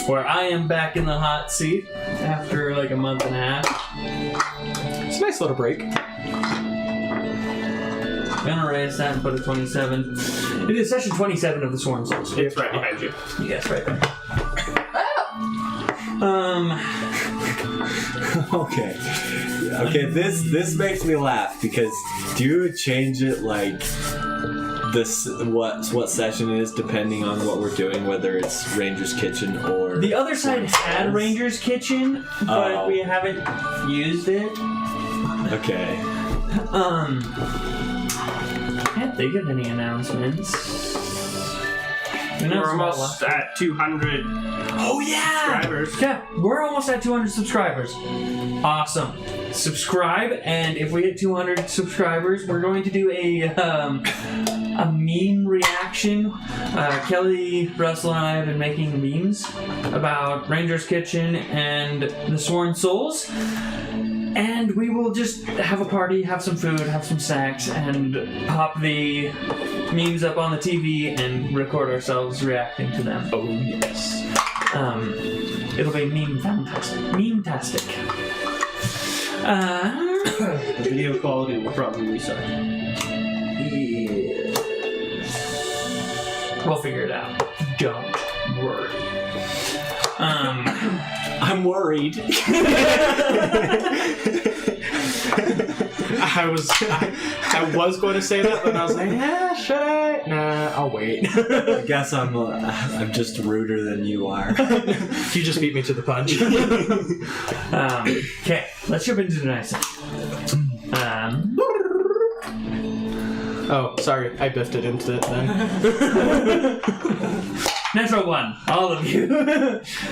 where I am back in the hot seat after like a month and a half. It's a nice little break. Gonna raise that and put a 27. It is session 27 of the Sworn Souls. It's right behind you. Yes, right there. Okay. Okay, this makes me laugh because do you change it like this what session is depending on what we're doing, whether it's Ranger's Kitchen or The other side had Ranger's Kitchen, but we haven't used it. Okay. Can't think of any announcements. We're almost at 200 Oh yeah! subscribers. Yeah, we're almost at 200 subscribers. Awesome. Subscribe, and if we hit 200 subscribers, we're going to do a meme reaction. Kelly, Russell, and I have been making memes about Ranger's Kitchen and the Sworn Souls. And we will just have a party, have some food, have some snacks, and pop the memes up on the TV and record ourselves reacting to them. Oh, yes. It'll be meme-tastic. Meme-tastic. The video quality will probably suck. Yeah. We'll figure it out. Don't worry. I'm worried. I was going to say that, but I was like, yeah, should I? Nah, I'll wait. I guess I'm just ruder than you are. You just beat me to the punch. Okay, let's jump into the next one. Oh, sorry, I biffed it into it then. Natural one, all of you.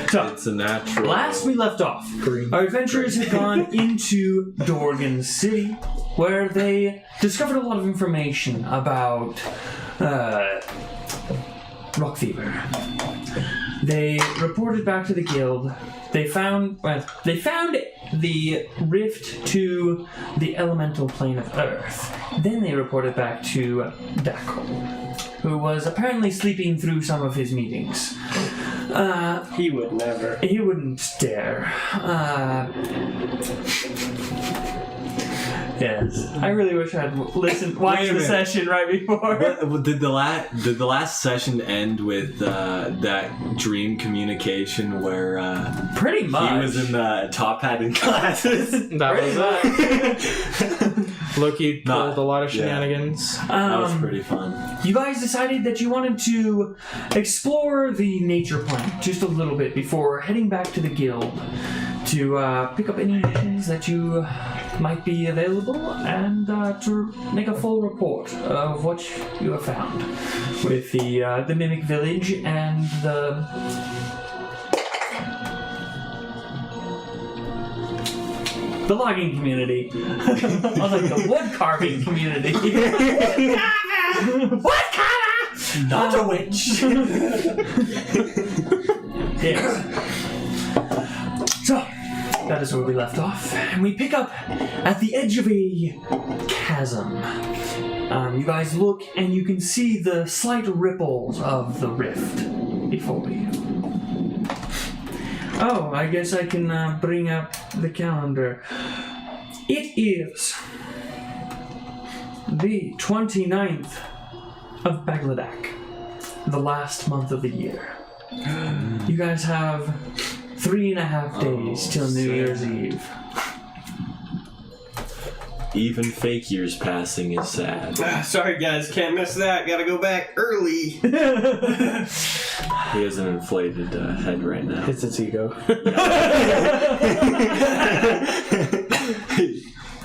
So, It's a natural. last we left off, Green. our adventurers had gone into Dorgan City, where they discovered a lot of information about rock fever. They reported back to the guild. They found the rift to the elemental plane of Earth. Then they reported back to Dackle, who was apparently sleeping through some of his meetings. He would never. He wouldn't dare. Yes, I really wish I'd watched Wait a the minute. session right before. Did the last session end with that dream communication where Pretty much. he was in the top hat and glasses? That was it. Loki pulled a lot of yeah. shenanigans. That was pretty fun. You guys decided that you wanted to explore the nature plane just a little bit before heading back to the guild to pick up any missions that you might be available and to make a full report of what you have found with the Mimic Village and the logging community. I was like, the wood carving community. What kind of? Not a witch. Yes. So, that is where we left off. And we pick up at the edge of a chasm. You guys look and you can see the slight ripples of the rift before you. Oh, I guess I can bring up the calendar. It is the 29th of Bagladak, the last month of the year. You guys have 3.5 days till New Year's Eve. Even fake years passing is sad. Sorry guys, can't miss that. Gotta go back early. He has an inflated head right now. It's its ego.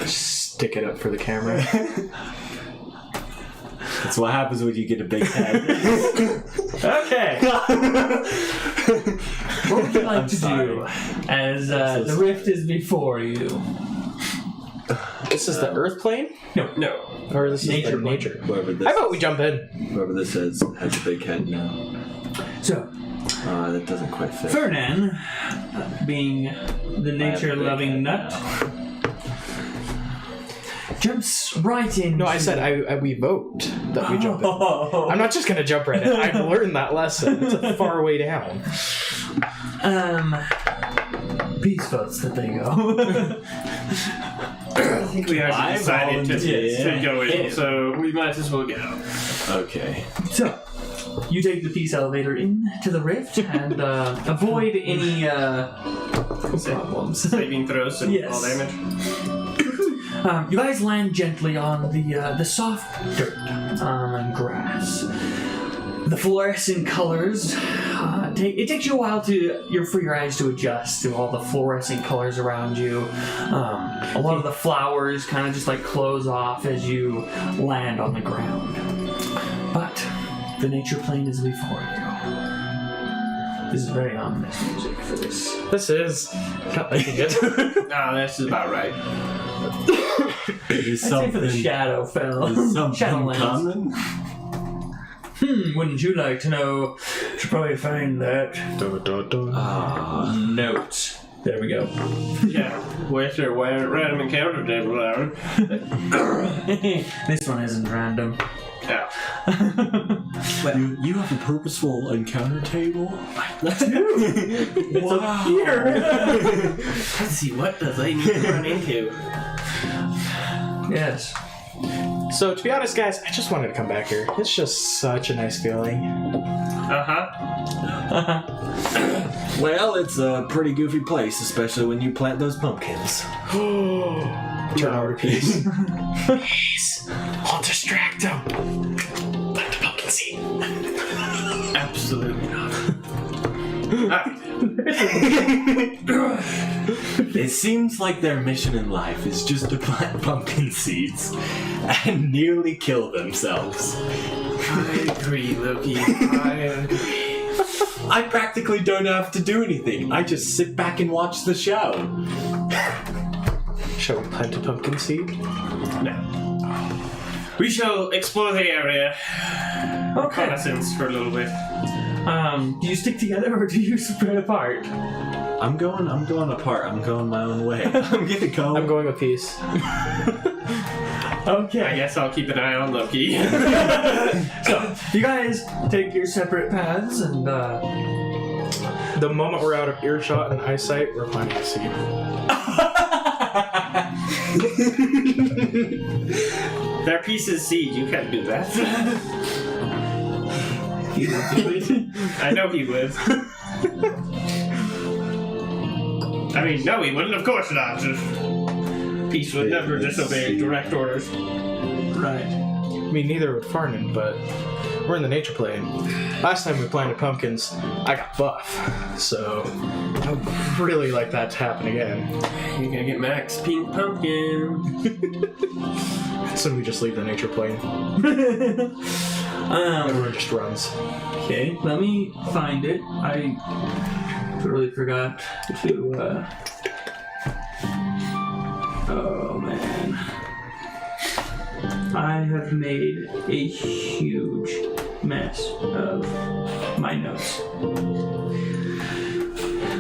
Stick it up for the camera. That's what happens when you get a big head. Okay. What would you like to do as the rift is before you? This is the Earth plane? No. Or this Nature is the plane. nature? Whoever How about we jump in? this has a big head now. So, That doesn't quite fit. Fernan, being the nature-loving nut, jumps right in. No, I said we vote that we jump in. I'm not just going to jump right in. I've learned that lesson. It's a far way down. Peace votes that they go. I think we already decided to go in, so we might as well go. Okay. So, you take the peace elevator into the rift and avoid any problems. Saving throws and Yes. all damage. You guys land gently on the soft dirt and grass. The fluorescent colors. It takes you a while for your eyes to adjust to all the fluorescent colors around you. A lot of the flowers kind of just like close off as you land on the ground. But the nature plane is before you. This is very ominous music for this. This is not making it. No, this is about right. Is I'd say for the shadow fell. something coming? Wouldn't you like to know? Should probably find that. Notes. There we go. Yeah, with your random encounter table there. This one isn't random. Yeah. You have a purposeful encounter table? It's up here. Let's see, what does I need to run into? Yes. So, to be honest, guys, I just wanted to come back here. It's just such a nice feeling. Uh-huh. Well, it's a pretty goofy place, especially when you plant those pumpkins. Turn over to peace. Please, I'll distract them. Plant the pumpkin seed. Absolutely not. It seems like their mission in life is just to plant pumpkin seeds and nearly kill themselves. I agree, Loki. I agree. I practically don't have to do anything. I just sit back and watch the show. Shall we plant a pumpkin seed? No. We shall explore the area. Okay. Reconnaissance for a little bit. Do you stick together or do you spread apart? I'm going apart. I'm going my own way. I'm gonna go. I'm going with peace. Okay. I guess I'll keep an eye on Loki. So, you guys take your separate paths and, The moment we're out of earshot and eyesight, we're planting a seed. Their piece is seed. You can't do that. you know, I know he would. I mean, no, he wouldn't. Of course not. Peace would never disobey direct orders. right. I mean, neither would Farnan, but we're in the nature plane. Last time we planted pumpkins, I got buff. So, I would really like that to happen again. You're gonna get Max Pink Pumpkin. So we just leave the nature plane. Everyone just runs. Okay, let me find it. I totally forgot to, Oh, man. I have made a huge mess of my notes.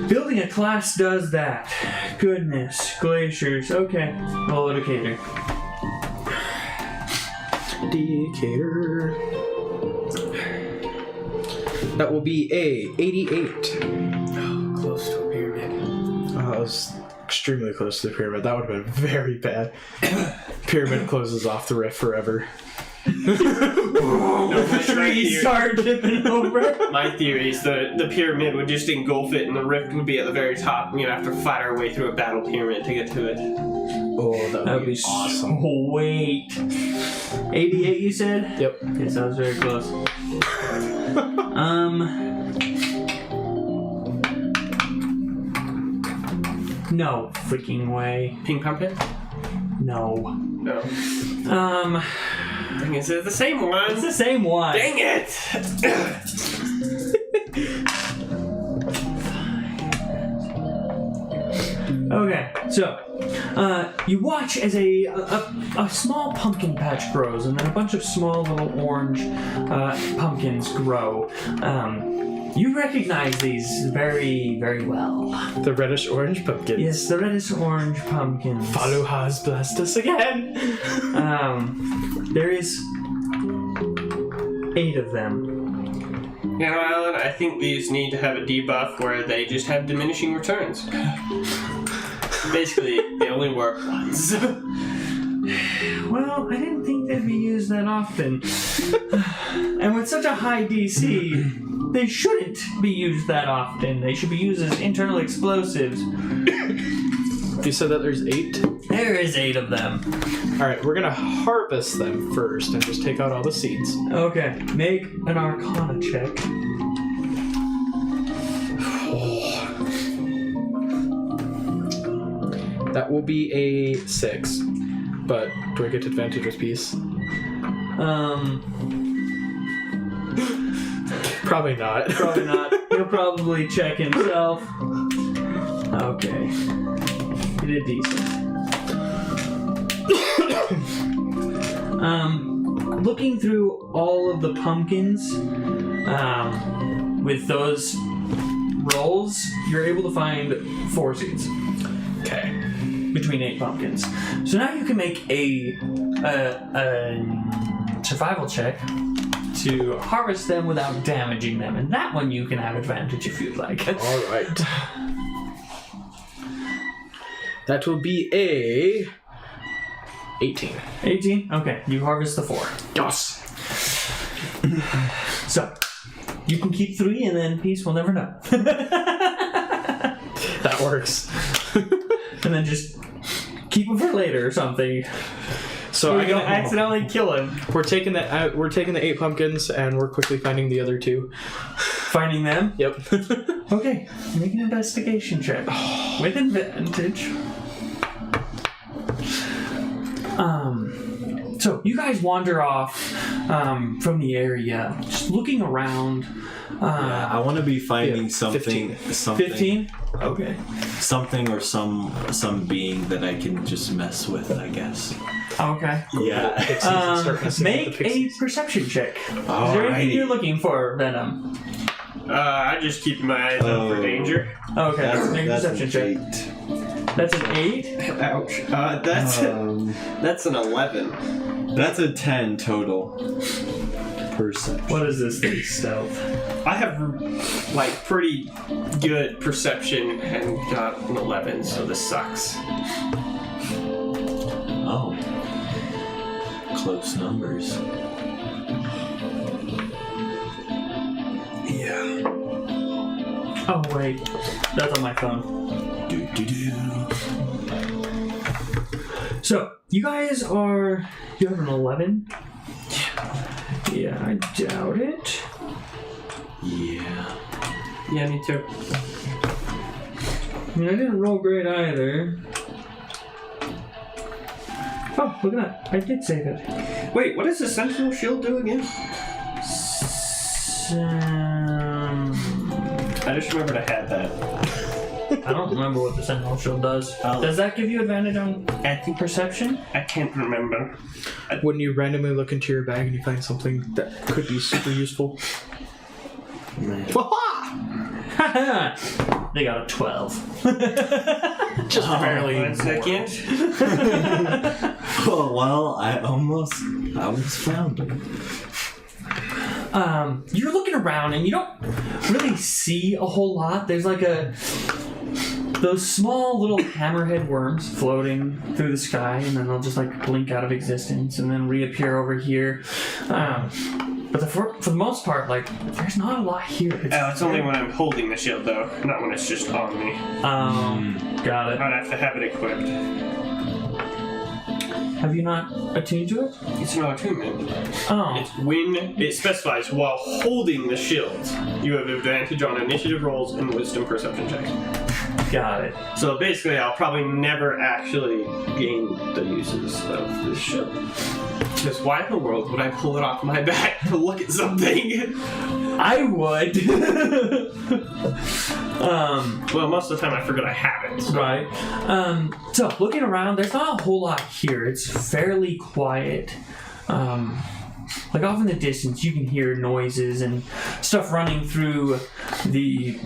Building a class does that. Goodness. Glaciers. Okay. Roll indicator. Indicator. That will be a 88. Close to a pyramid. I was extremely close to the pyramid. That would have been very bad. Pyramid closes off the rift forever. The trees start tipping over. My theory is the pyramid would just engulf it and the rift would be at the very top and you'd have to fight our way through a battle pyramid to get to it. Oh, that would be awesome. Wait. 88 you said? Yep. Yes, that was very close. No freaking way. Pink Pumpkin? No. No. Dang, is it the same one? It's the same one. Dang it! Okay, so you watch as a small pumpkin patch grows, and then a bunch of small little orange pumpkins grow. You recognize these very, very well. The reddish orange pumpkins. Yes, the reddish orange pumpkins. Falu has blessed us again. There is 8 of them. You know, Alan, I think these need to have a debuff where they just have diminishing returns. Basically, they only work once. Well, I didn't think they'd be used that often. And with such a high DC, they shouldn't be used that often. They should be used as internal explosives. You said that there's 8? There is 8 of them. Alright, we're gonna harvest them first and just take out all the seeds. Okay, make an Arcana check. That will be a 6. But do I get advantage with peace? Probably not. Probably not. He'll probably check himself. Okay. He did decent. Looking through all of the pumpkins, with those rolls, you're able to find 4 seeds. Okay. Between 8 pumpkins. So now you can make a survival check to harvest them without damaging them, and that one you can have advantage if you'd like. Alright. That will be a 18. 18? Okay, you harvest the 4. Yes! So, you can keep 3 and then Peace will never know. That works. And then just keep them for later or something. So I don't accidentally kill him. We're taking the 8 pumpkins and we're quickly finding the other 2. Finding them? Yep. Okay, make an investigation check. With advantage. So you guys wander off from the area, just looking around. Yeah, I want to be finding something. 15? Okay. Something or some being that I can just mess with, I guess. Okay. Yeah. Make a perception check. Is there anything you're looking for, Venom? I just keep my eyes out for danger. Okay, make a perception check. 8. That's an 8? Ouch. That's an 11. That's a 10 total. Perception. What is this thing? Stealth. I have pretty good perception and got an 11, so this sucks. Oh. Close numbers. Yeah. Oh wait, that's on my phone. So you guys you have an 11? Yeah, I doubt it. Yeah. Yeah, me too. I mean, I didn't roll great either. Oh, look at that. I did save it. Wait, what does the Sentinel Shield do again? I just remembered I had that. I don't remember what the Sentinel Shield does. Does that give you advantage on acting perception? I can't remember. When you randomly look into your bag and you find something that could be super useful. They got a 12. Just barely. 1 second. Oh, well, I almost found it. You're looking around and you don't really see a whole lot. There's like those small little hammerhead worms floating through the sky, and then they'll just like blink out of existence and then reappear over here. But for the most part, like, there's not a lot here. It's only when I'm holding the shield, though, not when it's just on me. Got it. I'd have to have it equipped. Have you not attuned to it? It's an attunement. Oh. It's when it specifies while holding the shield, you have advantage on initiative rolls and wisdom perception checks. Got it. So basically, I'll probably never actually gain the uses of this shield. Because why in the world would I pull it off my back to look at something? I would. Well, most of the time I forget I have it. So. Right. So, looking around, there's not a whole lot here. It's fairly quiet. Like off in the distance, you can hear noises and stuff running through the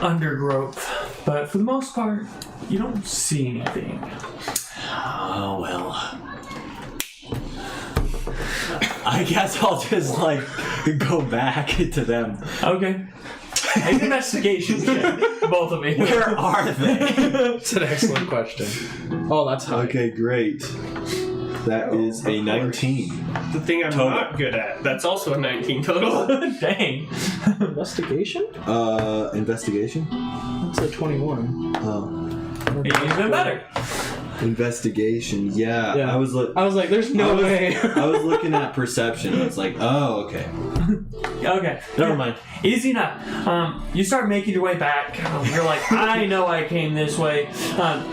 undergrowth. But for the most part, you don't see anything. Oh, well. I guess I'll just like go back to them. Okay. Make an investigation check, both of you. Where are they? It's an excellent question. Oh, that's high. Okay, great. That is a 19. The thing I'm Total. not good at. That's also a 19 total. Dang. Investigation? Investigation? That's a 21. Oh. Even better. Investigation, yeah. Yeah. I was like, there's no way. I was looking at perception. I was like, oh, okay. Okay. Never mind. Easy enough. You start making your way back. You're like, I know I came this way.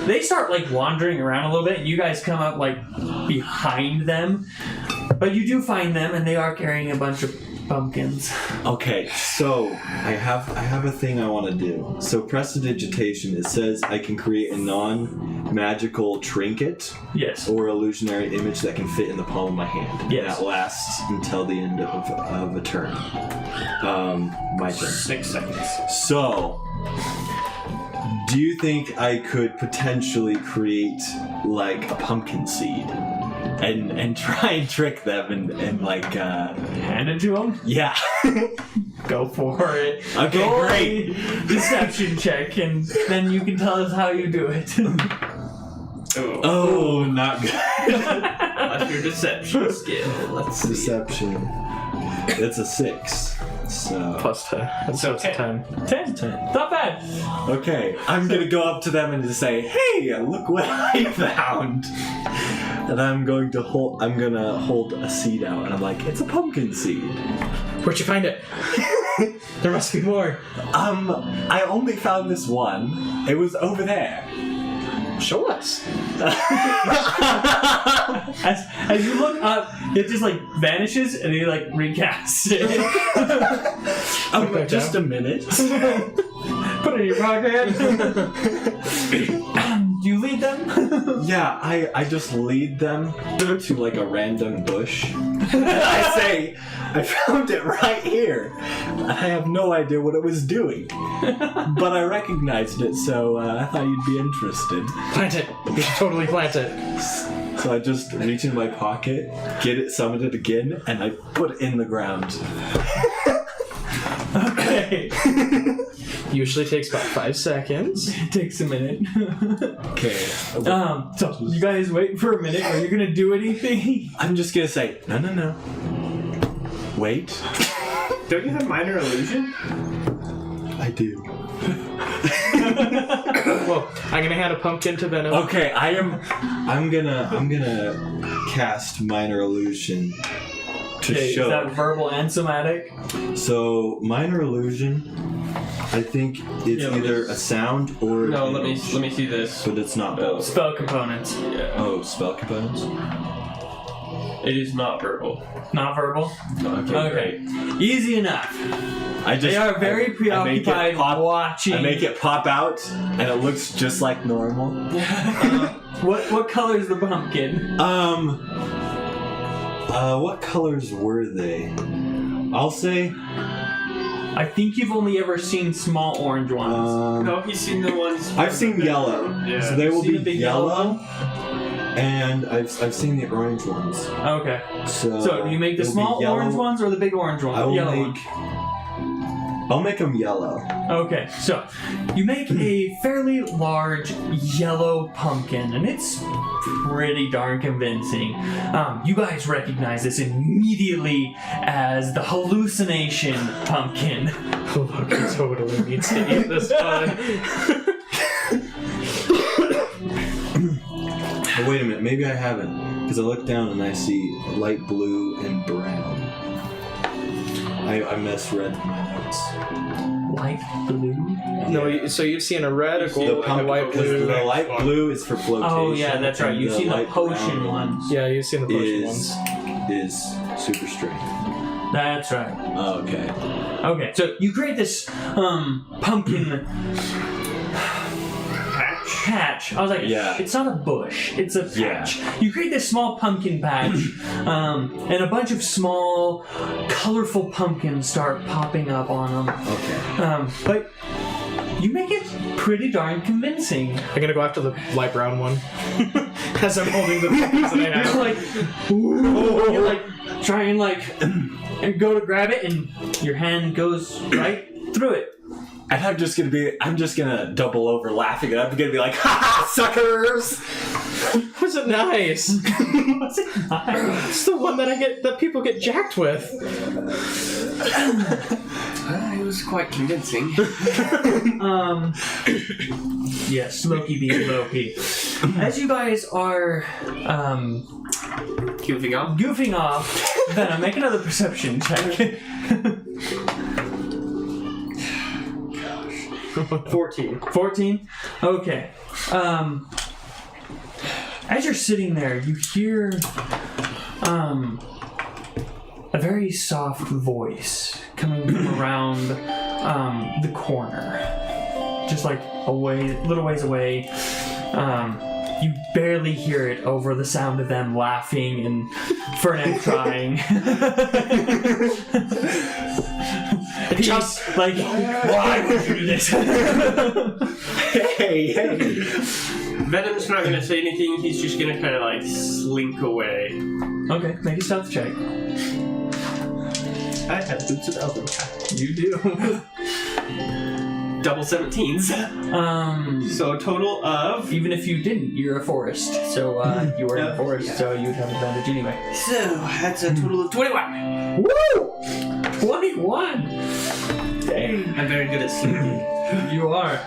They start like wandering around a little bit, and you guys come up like behind them. But you do find them, and they are carrying a bunch of pumpkins. Okay, so I have a thing I want to do. So prestidigitation, it says I can create a non-magical trinket Yes. or illusionary image that can fit in the palm of my hand. Yes. That lasts until the end of a turn. My turn. 6 seconds. So, do you think I could potentially create like a pumpkin seed and try and trick them and like Hand it to them. yeah. Go for it. Okay, Roll a great. Deception check, and then you can tell us how you do it. Oh, not good. That's your deception skill. Let's see. Deception. It's a 6. So Plus 10. That's So a 10. 10. Not bad. okay, I'm gonna go up to them and just say, "Hey, look what I found!" And I'm gonna hold a seed out, and I'm like, "It's a pumpkin seed." Where'd you find it? There must be more. I only found this one. It was over there. Show us. As you look up, it just like vanishes, and he like recasts it. Just a minute. Put it in your pocket. Do you lead them? Yeah, I just lead them to like a random bush. And I say, I found it right here. I have no idea what it was doing. But I recognized it, so I thought you'd be interested. Plant it. You should totally plant it. So I just reach in my pocket, summon it again, and I put it in the ground. Okay. Usually takes about 5 seconds. It takes a minute. Okay. So you guys wait for a minute. Are you gonna do anything? I'm just gonna say, no. Wait. Don't you have minor illusion? I do. Well, I'm gonna hand a pumpkin to Venom. Okay, I'm gonna cast minor illusion to Okay, show. is that verbal and somatic? So minor illusion, I think it's Yeah, let me- either a sound or No, an let image, me see this. but it's not both. Spell components. Yeah. Oh, spell components. It is not verbal. Not verbal? Okay. Okay. Easy enough. I just They are very I make it preoccupied pop- watching. I make it pop out, and it looks just like normal. What color is the pumpkin? What colors were they? I'll say, I think you've only ever seen small orange ones. No, he's seen the ones. I've seen yellow, Yeah. so they will Seen be the big yellow, and I've seen the orange ones. Okay. So So you make the it'll small be yellow. orange ones or the big orange ones? I The will yellow make. I'll make them yellow. one. Okay, so you make a fairly large yellow pumpkin, and it's pretty darn convincing. You guys recognize this immediately as the hallucination pumpkin. Logan totally needs to eat this one. Oh, wait a minute, maybe I haven't, because I look down and I see light blue and brown. I misread my notes. Light blue? No, so you've seen a red, a gold, and a white blue. The light blue is for flotation. Oh yeah, that's right. and You've seen the light potion brown ones. Yeah, you've seen the potion ones. is super strength. That's right. Oh, okay. Okay, so you create this pumpkin patch. I was like, Yeah. it's not a bush, it's a Yeah. patch. You create this small pumpkin patch, and a bunch of small, colorful pumpkins start popping up on them. Okay. But you make it pretty darn convincing. I'm gonna go after the light brown one. As I'm holding the pumpkins that I You're have. like, ooh, you're like try and and go to grab it, and your hand goes right through it. And I'm just gonna double over laughing, and I'm gonna be like, "Ha ha, suckers!" Was it nice? What's it nice? It's the one that people get jacked with. It was quite convincing. Yes, Loki being Loki. As you guys are Goofing off. Venom, make another perception check. 14. 14? Okay. As you're sitting there, you hear a very soft voice coming from around the corner. Just like a little ways away. You barely hear it over the sound of them laughing and Fernan crying. Just like, why would you do this? Hey. Venom's not gonna say anything, he's just gonna kind of slink away. Okay, make a stealth check. I have boots of Elvenkind. You do. Double 17s. So a total of... Even if you didn't, you're a forest. So you were in a forest, so you'd have advantage anyway. So that's a total of 21. Woo! 21! Dang. I'm very good at sleeping. You are.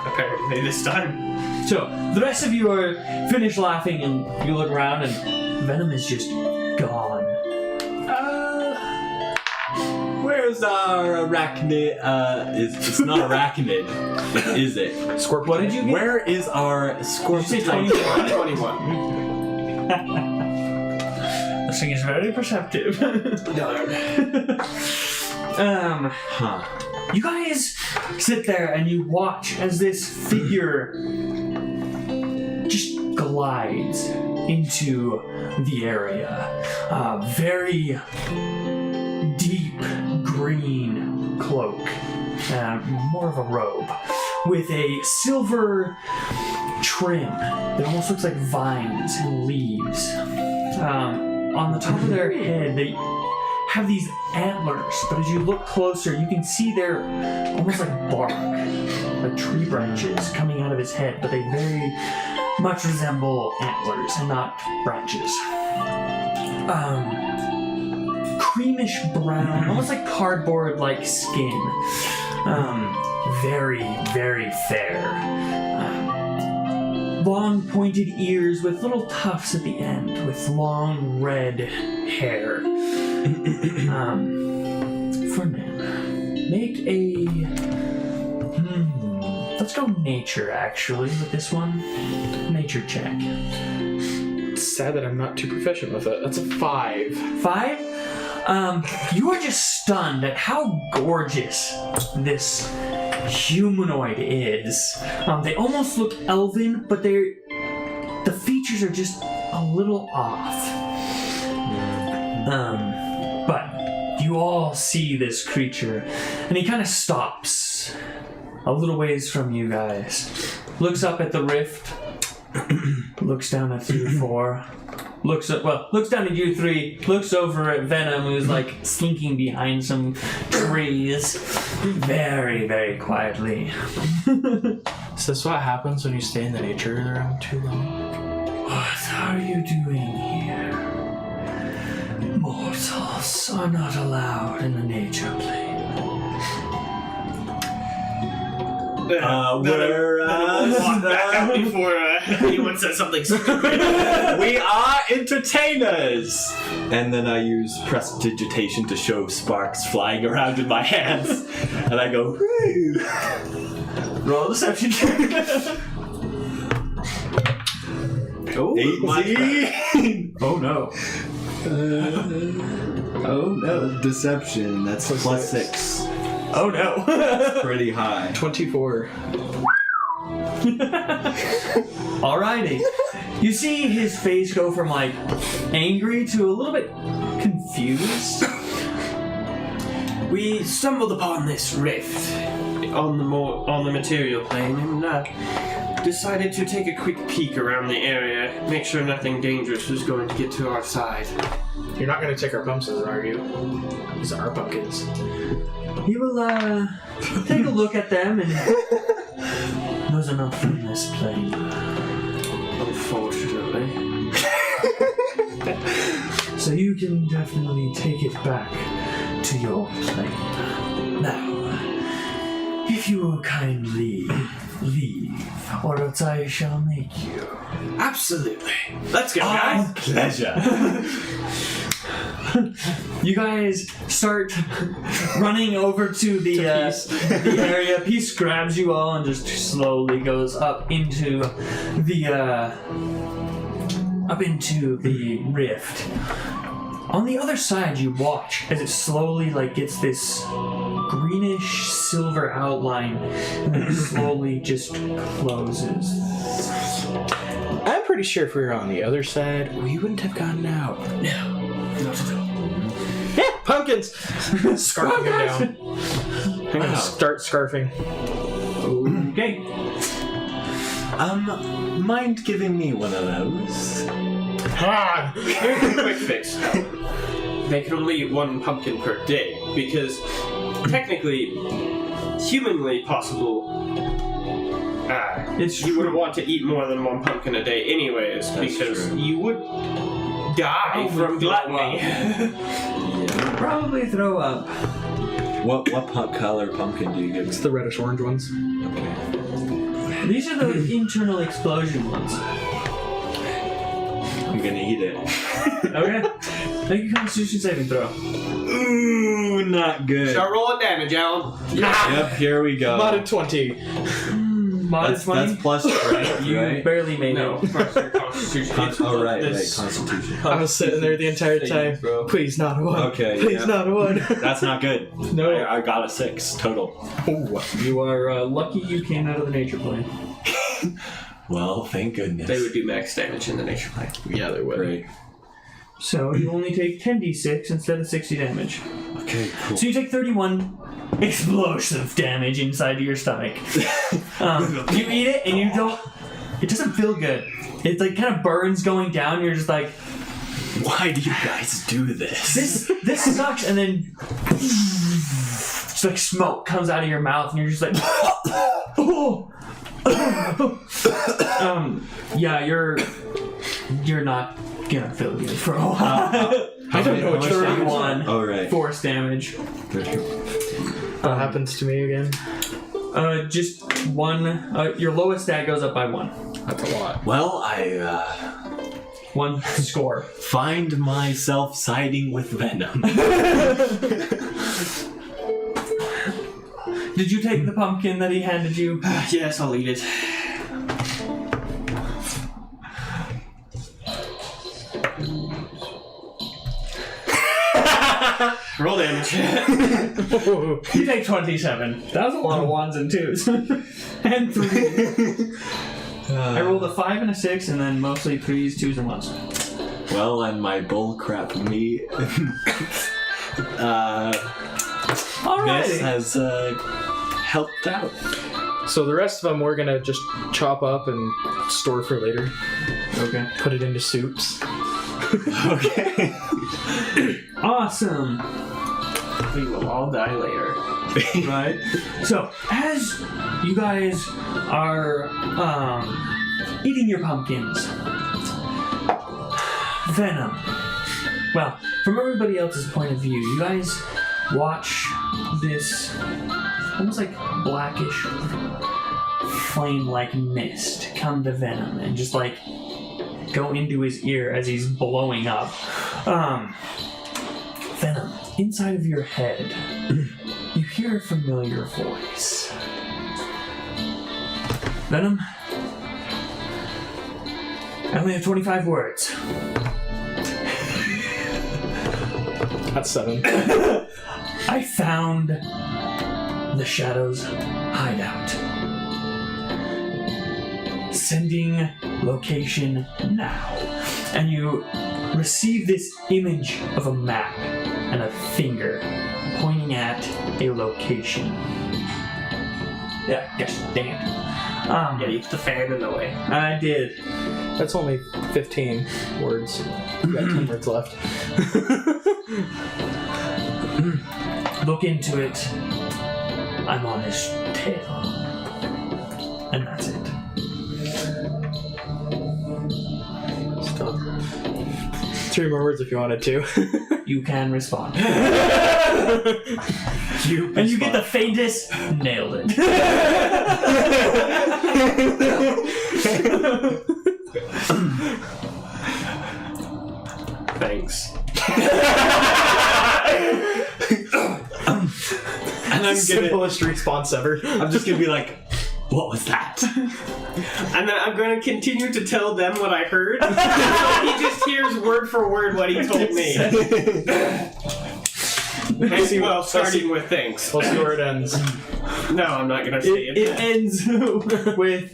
Apparently this time. So, the rest of you are finished laughing and you look around and Venom is just gone. Where's our arachnid? It's not arachnid, is it? Scorpion. What did you get? Where is our scorpion? Did you say 21. This thing is very perceptive. Darn. Huh. You guys sit there and you watch as this figure just glides into the area. Very deep green cloak, more of a robe, with a silver trim that almost looks like vines and leaves. On the top of their head, they have these antlers, but as you look closer, you can see they're almost like bark, like tree branches coming out of his head, but they very much resemble antlers and not branches. Creamish brown, almost like cardboard-like skin. Very, very fair. Long pointed ears with little tufts at the end, with long red hair. Fernan, make a... let's go nature, actually, with this one. Nature check. It's sad that I'm not too proficient with it. That's a 5. 5? You are just stunned at how gorgeous this humanoid is. They almost look elven, but the features are just a little off. But you all see this creature, and he kind of stops a little ways from you guys. Looks up at the rift, looks down at you 4, looks down at you 3, looks over at Venom, who's slinking behind some trees, very, very quietly. Is this what happens when you stay in the nature room too long? What are you doing here? Mortals are not allowed in the nature plane. We're Walk back out before anyone says something stupid. we are entertainers. And then I use prestidigitation to show sparks flying around in my hands, and I go, woo. Roll a deception check. Oh, 18. Oh no. Oh no, deception. That's plus 6. Oh no. Pretty high. 24. Alrighty. You see his face go from angry to a little bit confused. we stumbled upon this rift on the material plane and decided to take a quick peek around the area, make sure nothing dangerous was going to get to our side. You're not going to take our pumpkins, are you? These are our pumpkins. He will take a look at them, and those are not from this plane. Unfortunately. So you can definitely take it back to your plane. Now, if you will kindly leave, or else I shall make you. Absolutely. Let's go, guys. Pleasure. You guys start running over to the area. Peace grabs you all and just slowly goes up into the rift. On the other side, you watch as it slowly gets this greenish silver outline, and then slowly just closes. I'm pretty sure if we were on the other side, we wouldn't have gotten out. No, not at all. Yeah, pumpkins! Scarfing him down. I'm gonna start scarfing. Okay. Mind giving me one of those? Ah! Here's a quick fix. They can only eat one pumpkin per day because technically, humanly possible, you would want to eat more than one pumpkin a day anyways. That's because true. you would die from gluttony. Probably throw up. What color pumpkin do you give? It's the reddish orange ones. Okay. These are the internal explosion ones. I'm gonna eat it. Okay. Make a Constitution saving throw. Ooh, not good. Start rolling damage, Alan. Yep, here we go. Modded 20. Mod 20. That's plus strength, You right? barely made No, it. plus your Constitution. Oh, right, This- Constitution. I was sitting there the entire time. Please, not a 1. Okay, Please, yeah. not a 1. That's not good. No. I got a 6 total. You are lucky you came out of the nature plane. Well, thank goodness. They would do max damage in the nature plane. Yeah, they would. Great. So you only take 10d6 instead of 60 damage. Okay, cool. So you take 31 explosive damage inside of your stomach. You eat it and you don't. It doesn't feel good. It kind of burns going down. You're just like, Why do you guys do this? this sucks. And then just smoke comes out of your mouth, and you're just like, oh. Yeah, you're not gonna feel good for a while. I don't know what you're 31 Oh, right. force damage. What happens to me again? Just one. Your lowest stat goes up by 1. That's a lot. Well, I 1 score. find myself siding with Venom. Did you take the pumpkin that he handed you? Yes, I'll eat it. Roll damage. You take 27. That was a lot of 1s and 2s. And 3s. I rolled a 5 and a 6, and then mostly 3s, 2s, and 1s. Well, and my bullcrap meat. Alrighty. This has helped out. So the rest of them we're gonna just chop up and store for later. Okay. Put it into soups. Okay. Awesome. We will all die later. Right? So, as you guys are eating your pumpkins, Venom. Well, from everybody else's point of view, you guys watch this almost blackish flame-like mist come to Venom and just go into his ear as he's blowing up. Venom, inside of your head, you hear a familiar voice. Venom, I only have 25 words. That's 7. I found the Shadow's hideout. Sending location now. And you receive this image of a map and a finger pointing at a location. Yeah, gosh dang it. Yeah, you put the fan in the way. I did. That's only 15 words. We got 10 words left. Look into it. I'm on his tail. And that's it. Stop. 3 more words if you wanted to. You can respond. And you get the faintest. Nailed it. Thanks. And I'm Simplest response ever. I'm just gonna be like, what was that? And then I'm going to continue to tell them what I heard. So he just hears word for word what he told me. Well, starting with thanks. We'll see where it ends. No, I'm not going to say it. It ends with,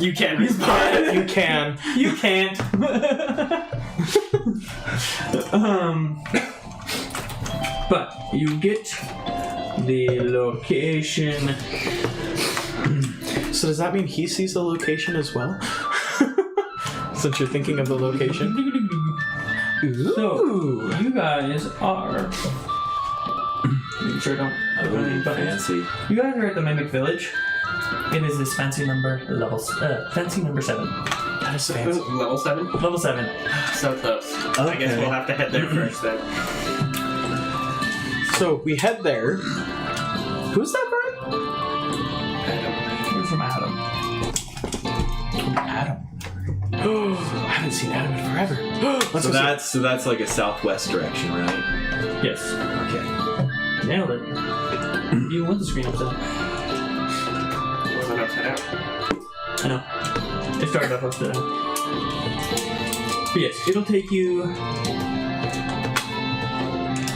You can respond. You can. you can't. But you get the location. So does that mean he sees the location as well? Since you're thinking of the location. So, you guys are... You sure don't have any buttons? Fancy. You guys are at the Mimic Village. It is this fancy number 7. That is fancy. Level 7? Level 7. So close. I guess we'll have to head there first then. So we head there. Who's that from? You're from Adam. Adam. I haven't seen Adam in forever. So that's like a southwest direction, right? Yes. Okay. Nailed it. You want the screen upside down. Wasn't upside down. I know. It started off upside down. But yes, it'll take you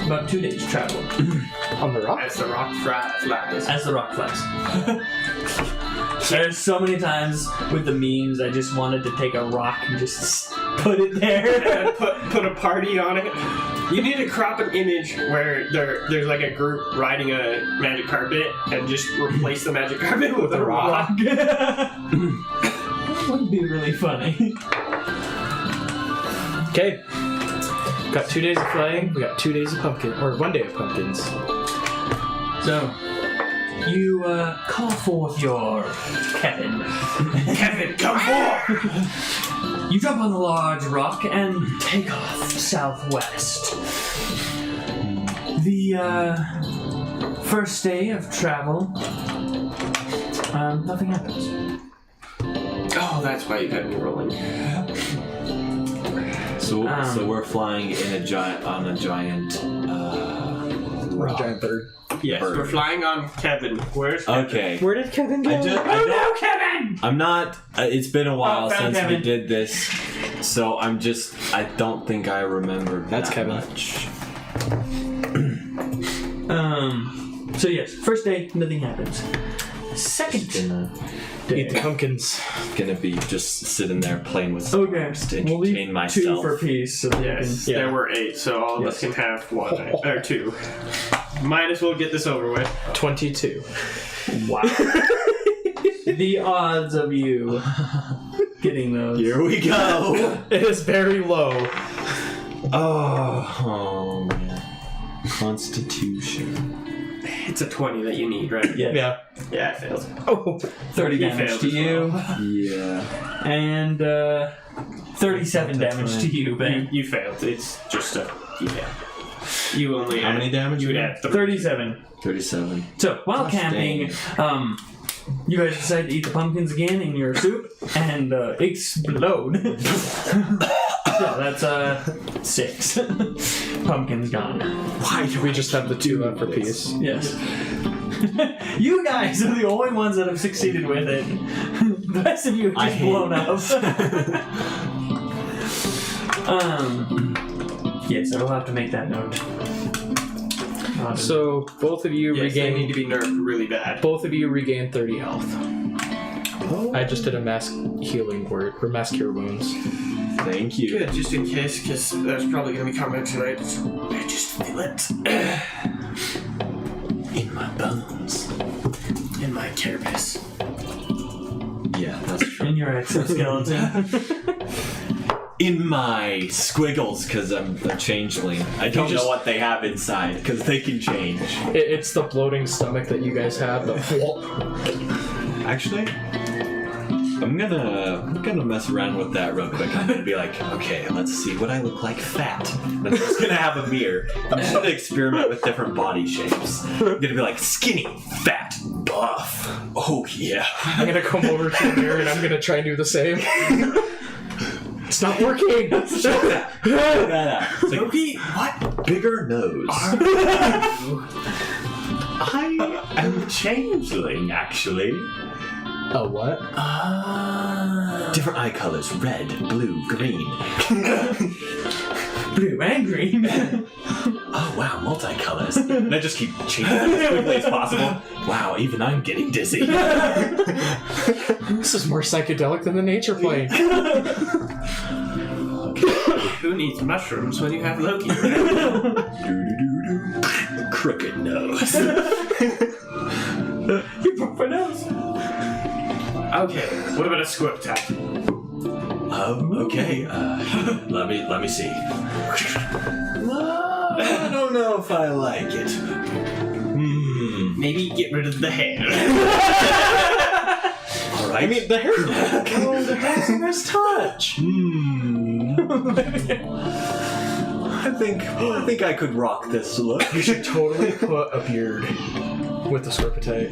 about 2 days travel. On the rock? As the rock flies. As the rock flies. There's so many times with the memes I just wanted to take a rock and just put it there. And put a party on it. You need to crop an image where there's like a group riding a magic carpet and just replace the magic carpet with a rock. That would be really funny. Okay. Got 2 days of flying. We got 2 days of pumpkin, or 1 day of pumpkins. So, you call forth your Kevin. Kevin, come forth! You jump on the large rock and take off southwest. The first day of travel, nothing happens. Oh, that's why you got me rolling. So we're flying in a giant rock. Giant bird. Yes, Bird. we're flying on Kevin. Where's Kevin? Okay. Where did Kevin go? Kevin! I'm not. It's been a while found since we Kevin. did this, so I don't think I remember. That's that Kevin. much. So yes, first day, nothing happens. Second Eat the pumpkins. Gonna be just sitting there playing with. Okay, to we'll leave entertain myself. 2 for peace. So Yes, you there were 8, so all of us can have 1 or 2. Might as well get this over with. 22. can... Wow. The odds of you getting those. Here we go. It is very low. Oh man. Constitution. It's a 20 that you need, right? Yeah. Yeah. Yeah, it fails. Oh. 30 He damage failed to as you. Yeah. And 37 damage to you, Ben. You failed. It's just a... You failed. You only How many damage? You would add 37. 37. So, while Gosh, camping, you guys decide to eat the pumpkins again in your soup and explode. So that's 6. Pumpkins gone. Why do we just have the 2 left for peace? Yes. You guys are the only ones that have succeeded with it. The rest of you have just blown up. Yes, I will have to make that note. So both of you Yes, they need regain. to be nerfed really bad. Both of you regain 30 health. I just did a mass healing word or mass cure wounds. Thank you. Good, just in case, because there's probably going to be combat tonight. I just feel it. In my bones. In my carapace. Yeah, that's true. in your your exoskeleton? In my squiggles, because I'm a changeling. I don't know what they have inside, because they can change. It's the bloating stomach that you guys have. The Actually, I'm gonna mess around with that real quick. I'm gonna be like, okay, let's see what I look like fat. I'm just gonna have a mirror. I'm just gonna experiment with different body shapes. I'm gonna be like skinny, fat, buff. Oh yeah. I'm gonna come over to the mirror and I'm gonna try and do the same. It's not working. It's like, Loki, what? bigger nose. I am a changeling, actually. A what? Different eye colors: red, blue, green. Blue and green. Oh wow, multicolors. And I just keep changing them as quickly as possible. Wow, even I'm getting dizzy. This is more psychedelic than the nature plane. Who needs mushrooms when you have Loki? Crooked nose. You broke my nose. Okay, what about a squirp attack? Okay. Let me see. I don't know if I like it. Maybe get rid of the hair. All right. I mean, the hair. Oh, the hair's a nice touch. I think I could rock this look. You should totally put a beard with the scorpite.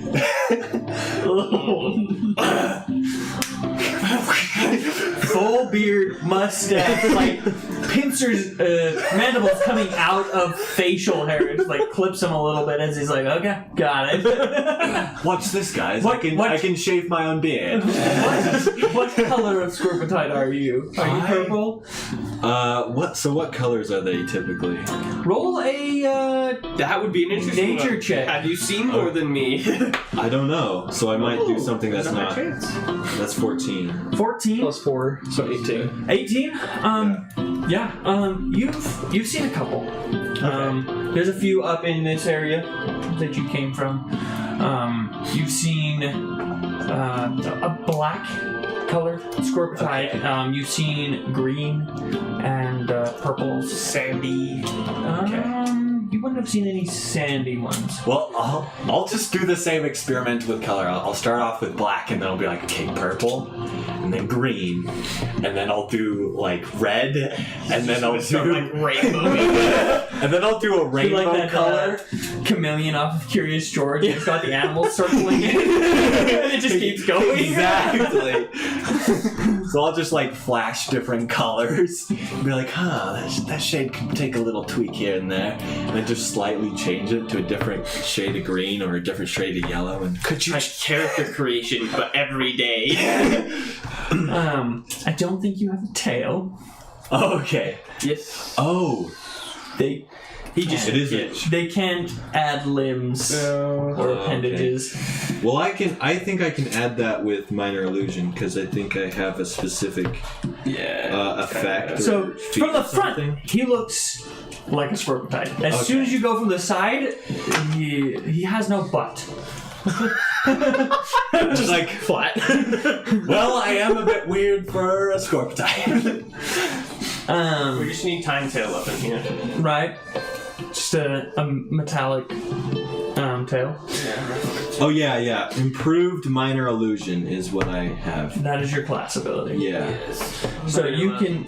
Full beard, mustache, like pincers, mandibles coming out of facial hair. It just like clips him a little bit as he's like, okay, got it. Watch this, guys. What- I can shave my own beard. What color of scorpite are you? Are you purple? What colors are they typically? Roll a That would be an interesting nature one. check. Have you seen more than me? I don't know, so I might do something that's Not my not. chance. That's 14. 14. Plus 4, so 18. 18. You've seen a couple. There's a few up in this area that you came from. You've seen a black colored scorpite. Okay. You've seen green and purple. Sandy. You wouldn't have seen any sandy ones. Well, I'll just do the same experiment with color. I'll start off with black, and then I'll be like, okay, purple, and then green, and then I'll do like red, and then I'll do like rainbow. and then I'll do a rainbow like that color. Chameleon off of Curious George. It's got the animals circling it. And it just keeps going. Exactly. So I'll just like flash different colors. And be like, that shade could take a little tweak here and there. And then just slightly change it to a different shade of green or a different shade of yellow. And Could you like character creation, but every day? I don't think you have a tail. oh, okay. Yes. Oh, They it is. they can't add limbs or okay. appendages. Well, I think I can add that with minor illusion because I think I have a specific effect. So or feat from the or front, something. he looks like a scorpite. As soon as you go from the side, he has no butt. Just like flat. Well, I am a bit weird for a scorpite. We just need time tail up in here. Right. Just a metallic tail. Oh yeah. Improved minor illusion is what I have. That is your class ability. Yeah. So you can.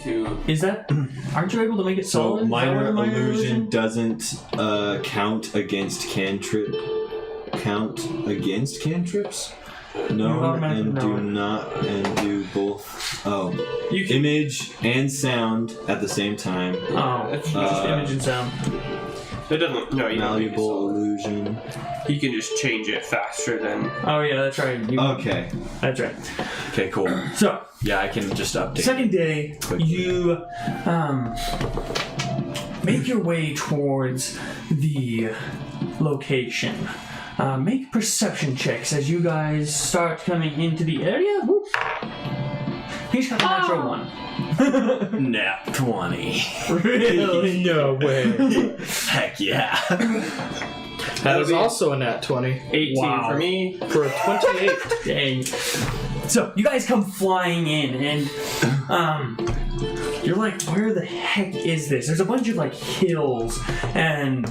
Is that? Aren't you able to make it So solid? minor Is that what illusion doesn't count against cantrips. No, and do not, and do both. Oh, You can. image and sound at the same time. Oh, it's just image and sound. It doesn't. No, you don't. Make it Malleable solid. illusion. You can just change it faster than. Oh yeah, that's right. Okay. That's right. Okay. Cool. So Yeah, I can just update. second day, Quickly. you make your way towards the location. Make perception checks as you guys start coming into the area. Whoop. He's got a natural one. Nat 20. Really? No way. Heck yeah. That is also a nat 20. 18 Wow. for me. For a 28. Dang. So you guys come flying in, and you're like, where the heck is this? There's a bunch of like hills, and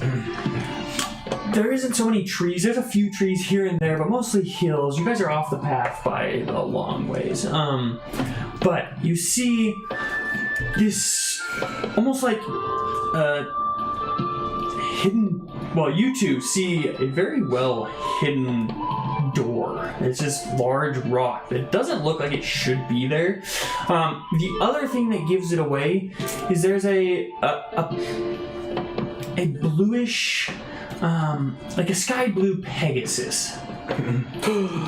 there isn't so many trees. There's a few trees here and there, but mostly hills. You guys are off the path by a long ways. But you see this almost like hidden. Well, you two see a very well hidden door. It's this large rock that doesn't look like it should be there. The other thing that gives it away is there's a bluish, like a sky blue Pegasus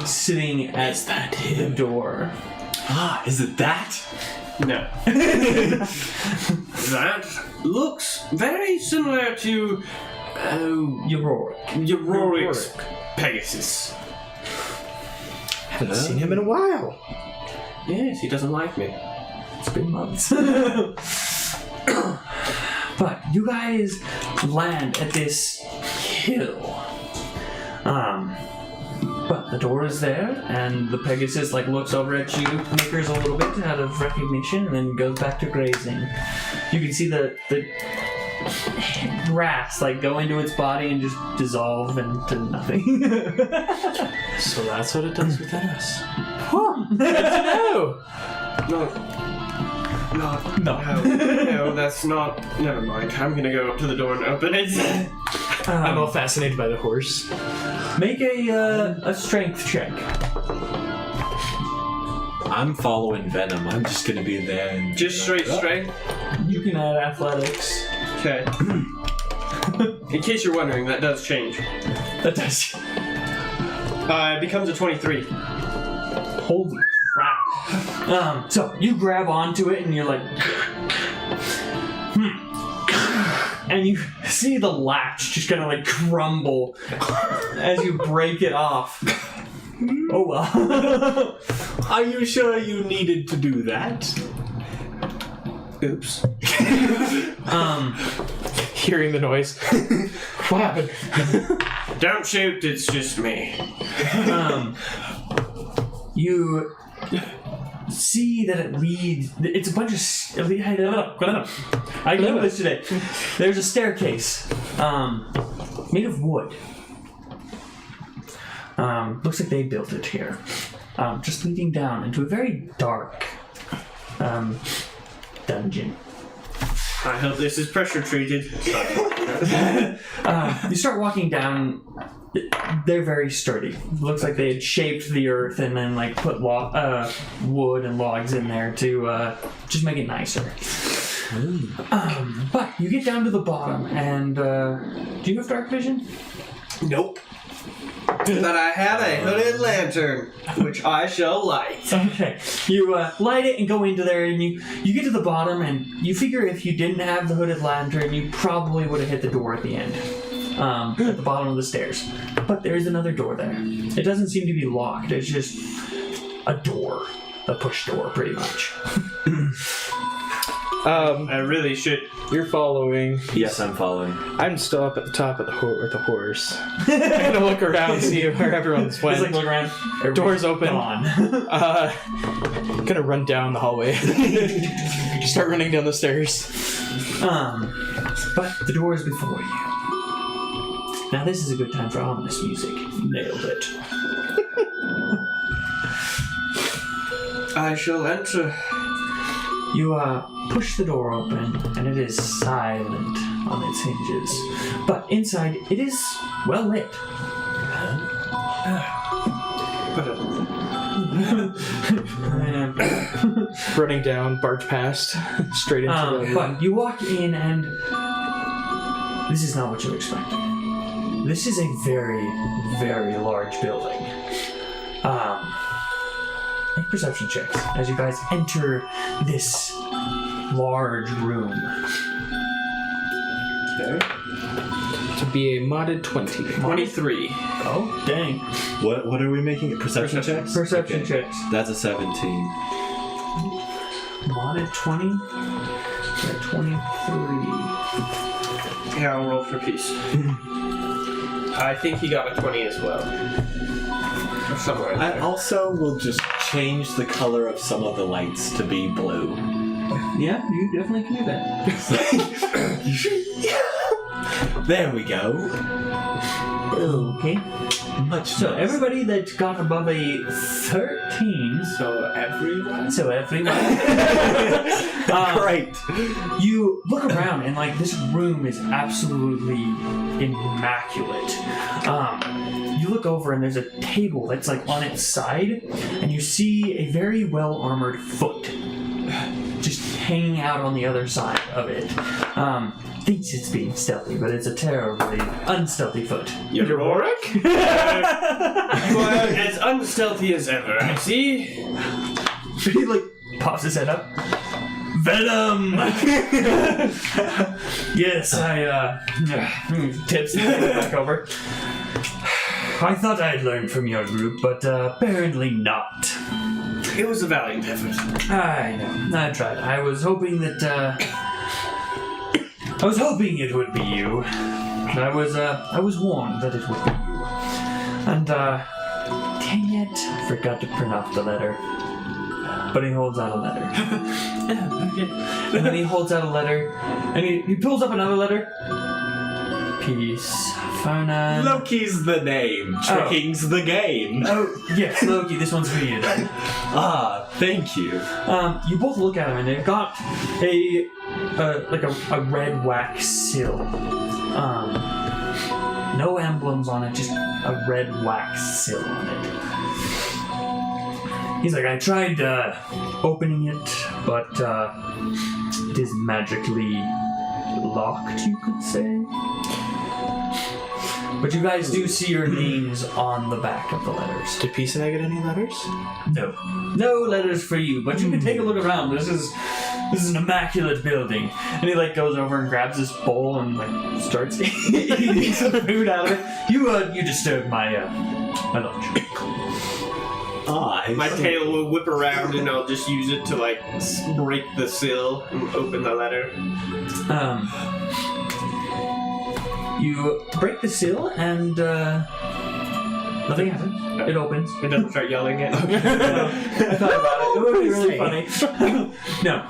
sitting at the door. Ah, is it that? No. That looks very similar to Euroric's Pegasus. Haven't seen him in a while. Yes, he doesn't like me. It's been months. But you guys land at this hill. But the door is there, and the Pegasus like looks over at you, nickers a little bit out of recognition, and then goes back to grazing. You can see the grass like go into its body and just dissolve into nothing. So that's what it does within us. Huh. Good to know. No, that's not. Never mind. I'm gonna go up to the door and open it. I'm all fascinated by the horse. Make a strength check. I'm following Venom. I'm just gonna be there and Just straight. You can add athletics. Okay. In case you're wondering, that does change. That does. It becomes a 23. Holy crap. So you grab onto it and you're like, and you see the latch just kind of like crumble as you break it off. Oh well. Are you sure you needed to do that? Oops. Hearing the noise. What happened? Don't shoot, it's just me. You see that it leads. It's a bunch of. I know this today. There's a staircase, made of wood. Looks like they built it here. Just leading down into a very dark dungeon. I hope this is pressure treated. You start walking down. They're very sturdy. Looks like they had shaped the earth and then like put wood and logs in there to just make it nicer. But you get down to the bottom, and do you have dark vision? Nope. But I have a hooded lantern, which I shall light. Okay. You light it and go into there, and you get to the bottom, and you figure if you didn't have the hooded lantern, you probably would have hit the door at the end. At the bottom of the stairs. But there is another door there. It doesn't seem to be locked. It's just a door. A push door, pretty much. I really should. You're following. Yes, I'm following. I'm still up at the top of the with the horse. I'm gonna look around, see where everyone's went. It's like look around. Doors open. Gone. Gonna run down the hallway. Start running down the stairs. But the door is before you. Now this is a good time for ominous music. Nailed it. I shall enter. You push the door open, and it is silent on its hinges. But inside, it is well lit. Running down, barge past, straight into the. But you walk in, and this is not what you expect. This is a very, very large building. Make perception checks as you guys enter this large room. Okay. To be a modded 20. 23. Oh, dang. What are we making? Perception checks? Perception Okay. checks. That's a 17. Modded 20. Yeah, 23. Yeah, I'll roll for peace. I think he got a 20 as well. Or somewhere in I there. also will just change the color of some of the lights to be blue. Yeah, you definitely can do that. There we go. Okay. Much So nicer. everybody that got above a 13. So everyone? So everyone. Great. You look around and like this room is absolutely immaculate. You look over and there's a table that's like on its side, and you see a very well armored foot just hanging out on the other side of it. Thinks it's being stealthy, but it's a terribly unstealthy foot. You're Rorik? You are as unstealthy as ever, I see. He like pops his head up. Venom! Yes, I tips the head back over. I thought I had learned from your group, but apparently not. It was a valiant effort. I know. I tried. I was hoping that I was hoping it would be you. I was warned that it would be you. And dang it, I forgot to print off the letter. But he holds out a letter. Okay. And then he holds out a letter, and he pulls up another letter. Peace. Firmane. Loki's the name. Tricking's the game. Oh, yes, Loki, this one's for you then. Ah, thank you. You both look at him, and they've got a red wax seal. No emblems on it, just a red wax seal on it. He's like, I tried opening it, but it is magically locked, you could say. But you guys do see your names on the back of the letters. Did Peace and I get any letters? No. No letters for you, but you can take a look around. This is an immaculate building. And he like goes over and grabs this bowl and like starts eating some food out of it. You disturbed my lunch. Ah, My tail will whip around and I'll just use it to like break the seal and open the letter. You break the seal and nothing happens. It opens. It doesn't start yelling at me. I thought about it. It would be really funny. No.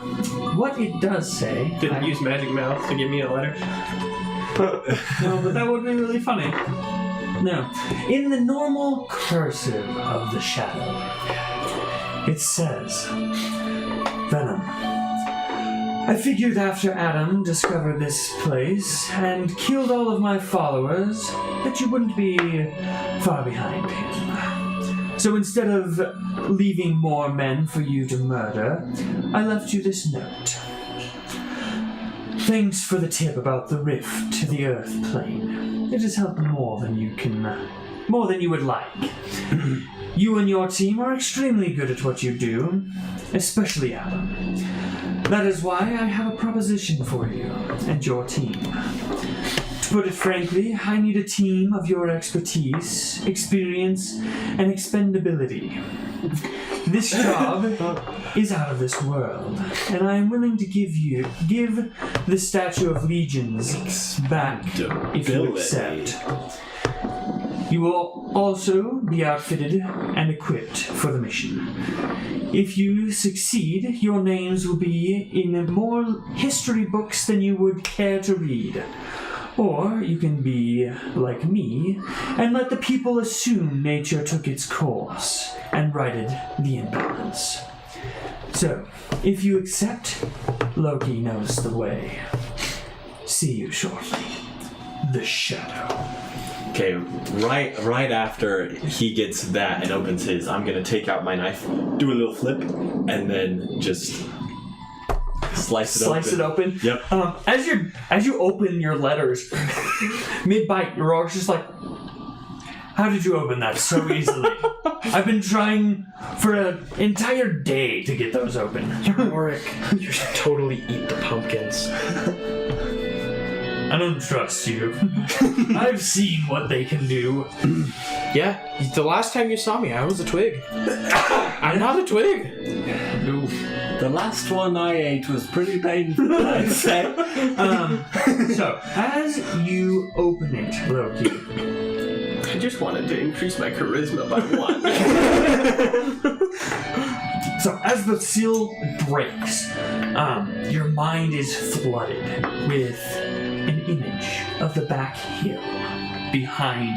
What it does say... Didn't use magic mouth to give me a letter. No, but that would be really funny. No. In the normal cursive of the shadow, it says, Venom. I figured after Adam discovered this place and killed all of my followers that you wouldn't be far behind him. So instead of leaving more men for you to murder, I left you this note. Thanks for the tip about the rift to the earth plane. It has helped more than you would like. You and your team are extremely good at what you do, especially Adam. That is why I have a proposition for you and your team. To put it frankly, I need a team of your expertise, experience, and expendability. This job is out of this world, and I am willing to give the Statue of Legions back if you accept. You will also be outfitted and equipped for the mission. If you succeed, your names will be in more history books than you would care to read. Or you can be like me and let the people assume nature took its course and righted the imbalance. So, if you accept, Loki knows the way. See you shortly. The Shadow. Okay, right after he gets that and opens his, I'm gonna take out my knife, do a little flip, and then just slice it open. Yep. As you open your letters, mid-bite, you're always just like, how did you open that so easily? I've been trying for an entire day to get those open. Rorik, you should totally eat the pumpkins. I don't trust you. I've seen what they can do. Yeah, the last time you saw me, I was a twig. I'm not a twig. No. The last one I ate was pretty painful, I'd say. So, as you open it, Loki, just wanted to increase my charisma by 1. So as the seal breaks, your mind is flooded with an image of the back hill behind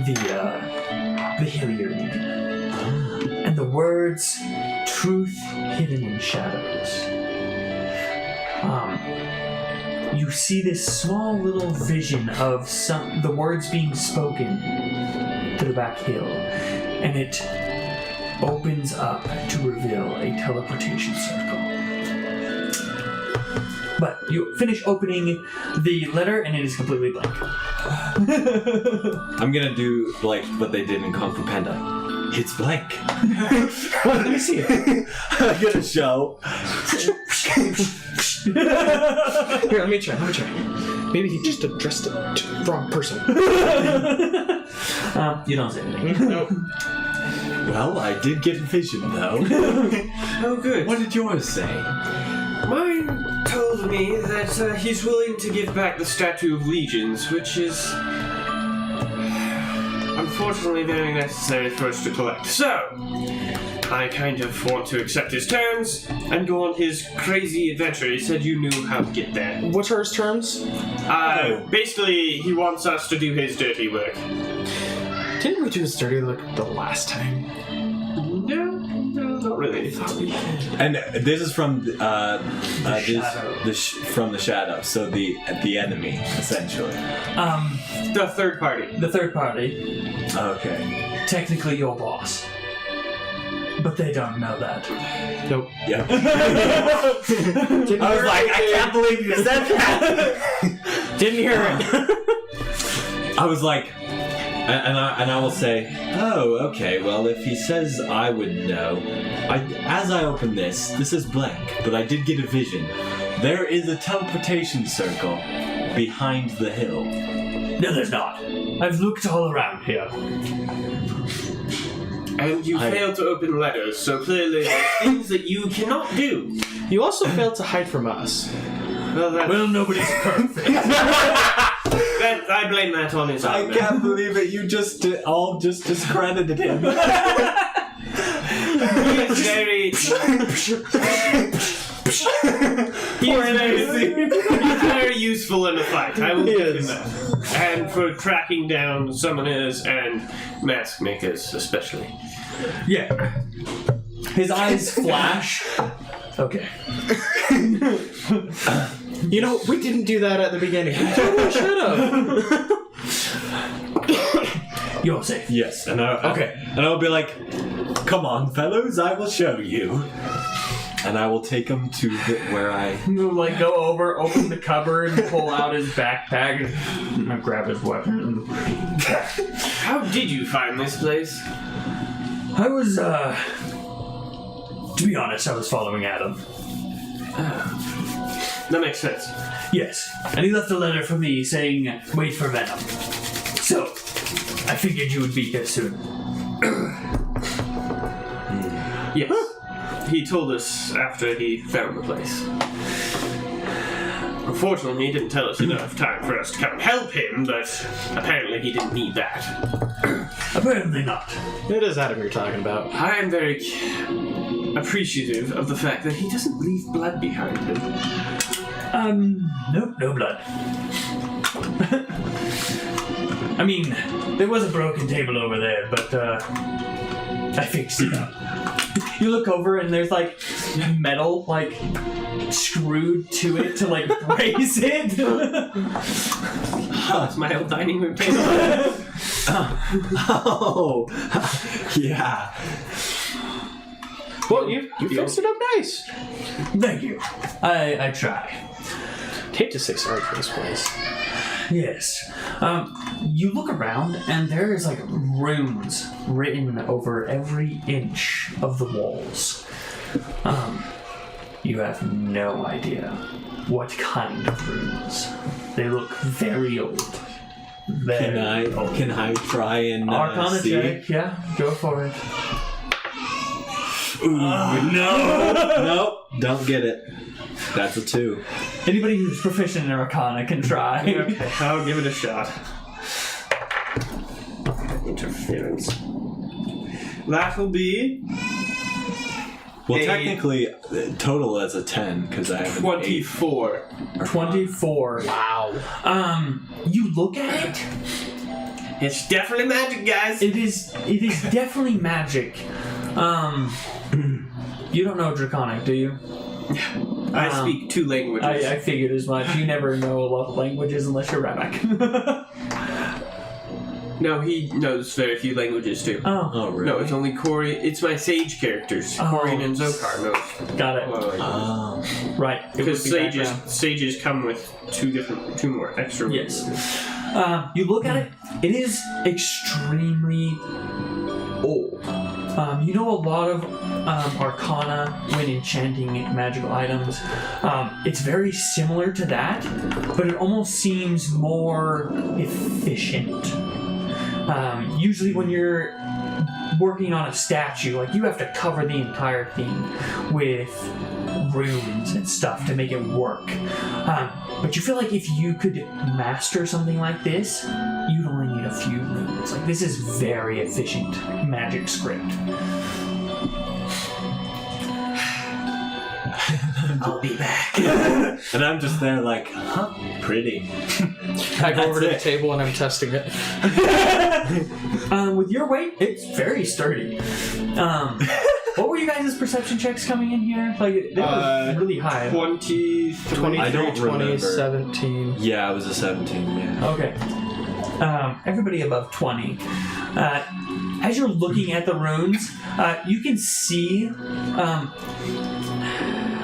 the Hilliard. And the words, truth hidden in shadows. You see this small little vision of the words being spoken to the back hill, and it opens up to reveal a teleportation circle. But you finish opening the letter, and it is completely blank. I'm gonna do like what they did in Kung Fu Panda. It's blank. Let me see it. I'm gonna show. Here, let me try. Maybe he just addressed it to the wrong person. You don't say anything. Nope. Well, I did get a vision though. Oh, good. What did yours say? Mine told me that he's willing to give back the Statue of Legions, which is unfortunately very necessary for us to collect. So, I kind of want to accept his terms and go on his crazy adventure. He said you knew how to get there. What are his terms? Basically, he wants us to do his dirty work. Didn't we do his dirty look the last time? No, not really. And this is from from the shadow, so the enemy essentially. The third party. The third party, Okay. technically your boss. But they don't know that. Nope. Yeah. I was like, I can't believe you said that. Didn't hear it. I was like, and I will say, oh, okay. Well, if he says I would know, as I open this is blank, but I did get a vision. There is a teleportation circle behind the hill. No, there's not. I've looked all around here. And you failed to open letters, so clearly there are things that you cannot do. You also failed to hide from us. Well, Nobody's perfect. I blame that on his I own. can't believe it. You just all just discredited him. He is very... He's very useful in a fight. I will give him that. And for tracking down summoners and mask makers, especially. Yeah. His eyes flash. Okay. You know, we didn't do that at the beginning. We should have. You're safe. Yes, and I'll be like, come on, fellows, I will show you. And I will take him to where I... Like, go over, open the cupboard, and pull out his backpack, and grab his weapon. How did you find this place? I was, to be honest, I was following Adam. That makes sense. Yes, and he left a letter for me saying, wait for Venom. So, I figured you would be here soon. Yes. He told us after he found the place. Unfortunately, he didn't tell us enough time for us to come and help him, but apparently he didn't need that. Apparently not. It is Adam you're talking about. I am very appreciative of the fact that he doesn't leave blood behind him. Nope, no blood. I mean, there was a broken table over there, but, I fixed it up. You look over and there's, like, metal, like, screwed to it to, like, brace it. Oh, it's my old dining room table. Oh, yeah. Well, you fixed it up nice. Thank you. I try. Hate to say sorry for this place. Yes. You look around and there is like runes written over every inch of the walls. You have no idea what kind of runes. They look very old. Very old. Can I try and Arcana see? check, yeah, go for it. Ooh, no, nope, don't get it. That's a 2. Anybody who's proficient in Arcana can try. Okay, I'll give it a shot. interference. That'll be Well, A- technically, total as a 10 because I have an 24. 24. Wow. You look at it. It's definitely magic, guys. It is definitely magic. You don't know Draconic, do you? I speak 2 languages. I figured as much. You never know a lot of languages unless you're Ramak. No, he knows very few languages too. Oh, Oh, really? No, it's only Corey. It's my sage characters. Oh. Corian and Zokar knows. got it. Oh. Right. It Because would be background. sages come with 2 more extra. Yes. languages. You look at it. It is extremely old. You know a lot of arcana when enchanting magical items. It's very similar to that, but it almost seems more efficient. Usually when you're working on a statue, like you have to cover the entire thing with runes and stuff to make it work. But you feel like if you could master something like this, you'd only need a few runes. Like this is very efficient magic script. I'll be back. And I'm just there like, huh? Pretty. I go over to the it. table and I'm testing it. With your weight, it's very sturdy. What were you guys' perception checks coming in here? Like they were really high. 23. 23, I don't 20, remember. 17. Yeah, I was a 17, yeah. Okay. Everybody above 20. As you're looking at the runes, you can see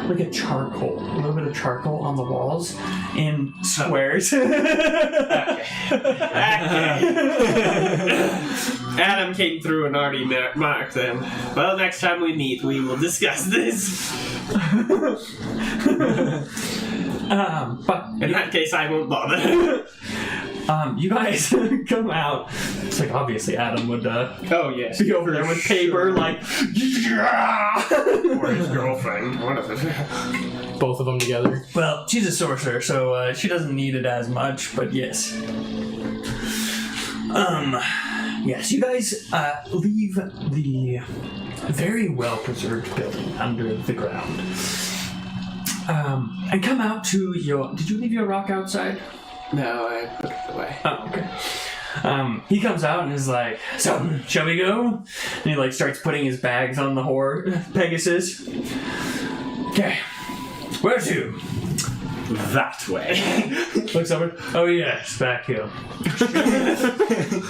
like a charcoal, a little bit of charcoal on the walls in squares. Adam came through and already marked them. Well, next time we meet, we will discuss this. But In that case, I won't bother. you guys come out. It's like obviously Adam would Oh, yes. be over there with paper, like, Or his girlfriend. One of them. Both of them together. well, she's a sorcerer, so she doesn't need it as much, but yes. Yes, you guys leave the very well-preserved building under the ground. And come out to your... Did you leave your rock outside? No, I put it away. Oh, okay. He comes out and is like, so, shall we go? And he like starts putting his bags on the Pegasus. Okay. Where to? That way. Looks over. Oh yes, back here.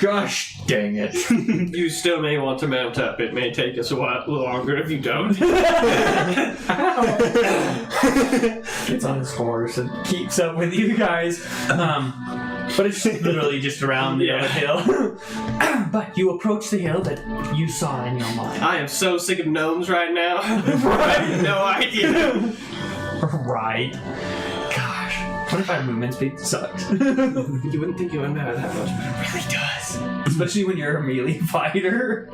Gosh dang it. You still may want to mount up. It may take us a while longer if you don't. Gets on his horse and keeps up with you guys. But it's literally just around the other hill. But you approach the hill that you saw in your mind. I am so sick of gnomes right now. I have no idea. Right. Gosh. 25 movement speed sucks. You wouldn't think it would matter that much, but it really does. Especially when you're a melee fighter.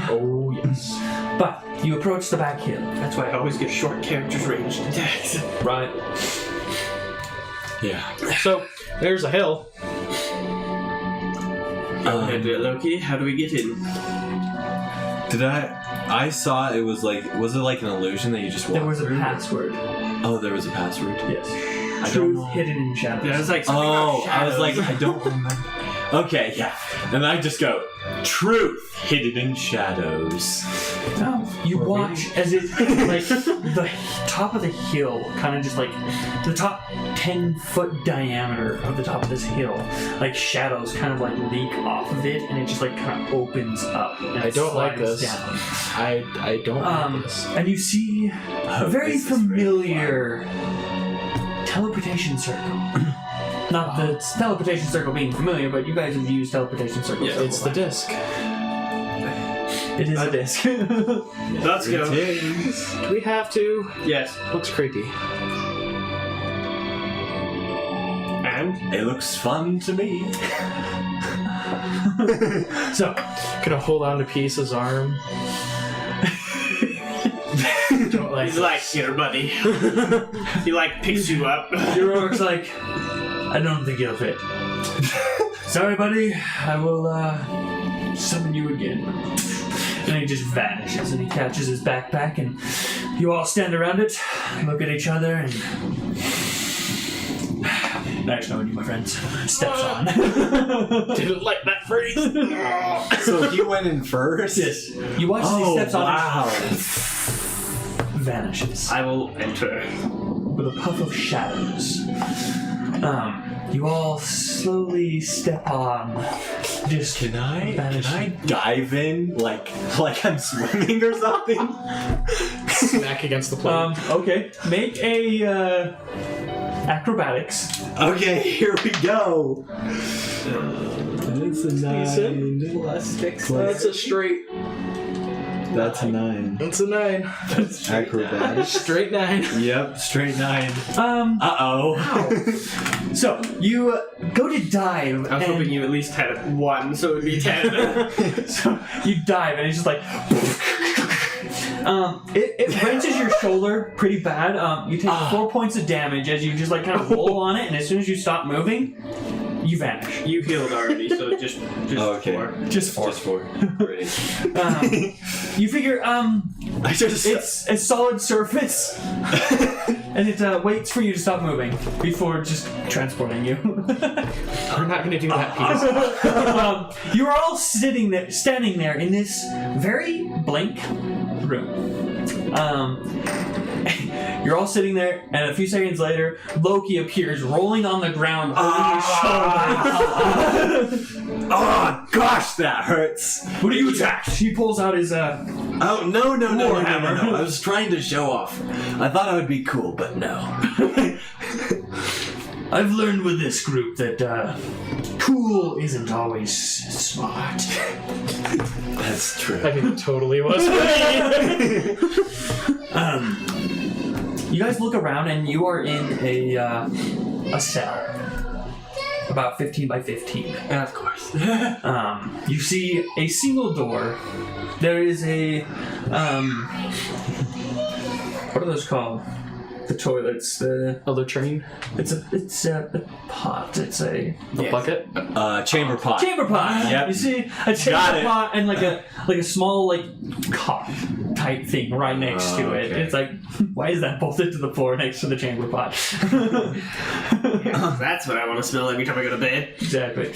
Oh, yes. But you approach the back hill. That's why I always give short characters ranged attacks. Right. Yeah. So, there's a hill. And Loki, how do we get in? I saw it was like, was it like an illusion that you just walked There was a through? password. Oh, there was a password? Yes. I don't Truth know. hidden in shadows. Yeah, it's like something Oh, about I was like, shadows. I don't remember. Okay, yeah. And I just go, truth hidden in shadows. No, you watch as it, like, the top of the hill, kind of just like, the top 10-foot diameter of the top of this hill, like, shadows kind of, like, leak off of it, and it just, like, kind of opens up. And I don't like slides this. Down. I don't like this. And you see a very this is really familiar teleportation circle. Not the teleportation circle being familiar, but you guys have used teleportation circles. Yeah, It's the disc. It is a disc. Let's go. Do we have to? Yes. Looks creepy. And? It looks fun to me. So, Gonna hold on to Peace's arm. don't like He's like, here, buddy. He like picks you up. your orc's like, I don't think you'll fit. So Sorry, buddy. I will summon you again. And he just vanishes, and he catches his backpack, and you all stand around it, look at each other, and nice knowing you, my friends. Steps on. Didn't like that phrase. So he went in first? Yes. You watch as he steps on wow. and vanishes I will enter. with a puff of shadows. You all slowly step on. Just Can I vanishing. dive in like I'm swimming or something? Smack against the plate. Okay. Make a acrobatics. Okay, here we go. It's a 9 Plus 6. That's a straight. That's a 9. That's a 9. That's acrobatics. Straight 9. Yep, straight 9. Ow. So you go to dive. I was and hoping you at least had 1, so it would be 10. so you dive, and it's just like. It wrenches your shoulder pretty bad. You take 4 points of damage as you just like kind of roll on it, and as soon as you stop moving, you vanish. You healed already, so just Okay. 4. Just 4. Just 4. Great. You figure I just it's a solid surface, and it waits for you to stop moving before just transporting you. We're not going to do that, Peter. You are all standing there in this very blank room. You're all sitting there, and a few seconds later, Loki appears rolling on the ground, holding his shoulder. Oh gosh, that hurts. What are you attacked? He pulls out his Oh no. I was trying to show off. I thought I would be cool, but no. I've learned with this group that cool isn't always smart. That's true. I think it totally was. You guys look around, and you are in a cell, about 15 by 15. Of course. You see a single door. There is a what are those called? The toilets. The Latrine? it's a pot. It's a Bucket? Chamber pot. chamber pot. Yep. You see a Got chamber it. pot and like a small cot type thing right next to it. Okay. It's like, why is that bolted to the floor next to the chamber pot? That's what I want to smell every time I go to bed. Exactly.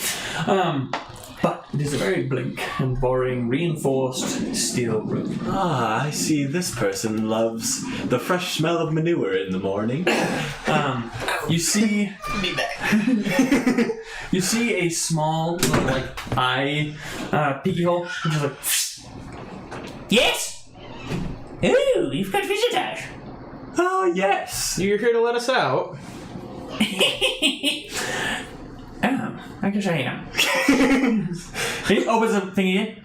But it is a very blank and boring, reinforced steel room. Ah, I see this person loves the fresh smell of manure in the morning. You see, you see a small little eye peeky hole, which is like, yes. Ooh, you've got visitors. Oh yes. You're here to let us out. I guess I am. He opens the thing again.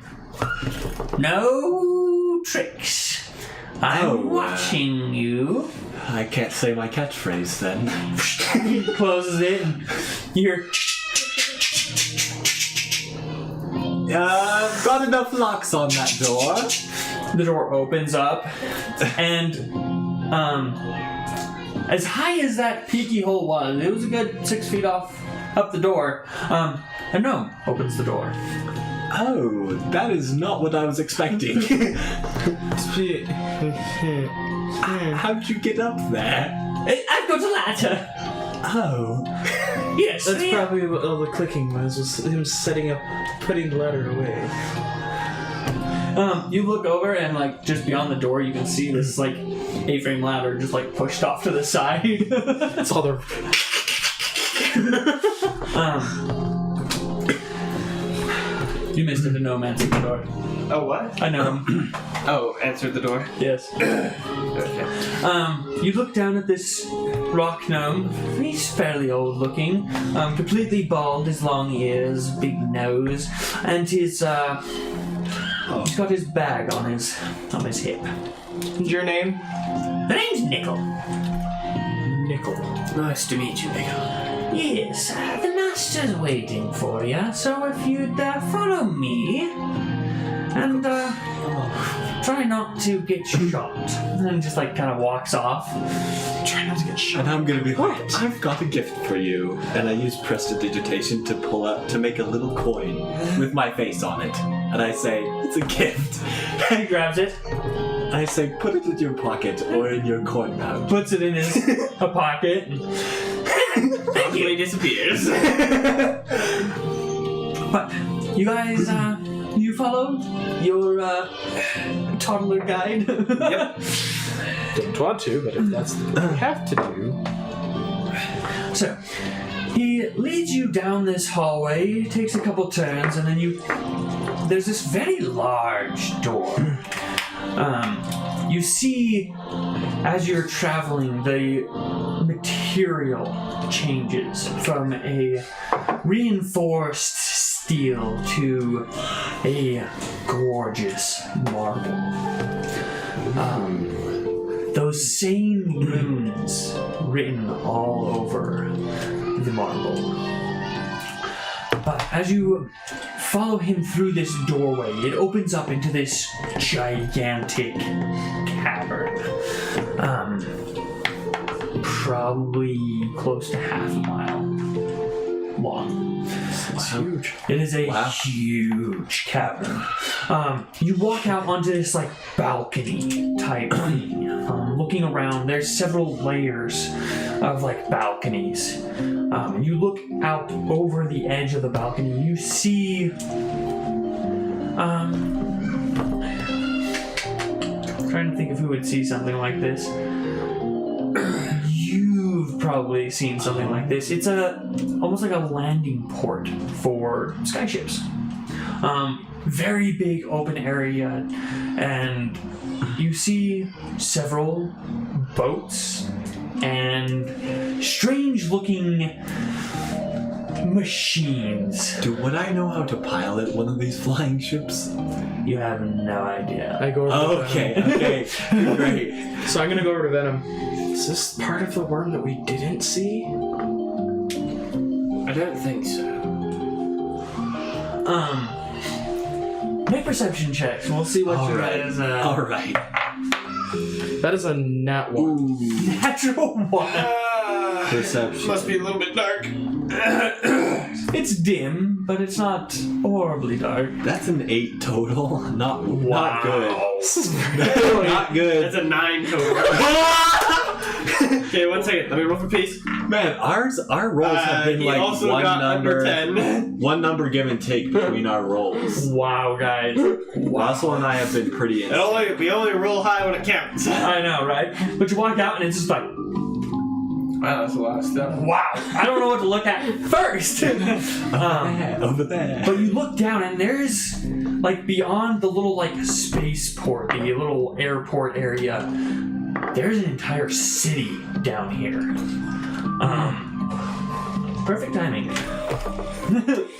No tricks. I'm watching you. I can't say my catchphrase then. He closes it, and you hear. Got enough locks on that door. The door opens up, and as high as that peeky hole was, it was a good 6 feet up the door. A gnome opens the door. Oh, that is not what I was expecting. How'd you get up there? I've got a ladder. Oh. Yes, That's probably what all the clicking was him setting up, putting the ladder away. You look over, and just beyond the door, you can see this A-frame ladder just pushed off to the side. That's all the... You missed it. A gnome answered the door. Oh, what? A gnome. Oh, answered the door. Yes. Okay. You look down at this rock gnome. He's fairly old looking. Completely bald, his long ears, big nose, and he's got his bag on his hip. What's your name? The name's Nickel. Nickel. Nice to meet you, Nickel. Yes, the master's waiting for you, so if you'd follow me, and try not to get shot. And just like kind of walks off. Try not to get shot. And I'm gonna be like, I've got a gift for you. And I use prestidigitation to to make a little coin with my face on it. And I say, it's a gift. He grabs it, I say, put it in your pocket or in your coin pouch. puts it in his pocket. He disappears. But you guys, you followed your toddler guide? Yep. Don't want to, but if that's what we have to do. So, he leads you down this hallway, takes a couple turns, and then there's this very large door. You see, as you're traveling, the material changes from a reinforced steel to a gorgeous marble. Those same runes written all over the marble. But as you follow him through this doorway, it opens up into this gigantic cavern. Probably close to half a mile long. It's huge. It is a huge cavern. You walk out onto this like balcony type thing. Looking around, there's several layers of like balconies. You look out over the edge of the balcony. You see. Trying to think if who would see something like this. You've probably seen something like this. It's almost like a landing port for skyships. Very big open area, and you see several boats and strange-looking machines. Would I know how to pilot one of these flying ships? You have no idea. I go over to Okay, great. Venom. So I'm gonna go over to Venom. Is this part of the worm that we didn't see? I don't think so. Make perception checks. We'll see what your guys. All right. That is a nat 1. Natural one. Perception. Must be a little bit dark. It's dim, but it's not horribly dark. That's an 8 total. Not good. This is very Not good. That's a 9 total. Okay, 1 second. Let me roll for peace. Man, our rolls have been he like also one got number, under 10. one number give and take between our rolls. Wow, guys. Russell and I have been pretty insane. We only roll high when it counts. I know, right? But you walk out and it's just like, Wow, that's a lot of stuff. wow. I don't know what to look at first. Over there. But you look down and there's, like, beyond the little, like, spaceport, the little airport area, there's an entire city down here. Perfect timing.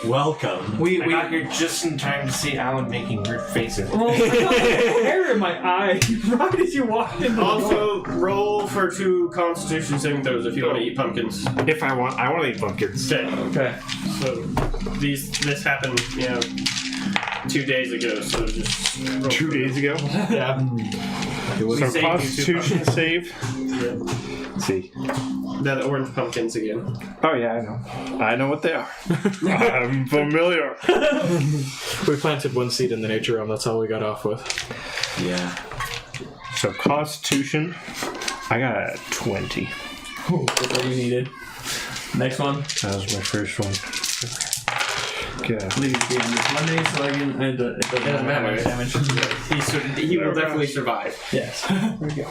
Welcome. I got here just in time to see Alan making weird faces. Well, I got hair in my eye right as you walked in the door. Also, roll for 2 Constitution saving throws if you want to eat pumpkins. If I want to eat pumpkins. Okay. So this happened, 2 days ago. So just roll 2 days ago. Yeah. So saved you 2 Constitution pumpkins. save. Yeah. Let's see. That orange pumpkins again. Oh yeah, I know. I know what they are. I'm familiar. We planted 1 seed in the nature realm. That's all we got off with. Yeah. So Constitution, I got a 20. That's what you needed. Next one. That was my first one. Okay. Please be on this Monday so I can. It doesn't matter. Damage. He will definitely survive. Yes. There we go.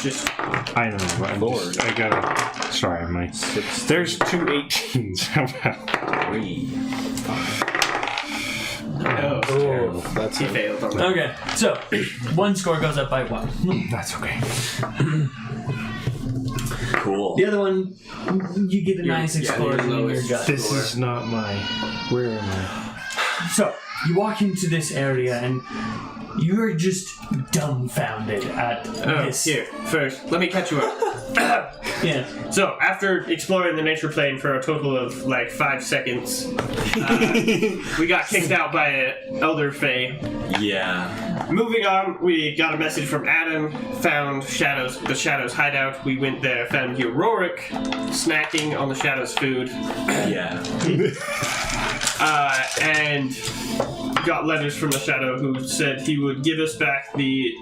Just. I know, but I'm just, I gotta. Sorry, my. There's 2 18s. How about? 3. Oh, That's he it. failed on that. Okay, so 1 score goes up by 1. That's okay. Cool. The other one, you get a nice explosion in your gut. This is not my. Where am I? So, you walk into this area and you're just dumbfounded at this. Here, first, let me catch you up. Yeah. So, after exploring the nature plane for a total of like 5 seconds, we got kicked out by an elder fae. Yeah. Moving on, we got a message from Adam, found the Shadows hideout. We went there, found Heroic snacking on the Shadows food, Yeah. and got letters from the Shadow who said he would give us back the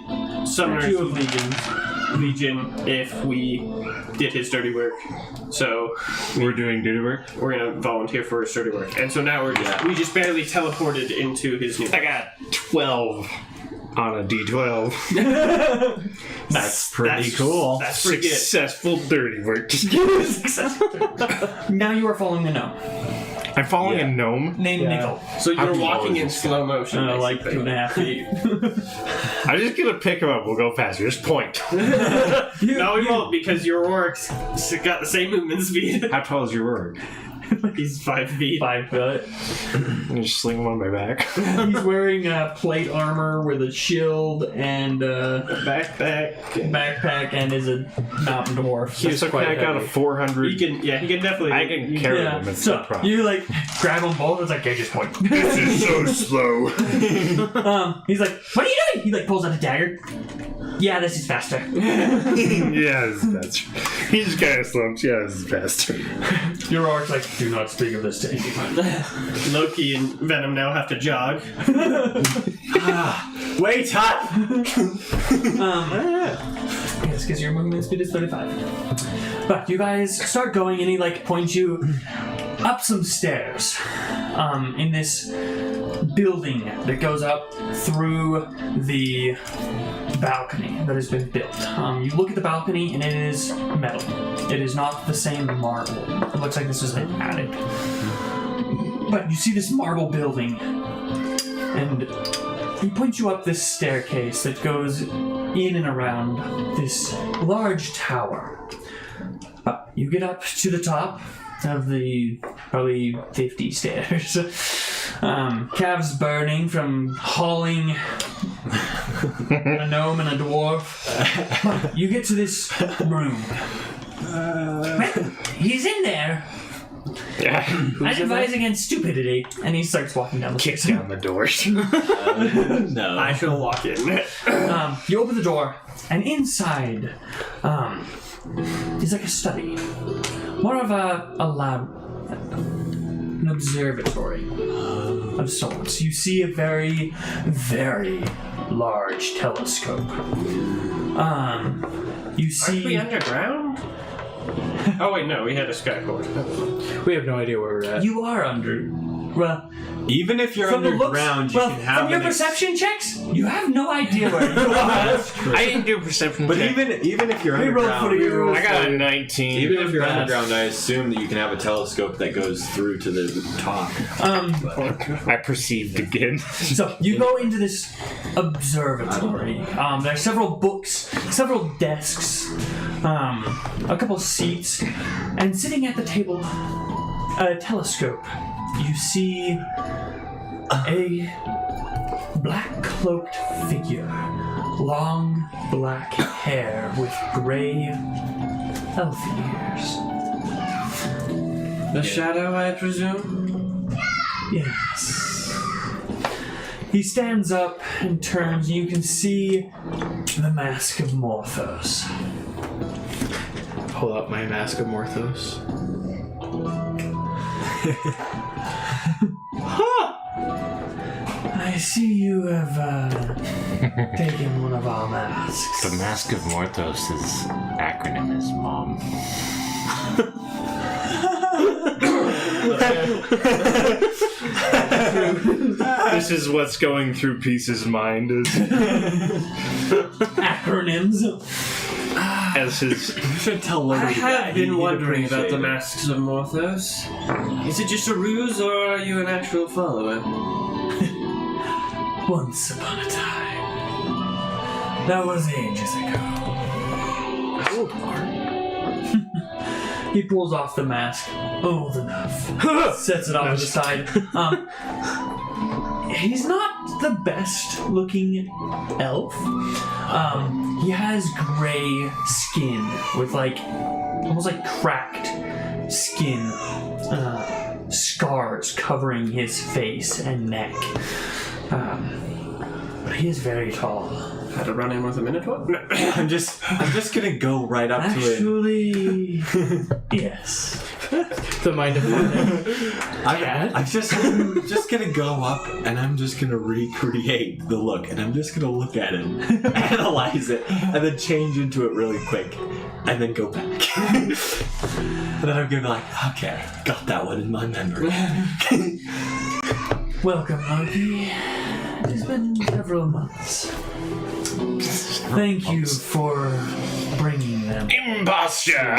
Summoners Statue of Legion if we did his dirty work. So We're doing dirty work. we're gonna volunteer for his dirty work. And so now we just barely teleported into his new. I got 12 on a D12. That's pretty cool. That's pretty good. Successful dirty work. Now you are following the gnome I'm following Yeah. a gnome. named Nickel. So you're How walking close in is slow motion. Like basically. 2.5 feet. I'm just gonna pick him up. We'll go faster. Just point. No, we won't because your orc's got the same movement speed. How tall is your word? He's 5 feet. 5 foot. You just sling him on my back. He's wearing plate armor with a shield and backpack and is a mountain dwarf. He's okay. I got a 400. He can definitely. I can carry him. It's no So problem. you like grab them both. It's like, okay, just point. This is so slow. He's like, what are you doing? He like pulls out a dagger. Yeah, this is faster. Yes, that's. He just kind of slumps. Yeah, this is faster. Your orc's like, do not speak of this to anyone. Loki and Venom now have to jog. Wait up! Yes, because your movement speed is 35. But you guys start going and he like points you up some stairs in this building that goes up through the balcony that has been built. You look at the balcony and it is metal. It is not the same marble. It looks like this was been added. But you see this marble building and he points you up this staircase that goes in and around this large tower. You get up to the top of the probably 50 stairs. Calves burning from hauling a gnome and a dwarf. You get to this room. He's in there. Yeah. I'd advise against stupidity. And he starts walking down the Kicks stairs. down the doors. No. I shall walk in. You open the door, and inside is like a study. More of an observatory of sorts. You see a very, very large telescope. You see. Aren't we underground? Oh wait, no, we had a skyport. We have no idea where we're at. You are under. Well, Even if you're from the underground, looks, you can have from your an ex- perception checks, you have no idea where you are. I didn't do a perception But check. even if you're We rolled underground, for you. I got a 19. even if you're Bad. underground, I assume that you can have a telescope that goes through to the top. I perceived again. So you go into this observatory. There are several books, several desks, a couple seats, and sitting at the table, a telescope. You see a black cloaked figure, long black hair with gray elf ears. The shadow, I presume? Yes. He stands up and turns. You can see the Mask of Morthos. Pull out my Mask of Morthos. I see you have taken one of our masks. The Mask of Morthos' acronym is MOM. This is what's going through Peace's mind Acronyms. as his. You should tell I Liberty have that. been He'd wondering about the appreciate it. masks of Morthos. Is it just a ruse, or are you an actual follower? Once upon a time. That was ages ago. He pulls off the mask. Old enough. Sets it off to the side. he's not the best looking elf. He has gray skin with like almost like cracked skin, scars covering his face and neck. But he is very tall. Had to run in with a Minotaur? No. I'm just gonna go right up to it. Actually, yes. The mind of Farnon. I'm just gonna go up and I'm just gonna recreate the look and I'm just gonna look at it, analyze it, and then change into it really quick, and then go back. And then I'm gonna be like, okay, got that one in my memory. Welcome, Loki. It's been several months. Thank you for bringing them. Imposture!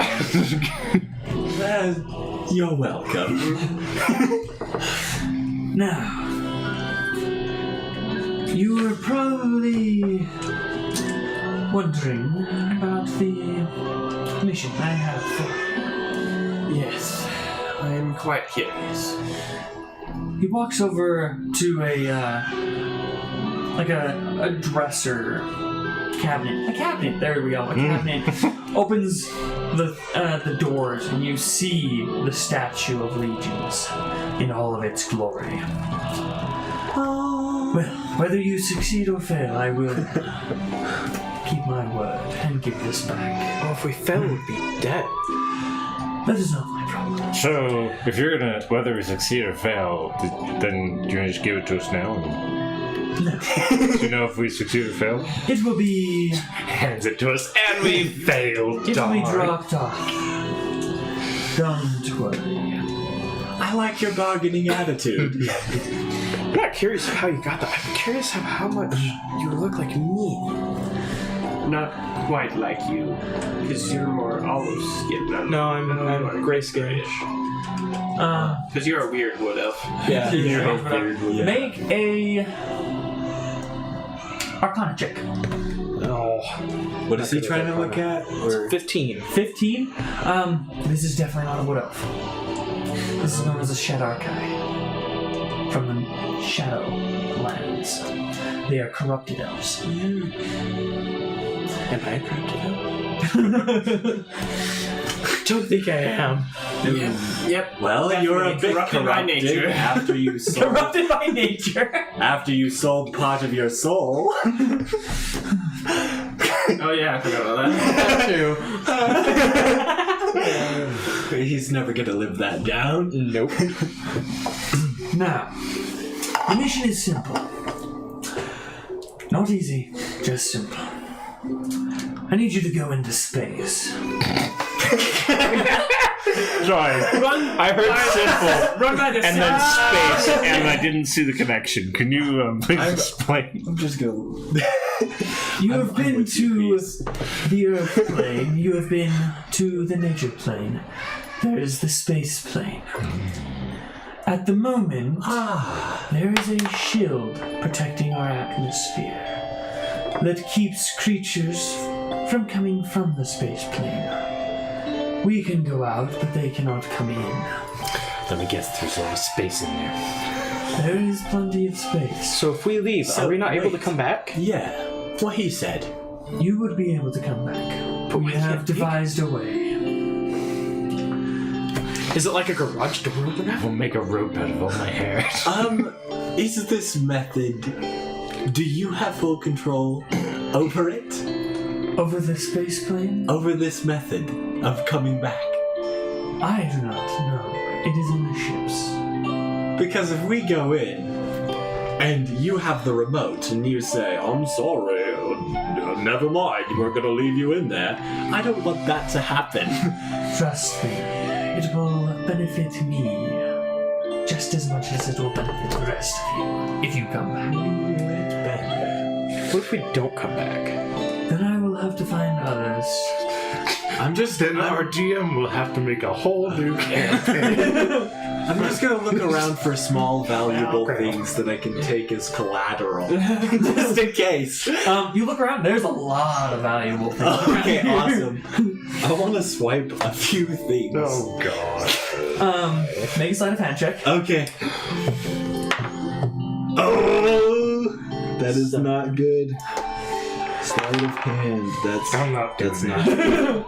You're welcome. Now, you were probably wondering about the mission I have for Yes, I am quite curious. you. He walks over to a dresser cabinet. A cabinet, there we go. A cabinet opens the doors and you see the statue of Legions in all of its glory. Well, whether you succeed or fail, I will keep my word and give this back. Well, if we fell, we'd be dead. That is not my problem. So, if you're gonna, whether we succeed or fail, then you're gonna just give it to us now? No. Do you know if we succeed or fail? It will be... Hands it to us, and we failed. It will be dropped off. Don't worry. I like your bargaining attitude. I'm not curious how you got that. I'm curious how much you look like me. Not quite like you, because you're more olive skinned. No, I'm gray skinned. Because you're a weird wood elf. Yeah. Make a... Arcana check. Oh. What is he trying to look at? Or 15. 15. This is definitely not a wood elf. This is known as a Shadarkai. From the Shadowlands. They are corrupted elves. Am I corrupted? Don't think I am. Yep. well, you're a bit corrupted by nature. after you sold Corrupted by nature. after you sold part of your soul. Oh yeah, I forgot about that. He's never gonna live that down. Nope. Now, the mission is simple. Not easy, just simple. I need you to go into space. Sorry. I heard simple, Run by the and then space, and I didn't see the connection. Can you please explain? I'm just gonna. You have been to the Earth plane. You have been to the nature plane. There is the space plane. At the moment, there is a shield protecting our atmosphere that keeps creatures from coming from the space plane. We can go out, but they cannot come in. Let me guess, there's a lot of space in there. There is plenty of space. So if we leave, are we not able to come back? Yeah, what he said. You would be able to come back, but we have devised a way. Is it like a garage door opener? We'll make a rope out of all my hair. Is this method? Do you have full control over it? Over the space plane? Over this method of coming back? I do not know. It is in the ships. Because if we go in and you have the remote and you say, I'm sorry, never mind, we're going to leave you in there, I don't want that to happen. Trust me, it will benefit me just as much as it will benefit the rest of you if you come back. What if we don't come back? Then I will have to find others. Then our GM will have to make a whole new campaign. I'm just going to look around for small, valuable things that I can take as collateral. Just in case. You look around, there's a lot of valuable things. Okay, awesome. I want to swipe a few things. Oh, God. Make a sleight of hand check. Okay. Oh, that is not good. Sleight of hand. I'm not doing That's that.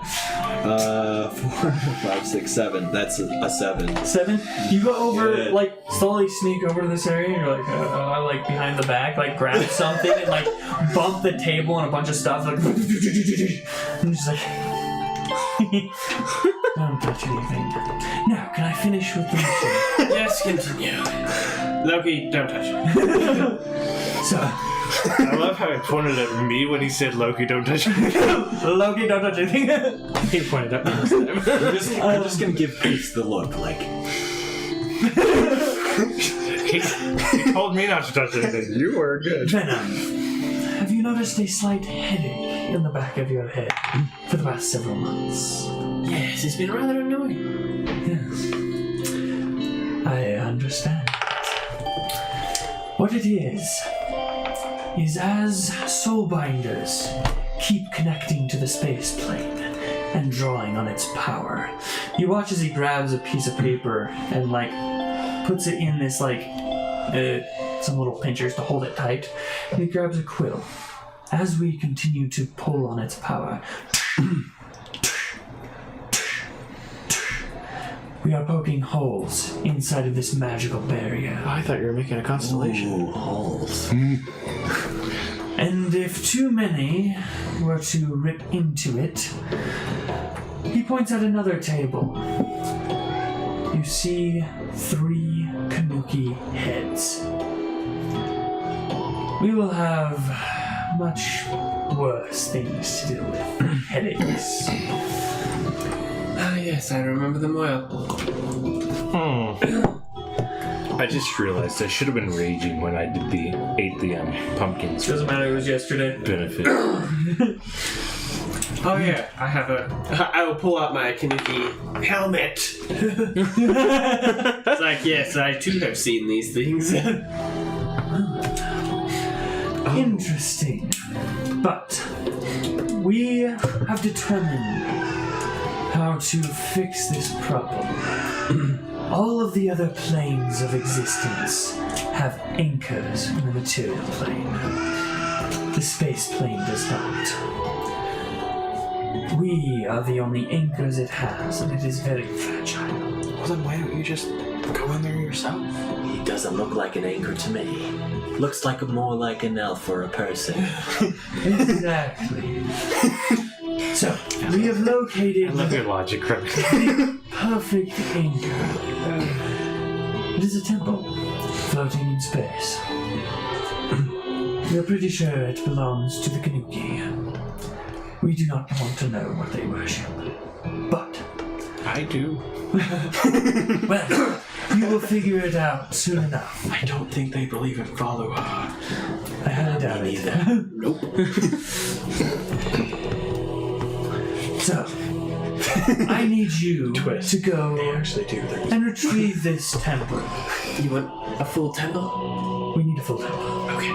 not. 4, 5, 6, 7. That's a 7. 7. You go over, Yeah. like, slowly sneak over to this area, and you're like behind the back, like, grab something and, like, bump the table and a bunch of stuff, like, and just like, don't touch anything. Now, can I finish with the mission? Yes, continue. Loki, don't touch it. So, I love how he pointed at me when he said, Loki, don't touch me. Loki, don't touch anything. He pointed at me this time. I'm just gonna give Peace the look, like. He told me not to touch anything. You were good. Venom, have you noticed a slight headache in the back of your head for the past several months? Yes, it's been rather annoying. Yes. I understand. What it is as soulbinders keep connecting to the space plane and drawing on its power. You watch as he grabs a piece of paper and, like, puts it in this, like, some little pinchers to hold it tight, and he grabs a quill. As we continue to pull on its power, we are poking holes inside of this magical barrier. I thought you were making a constellation. Ooh, holes. And if too many were to rip into it, he points at another table. You see 3 Kanuki heads. We will have much worse things to deal with. Headaches. Ah, yes, I remember them well. I just realized I should have been raging when I ate the pumpkins. Doesn't matter, it was yesterday. Benefit. Oh yeah, I will pull out my Kanuki helmet. It's like, yes, I too have seen these things. Interesting. But we have determined how to fix this problem. All of the other planes of existence have anchors in the material plane. The space plane does not. We are the only anchors it has, and it is very fragile. Well, then why don't you just go in there yourself? He doesn't look like an anchor to me. Looks like more like an elf or a person. Exactly. So, we have located I love your logic, Craig. the perfect anchor. It is a temple floating in space. We are pretty sure it belongs to the Kanuki. We do not want to know what they worship. But, I do. well, you will figure it out soon enough. I don't think they believe in follow-up. I highly doubt it. Nope. So, I need you to go They actually do. and retrieve this temple. You want a full temple? We need a full temple. Okay.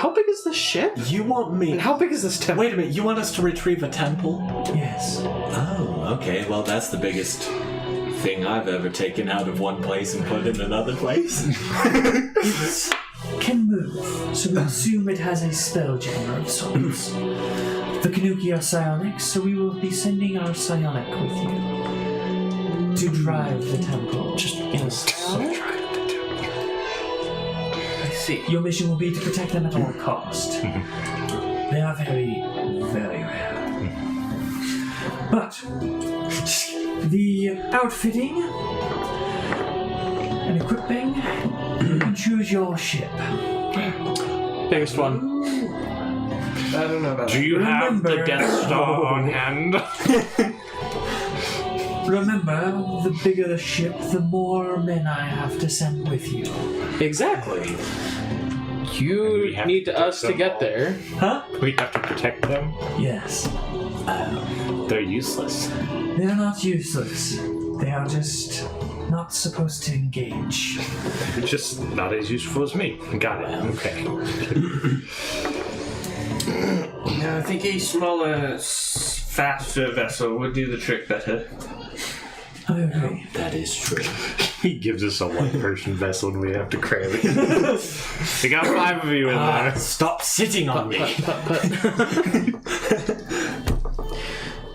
How big is this ship? You want me? And how big is this temple? Wait a minute. You want us to retrieve a temple? Yes. Oh, okay. Well, that's the biggest thing I've ever taken out of one place and put in another place. It can move, so we assume it has a spelljammer of sorts. The Kanuki are psionics, so we will be sending our psionic with you to drive the temple. Just in a I see. Your mission will be to protect them at all cost. They are very, very rare. But the outfitting and equipping, you can choose your ship. biggest one. I don't know about Do you have the Remember- Death Star on hand? Remember, the bigger the ship, the more men I have to send with you. Exactly. We You have need to us to them get all. there. Huh? We have to protect them. Yes. They're useless. They are not useless. They are just not supposed to engage. They're just not as useful as me. Got it. Okay. No, I think a smaller, faster vessel would do the trick better. I agree. That is true. He gives us a one-person vessel and we have to cram it. We got 5 of you in there. Stop sitting on me.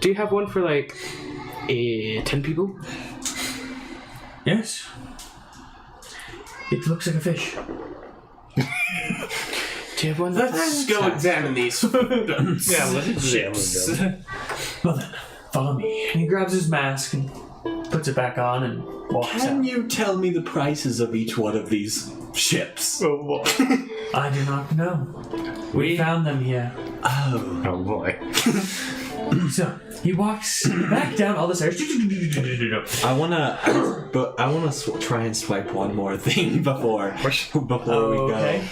Do you have one for like 10 people? Yes. It looks like a fish. Do you have one that's Let's go examine these. Yeah, let's examine them. Well then, follow me. And he grabs his mask and puts it back on and walks Can out. you tell me the prices of each one of these ships? Oh boy. I do not know. We found them here. Oh. Oh boy. So he walks back down all the stairs. I wanna try and swipe one more thing before we Okay.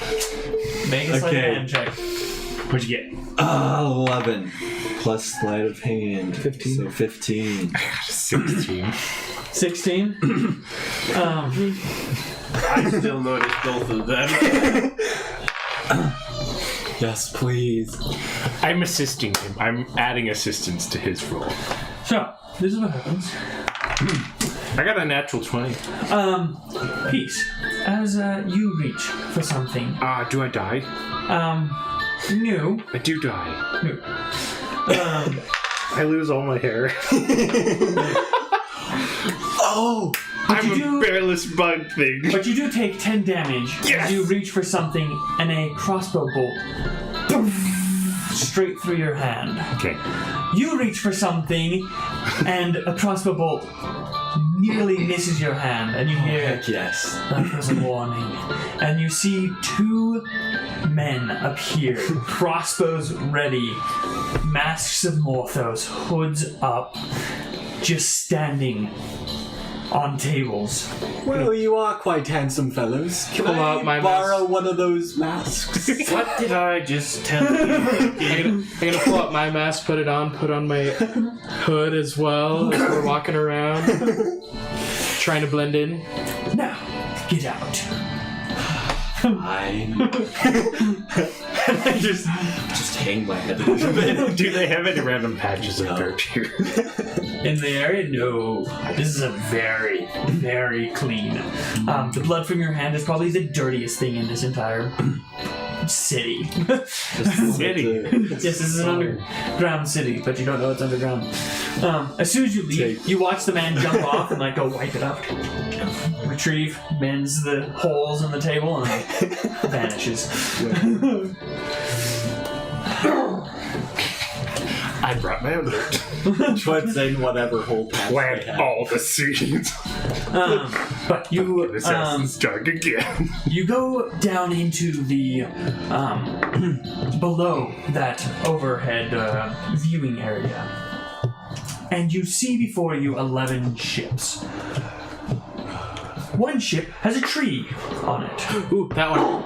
Make a sleight of Okay. hand check. What'd you get? go. 11 plus sleight of hand. 15. So 15. 16. 16. I still notice both of them. Yes, please. I'm assisting him. I'm adding assistance to his role. So this is what happens. I got a natural 20. Peace. As you reach for something, Do I die? new. I do die. I lose all my hair. Oh! I'm you a bearless bug thing. But you do take 10 damage as you reach for something and a crossbow bolt straight through your hand. Okay. You reach for something and a crossbow bolt nearly misses your hand and you hear Heck yes. that was a warning. And you see 2 men appear, crossbows ready, masks of Morthos, hoods up, just standing on tables. Well, you are quite handsome fellows. Can Pull I out my borrow one of those masks? What did I just tell you? I'm gonna pull out my mask, put on my hood as well as we're walking around. Trying to blend in. Now, get out. Fine. just hang my head a little bit. Do they have any random patches of dirt here? In the area? No. This is a very, very clean. The blood from your hand is probably the dirtiest thing in this entire city. City. Yes, this is an underground city, but you don't know it's underground. As soon as you leave, you watch the man jump off and go wipe it out. Retrieve, mends the holes in the table, and vanishes. I brought my own dirt. Puts in whatever whole patch they Plant have. all the seeds. But you Assassin's Jug again. you go down into the below that overhead viewing area, and you see before you 11 ships. One ship has a tree on it. Ooh, that one.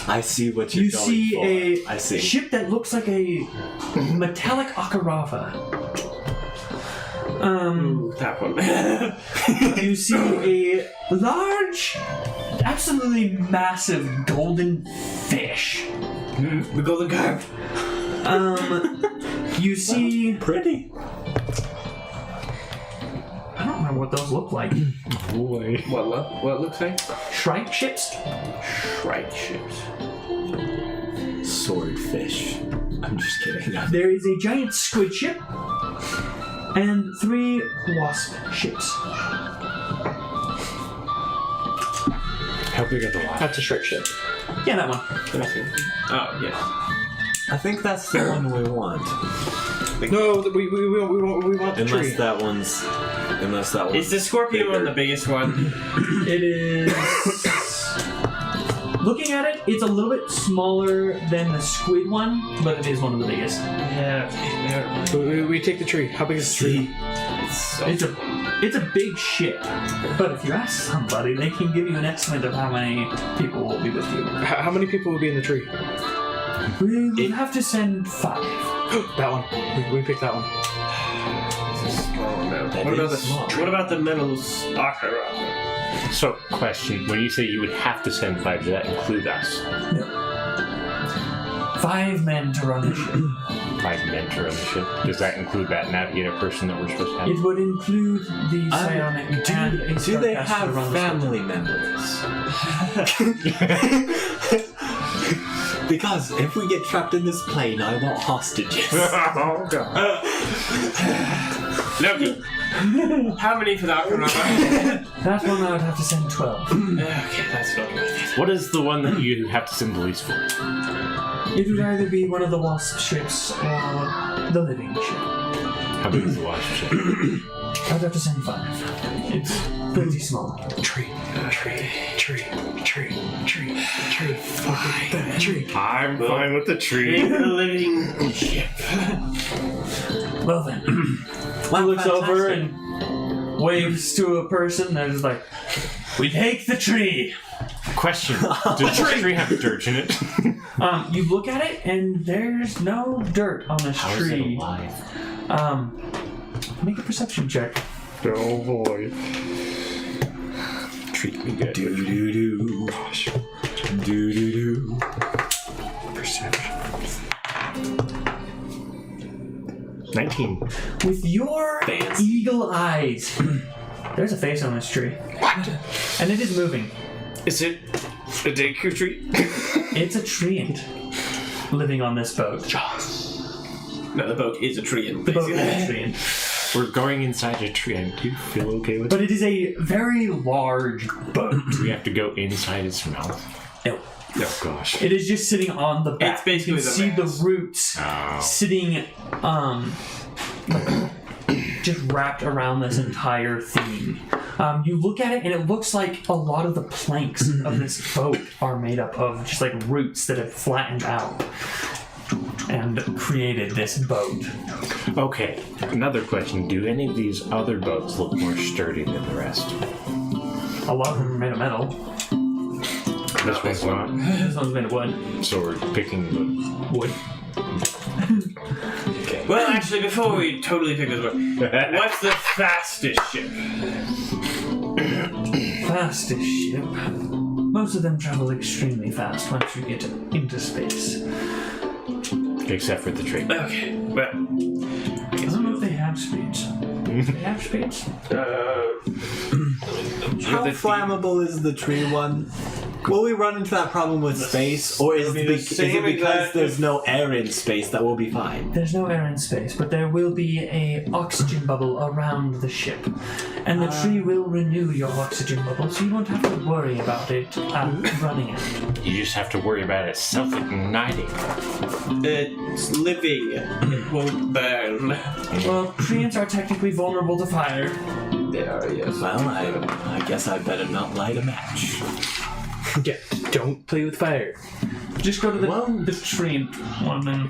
I see what you're You going see for. a I see. ship that looks like a metallic Akarava. That one. You see a large, absolutely massive golden fish. The golden carp. You see. Pretty. I don't remember what those look like. Boy. What looks like? Shrike ships? Shrike ships. Swordfish. I'm just kidding. There is a giant squid ship and 3 wasp ships. How big are the lines? That's a short ship. Yeah, that one. Let me see. Oh, yes. I think that's the one we want. No, we want the tree. Unless that one's Is the scorpion bigger. one the biggest one? It is. Looking at it, it's a little bit smaller than the squid one, but it is one of the biggest. Yeah. We take the tree. How big is the tree? It's a big ship, but if you ask somebody, they can give you an estimate of how many people will be with you. How many people would be in the tree? We will have to send 5. That one. We pick that one. What about the metal Akara? So, question. When you say you would have to send 5, does that include us? No. 5 men to run the ship. My mentor on the ship. Does that include that navigator person that we're supposed to have? It would include the psionic and a Do they starcaster have to run the ship. family members? Because if we get trapped in this plane, I want hostages. Oh god. Loki, how many for that one? That one I would have to send 12. Okay, that's not worth it. What is the one that you have to send the least for? It would either be one of the Wasp ships or the Living ship. How big is the watch ship? I'd have to send 5. It's pretty small. Tree. I'm fine with the tree. Take the living ship. Well then, he looks over and waves to a person that is like, "We take the tree." Question: does the tree have dirt in it? You look at it and there's no dirt on this How is it tree. alive? Make a perception check. Oh boy. Treat me good. Do do do. Gosh. Do do do. Perception. 19. With your eagle eyes, there's a face on this tree. What? And it is moving. Is it a Deku tree? It's a treant living on this boat. No, the boat is a tree. The boat is a treant. We're going inside a tree. And do you feel okay with But it is a very large boat. Do we have to go inside its mouth? No. Oh gosh. It is just sitting on the back. It's basically you can the see mast. the roots sitting just wrapped around this entire thing. You look at it and it looks like a lot of the planks of this boat are made up of just like roots that have flattened out and created this boat. Okay, another question. Do any of these other boats look more sturdy than the rest? A lot of them are made of metal. This one's not. This one's made of wood. So we're picking the Wood. Well, actually, before we totally pick this one, what's the fastest ship? Fastest ship. Most of them travel extremely fast once you get into space. except for the tree. Okay, well. I don't know if they have speeds. Do they have speeds? How flammable is the tree one? Will we run into that problem with space, or is it because there's no air in space that we'll be fine? There's no air in space, but there will be a oxygen bubble around the ship. And the tree will renew your oxygen bubble, so you won't have to worry about it running out. You just have to worry about it self-igniting. It's living. It won't burn. Well, treants are technically vulnerable to fire. They are, yes. Well, I guess I better not light a match. Yeah, don't play with fire. Just go to the treant one and...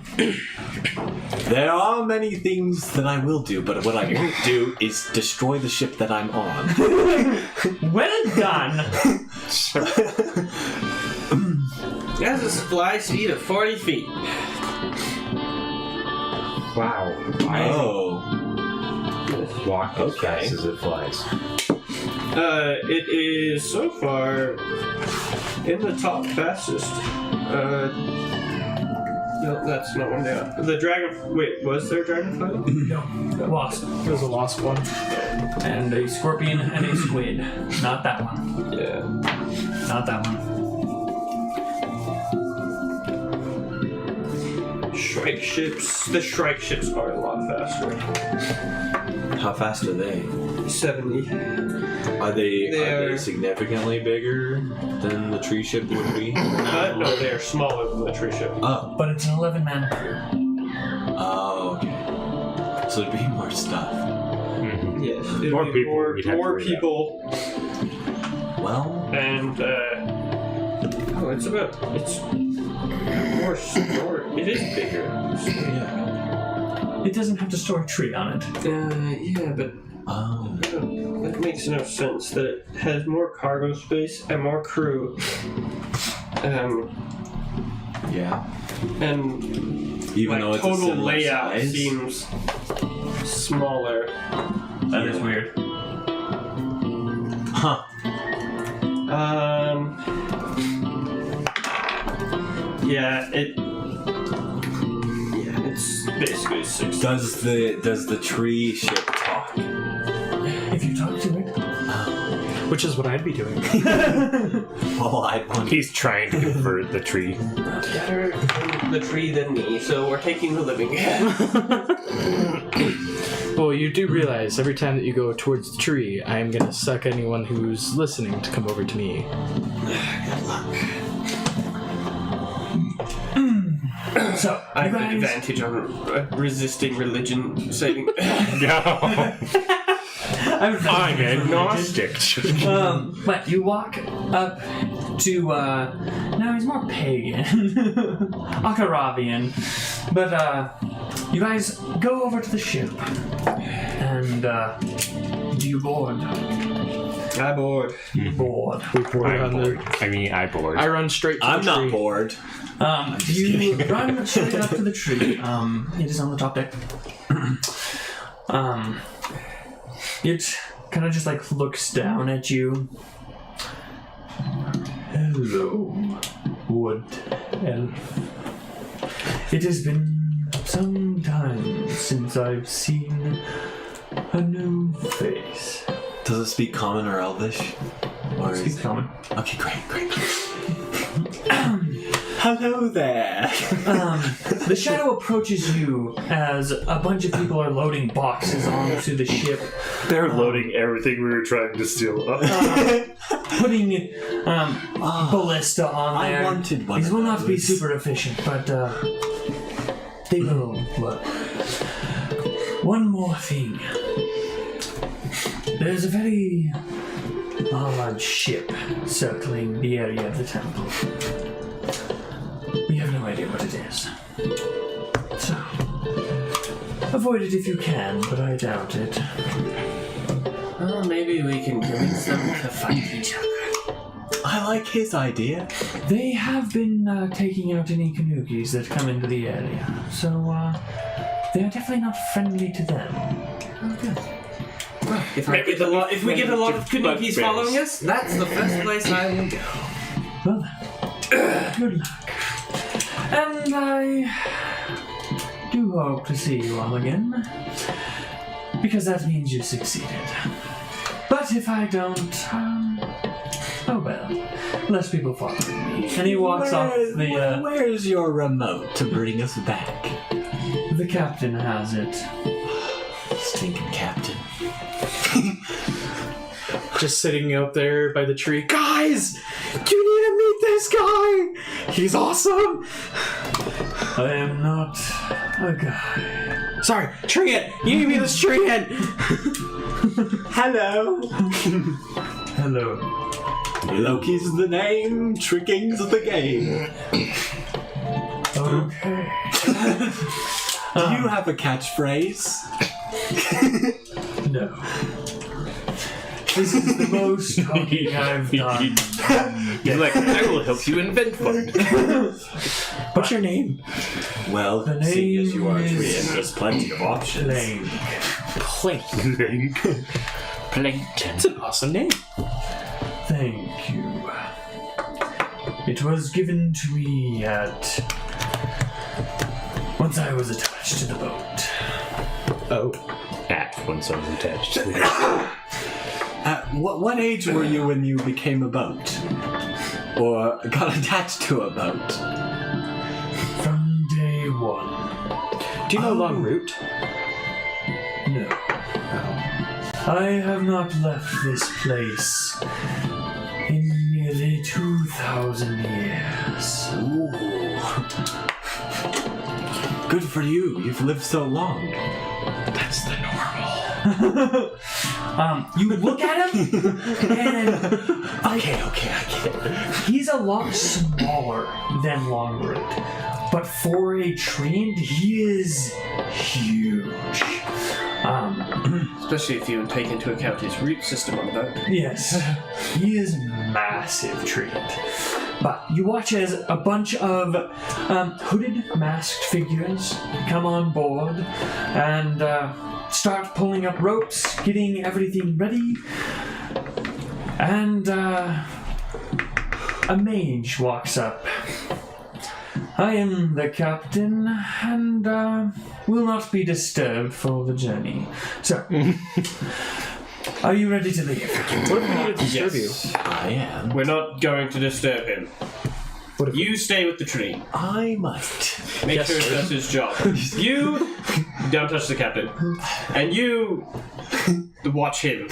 There are many things that I will do, but what I won't do is destroy the ship that I'm on. Well done! It has a fly speed of 40 feet. Wow. Oh. Walk as Okay. fast as it flies. It is so far in the top fastest. No, that's not one down. The dragon. Wait, was there a dragonfly? No. Wasp. There's a lost one. And a scorpion and a squid. Not that one. Yeah. Not that one. Shrike ships. The shrike ships are a lot faster. How fast are they? 70. Are they They're- significantly bigger than the tree ship would be? No, they are smaller than the tree ship. Oh. But it's an 11-man crew. Oh, okay. So there'd be more stuff. Mm-hmm. Yes. More people we'd have to More worry people. Well, And, it's more store. It is bigger. yeah. It doesn't have to store a tree on it. Yeah, but Oh. that makes no sense that it has more cargo space and more crew. Yeah. And Even though it's a total similar layout size. seems smaller. That is weird. Huh. Yeah, Basically 6. Does the tree ship talk? If you talk to it. Which is what I'd be doing. Well, I want. He's trying to convert the tree. Better the tree than me, so we're taking the living. Well, you do realize every time that you go towards the tree, I am going to suck anyone who's listening to come over to me. Good luck. So, I you have an guys, advantage on resisting religion saving. No. I'm agnostic. But you walk up to, no, he's more pagan. Akaravian. But, you guys go over to the ship. And, do you board? I board. You board. We board I'm on bored. I board. I run straight to I'm the tree. not bored. You run straight up to the tree. It is on the top deck. It kind of just like looks down at you. Hello, wood elf. It has been some time since I've seen a new face. Does it speak Common or Elvish? Or Speak common. Okay, great. Hello there. The shadow approaches you as a bunch of people are loading boxes onto the ship, They're loading everything we were trying to steal up. putting ballista on there. I wanted one. These will not be super efficient, but they will work. One more thing. There's a very large ship circling the area of the temple. We have no idea what it is. So, avoid it if you can, but I doubt it. Well, maybe we can convince them to fight each other. I like his idea. They have been taking out any kanukis that come into the area, so they are definitely not friendly to them. Okay. If we get a lot of kanukis following us, that's the first place I will go. Well then, good luck. And I do hope to see you all again, because that means you succeeded. But if I don't, oh well, less people follow me. And he walks off the, Where's your remote to bring us back? the captain has it. Stinking captain. Just sitting out there by the tree. Guys! You need to meet this guy! He's awesome! I am not a guy. Sorry, Treant! You need to meet this Treant! Hello. Hello. Loki's the name, tricking's the game. Okay. Do you have a catchphrase? No. This is the most talking I've done. He's like, I will help you invent one. What's your name? Well, The seeing as you are a name tree, is there's plenty of options. Lane. Plank. Plankton. That's an awesome name. Thank you. It was given to me once I was attached to the boat. Oh. Once I was attached to the What age were you when you became a boat? Or got attached to a boat? From day one. Do you know Long Route? No. I have not left this place in nearly 2,000 years. Ooh. Good for you. You've lived so long. That's the normal. You look at him, and Okay, I get it. he's a lot smaller than Longroot, but for a treant, he is huge. Especially if you take into account his root system on the boat. Yes, he is massive treant. But you watch as a bunch of hooded, masked figures come on board and start pulling up ropes, getting everything ready. And a mage walks up. I am the captain, and will not be disturbed for the journey. So, are you ready to leave? What if we need to disturb you? I am. We're not going to disturb him. What if You stay with the tree. I might. Make Yes, sure sir. that's his job. You don't touch the captain. And you watch him.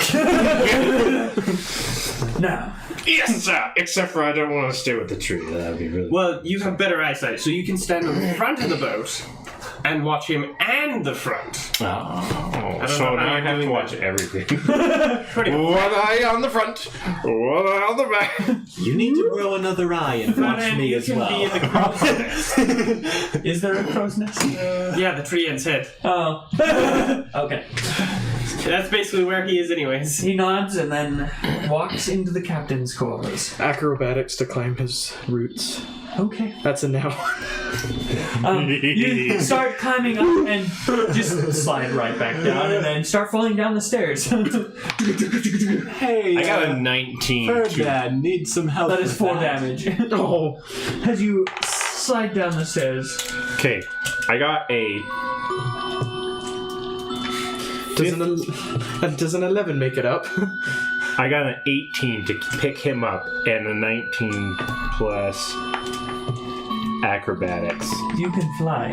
Now, Yes, sir. Except for I don't want to stay with the tree. That'd be really. Well, you have better eyesight, so you can stand in the front of the boat and watch him and the front. Oh, don't so know now how I you're have to doing watch that. everything. Pretty One eye on the front, one eye on the back. You need to grow another eye and watch And me you as can be in well. the crow's nest. is there a crow's nest? Yeah, the tree end's head. Oh. Okay. That's basically where he is anyways. He nods and then walks into the captain's quarters. acrobatics to climb his roots? Okay. That's a now. You start climbing up and just slide right back down and then start falling down the stairs. Hey, I got a 19. Ferdinand, need some help. That is with 4 that. damage. Oh, As you slide down the stairs. Okay, I got a. does an 11 make it up? I got an 18 to pick him up, and a 19 plus acrobatics. You can fly.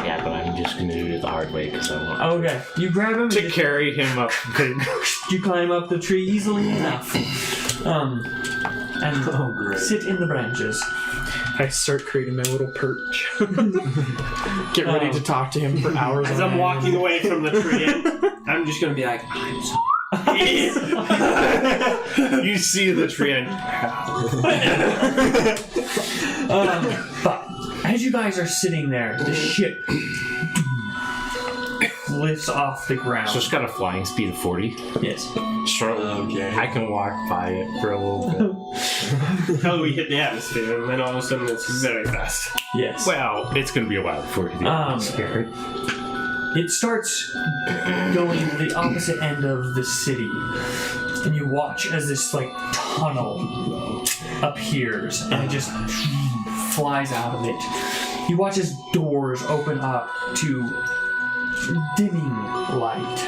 Yeah, but I'm just gonna do it the hard way because I want. Okay. You grab him To and carry him up. you climb up the tree easily enough. And great. sit in the branches. I start creating my little perch. Get ready to talk to him for hours. As on I'm end. walking away from the tree, I'm just gonna be like, I'm sorry. You see the tree and. But as you guys are sitting there, the ship lifts off the ground. So it's got a flying speed of 40. Yes. Sure. Okay. I can walk by it for a little bit. Until we hit the atmosphere, and then all of a sudden it's very fast. Yes. Well, it's going to be a while before we hit the atmosphere. It starts going to the opposite end of the city, and you watch as this tunnel appears, and it just flies out of it. You watch as doors open up to dimming light,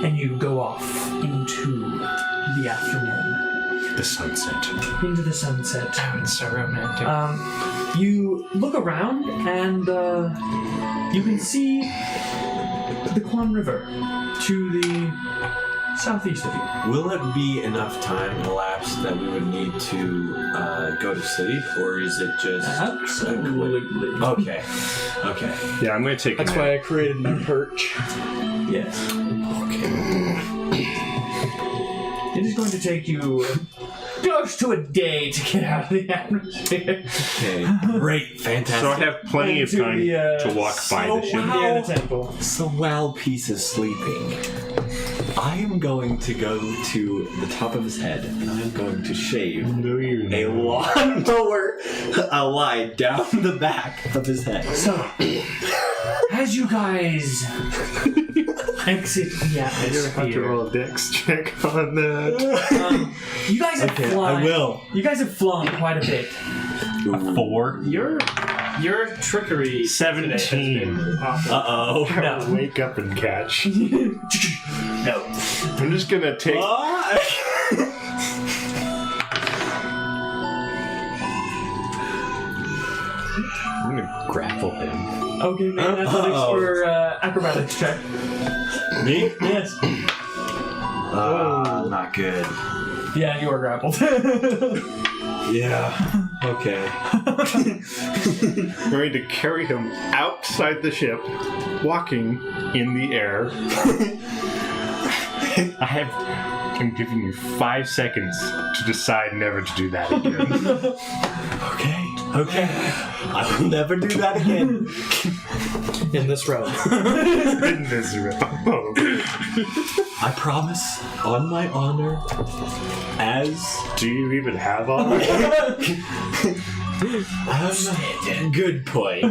and you go off into the afternoon, The sunset. into the sunset. Oh, it's so romantic. You look around and you can see the Quan River to the southeast of you. Will it be enough time elapsed that we would need to go to sleep, or is it just Absolutely. Okay. Okay. Yeah, I'm going to take That's a nap. why I created my perch. Yes. Okay. It is going to take you close to a day to get out of the atmosphere. Okay. Great. Fantastic. So I have plenty of To time the, to walk by the ship. Near the temple. So while Peace is sleeping, I am going to go to the top of his head and I'm going to shave No, you're a lawnmower a line down the back of his head. So, as you guys exit the You're going to have to atmosphere, roll a dex check on that. you guys have Okay, flown. I will. You guys have flown quite a bit. 4. Your trickery 17. today has been awful. Uh-oh. No. Wake up and catch. No. I'm just going to take... I'm going to grapple him. Okay, make an athletics for acrobatics check. Me? Yes. Not good. Yeah, you are grappled. Yeah. Okay. I'm going to carry him outside the ship, walking in the air. I'm giving you 5 seconds to decide never to do that again. Okay. Okay. I will never do that again. In this row. In this room. I promise, on my honor, as Do you even have all? good point.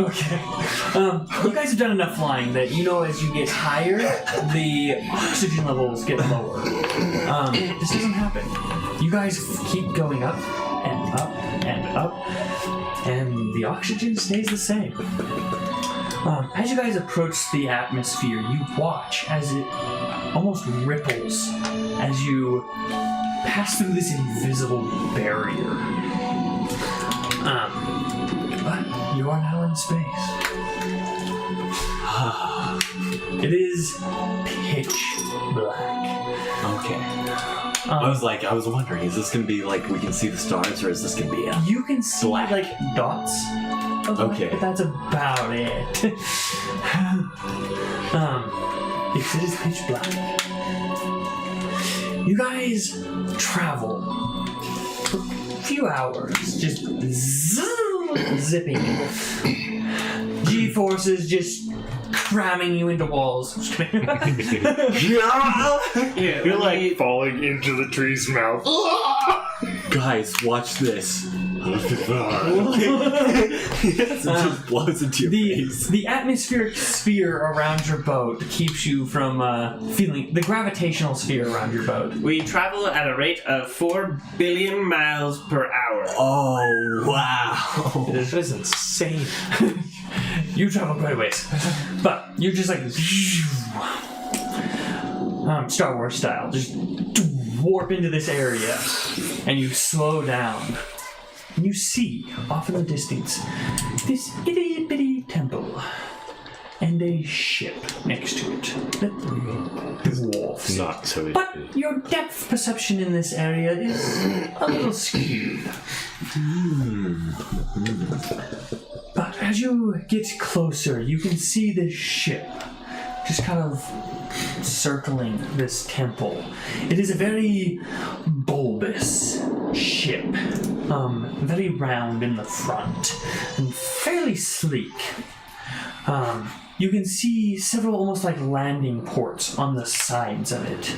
Okay. You guys have done enough flying that you know as you get higher, the oxygen levels get lower. This doesn't happen. You guys keep going up and up and up, and the oxygen stays the same. As you guys approach the atmosphere, you watch as it almost ripples as you pass through this invisible barrier. But you are now in space. It is pitch black. Okay. I was wondering, is this gonna be like we can see the stars, or is this gonna be You can see black. like dots of light, Okay. but that's about it. Yes, it is pitch black. You guys travel for a few hours, just zipping. G-forces just cramming you into walls. Yeah, You're like falling into the tree's mouth. Guys, watch this. It just blows into your face. The atmospheric sphere around your boat keeps you from feeling the gravitational sphere around your boat. we travel at a rate of 4 billion miles per hour. Oh wow! This is insane. You travel quite a ways, but you're just like Star Wars style, just warp into this area, and you slow down. And you see, off in the distance, this itty-bitty temple and a ship next to it that dwarfs. Not so But your depth perception in this area is a little skewed. But as you get closer, you can see this ship just kind of circling this temple. It is a very bulbous ship, very round in the front and fairly sleek. You can see several almost like landing ports on the sides of it.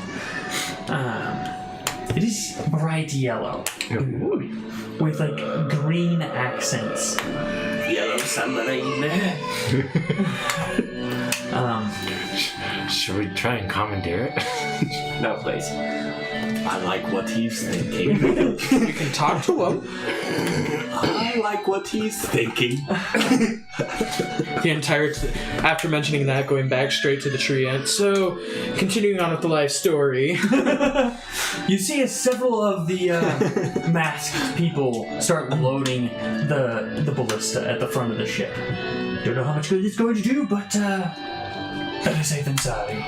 It is bright yellow with like green accents. Yellow submarine. Should we try and commandeer it? No, please. I like what he's thinking. You can talk to him. I like what he's thinking. The entire after mentioning that, going back straight to the tree end. So, continuing on with the life story. You see as several of the masked people start loading the ballista at the front of the ship. Don't know how much good it's going to do, but better safe than sorry.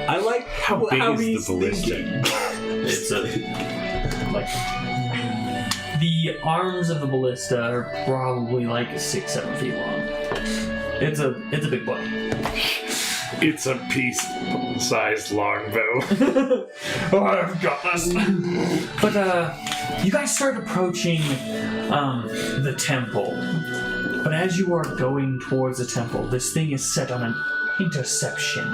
I like How big is he's the ballista? thinking. It's like the arms of the ballista are probably like 6-7 feet long. It's a big boy. It's a piece-sized longbow. Oh, I've got this. But you guys start approaching the temple. But as you are going towards the temple, this thing is set on an interception.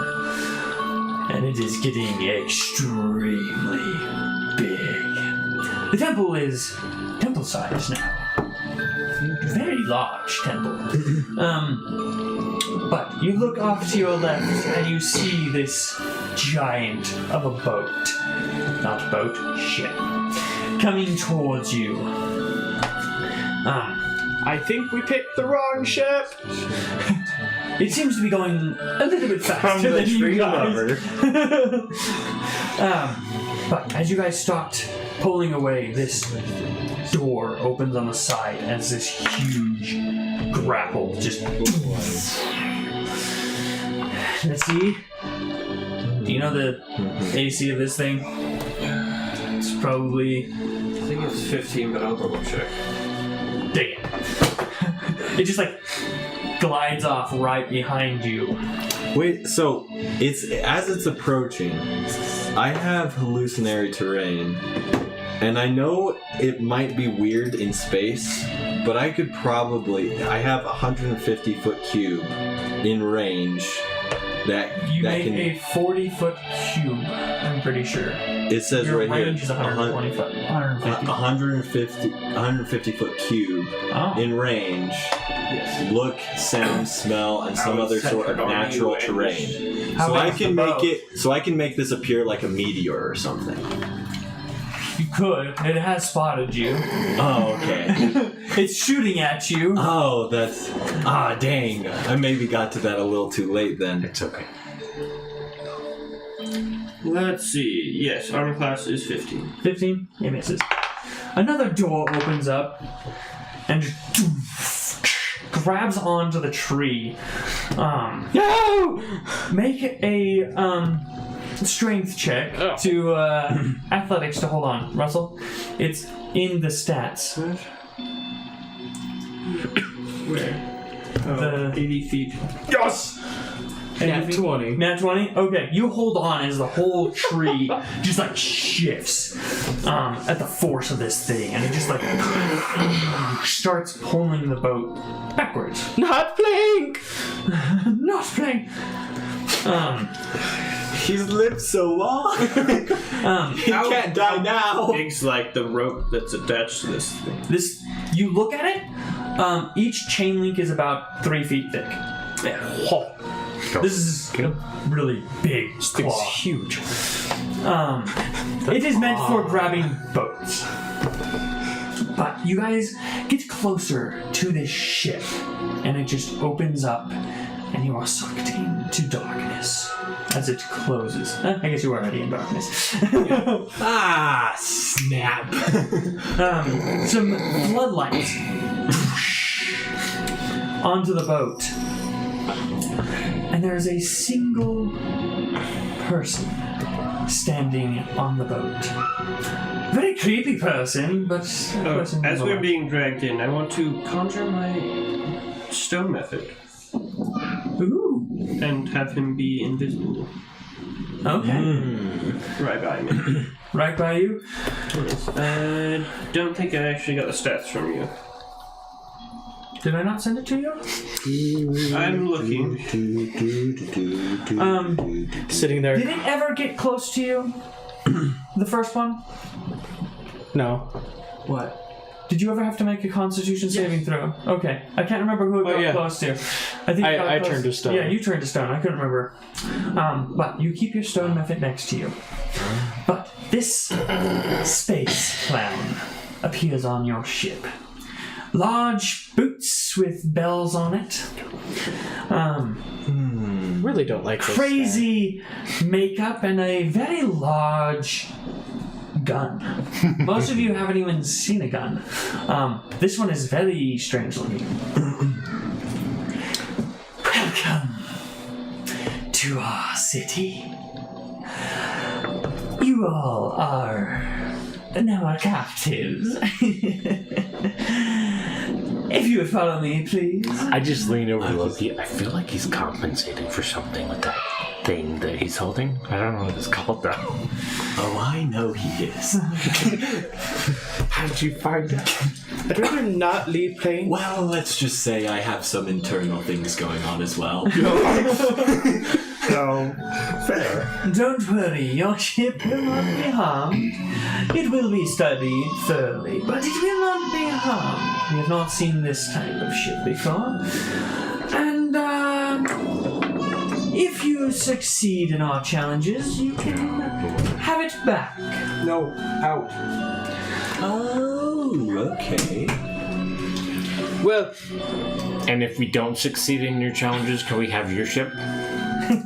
And it is getting extremely big. The temple is temple-sized now. Very large temple. But you look off to your left and you see this giant of a boat. Not boat, ship. Coming towards you. I think we picked the wrong ship. It seems to be going a little bit faster than you guys. But as you guys stopped pulling away, this door opens on the side as this huge grapple just. Let's see. Do you know the AC of this thing? It's probably. I think it's 15, but I'll double check. Dang it. It just like glides off right behind you. Wait, so it's approaching. I have hallucinatory terrain, and I know it might be weird in space, but I have a 150-foot cube in range that You that make can. a 40-foot cube, I'm pretty sure. It says Your right range is here, 120 foot. 150. 150 foot cube Oh. in range look, sound, smell, and some other sort of natural terrain. How So I about can the make boat? it. So I can make this appear like a meteor or something. You could. It has spotted you. Oh, okay. It's shooting at you. Oh, that's dang. I maybe got to that a little too late then. It's okay. Let's see. Yes, armor class is 15. 15. It misses. Another door opens up and just grabs onto the tree. No! Make a strength check to athletics to hold on. Russell, it's in the stats. Where? 80 feet. Yes! Nat 20. Nat 20? Okay, you hold on as the whole tree just like shifts at the force of this thing, and it just like starts pulling the boat backwards. Not playing! Not playing. He's lived so long. He can't die now. Big's like the rope that's attached to this thing. This, you look at it, each chain link is about 3 feet thick. Oh, This is a really big claw. it's huge. It is meant for grabbing boats. But you guys get closer to this ship, and it just opens up, and you are sucked into darkness as it closes. I guess you are already in darkness. Snap. Some floodlights onto the boat. And there is a single person standing on the boat. Very creepy person, but a person As we're nonetheless. being dragged in, I want to conjure my stone method Ooh. and have him be invisible Okay. right by me. Right by you. I don't think I actually got the stats from you. Did I not send it to you? I'm looking. Sitting there. Did it ever get close to you? The first one? No. What? Did you ever have to make a Constitution saving throw? Okay, I can't remember who it got yeah. close to. I think it got I close- turned to stone. Yeah, you turned to stone. I couldn't remember. But you keep your stone method next to you. But this space clown appears on your ship. Large boots with bells on it. Really don't like this Crazy makeup and a very large gun. Most of you haven't even seen a gun. This one is very strange looking. Welcome to our city. You all are now our captives. If you would follow me, please. I just lean over to Loki. I feel like he's compensating for something with that thing that he's holding. I don't know what it's called though. Oh, I know he is. How'd you find out? I'd rather not leave playing. Well, let's just say I have some internal things going on as well. So, fair. Don't worry, your ship will not be harmed. It will be studied thoroughly, but it will not be harmed. We have not seen this type of ship before. And, if you succeed in our challenges, you can have it back. No, out. Oh, okay. Well, And if we don't succeed in your challenges, can we have your ship?